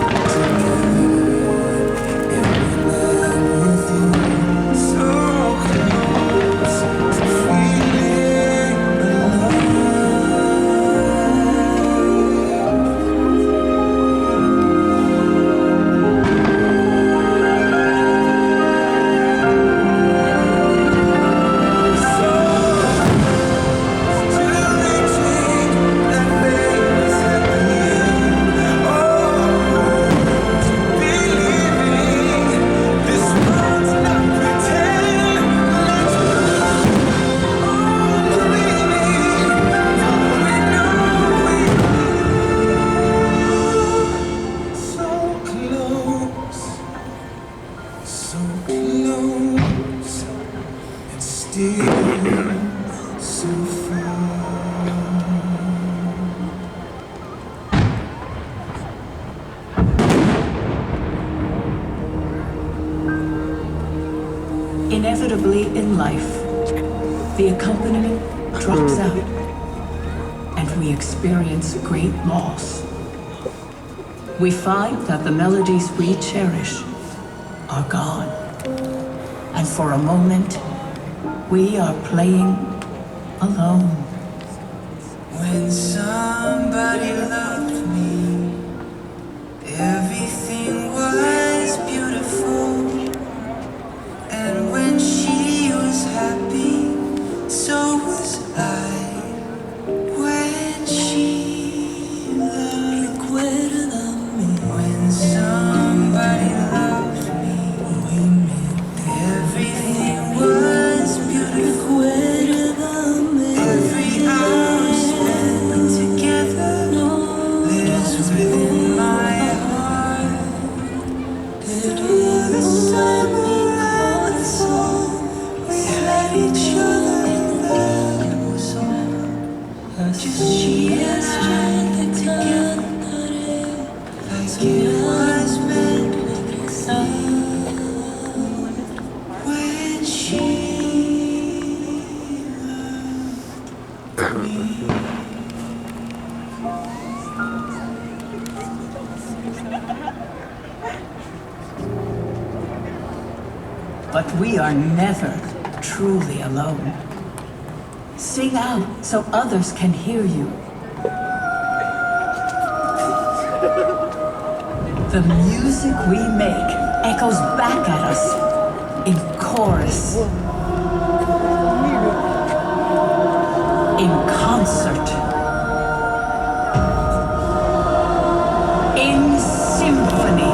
Speaker 10: Inevitably in life, the accompaniment drops out, and we experience great loss. We find that the melodies we cherish are gone, and for a moment, we are playing alone.
Speaker 23: When somebody loved me, everything was beautiful. And when she was happy, so was I. When she recuérdame. When somebody loved me, everything was beautiful. Every hour spent together lives within my heart. Through the summer and the fall, we had each other, and that was all. Just she and I together, like it was meant to be. When she
Speaker 10: But we are never truly alone. Sing out so others can hear you. The music we make echoes back at us in chorus, in concert, in symphony.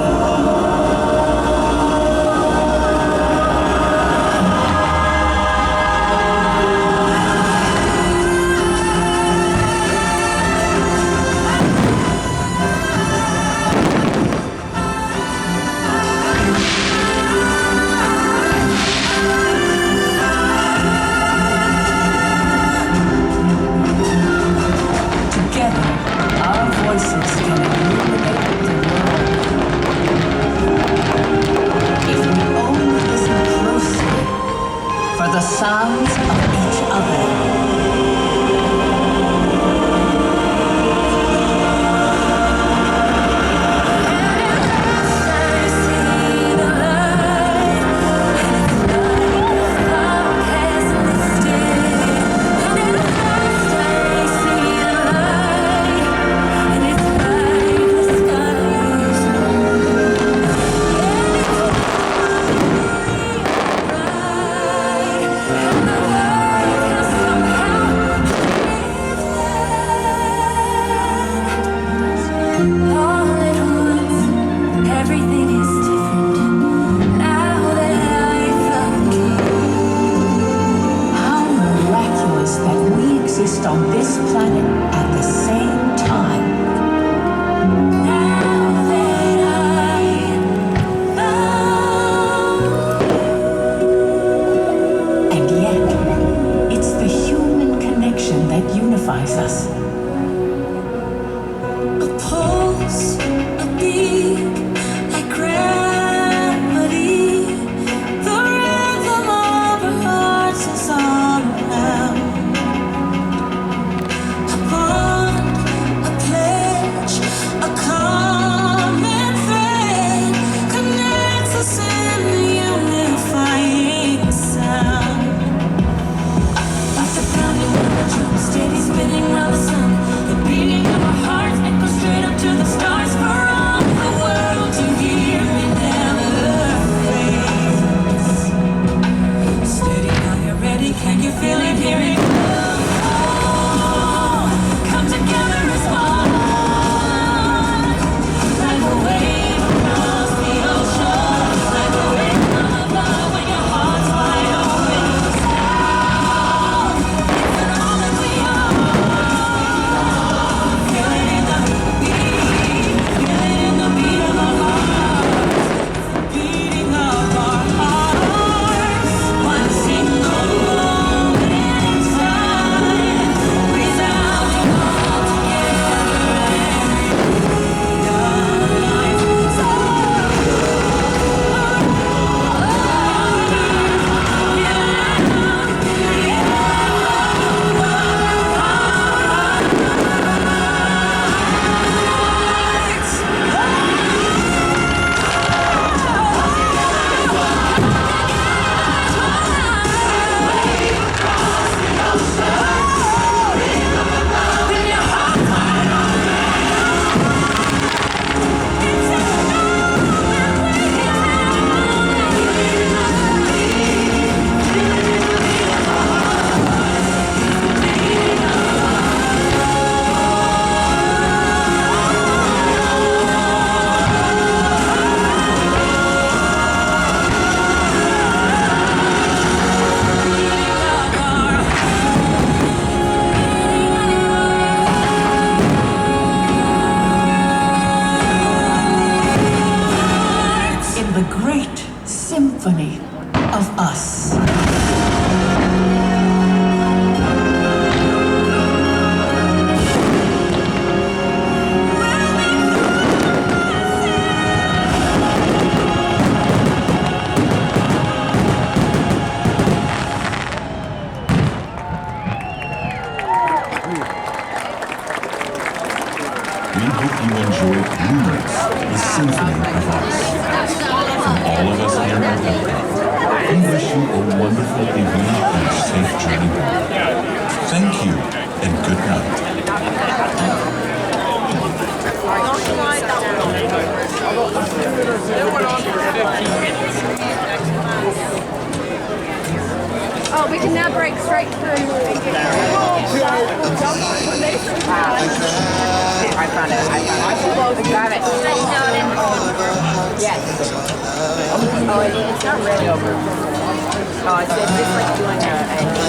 Speaker 7: we hope you enjoyed Lumens, the Symphony of Us. From all of us here at Epcot, we wish you a wonderful evening and a safe journey home. Thank you and good night.
Speaker 8: Oh, we can now break straight through.
Speaker 18: I found it. Got it. Yes. Oh, it's not red over. Oh, it's just like doing a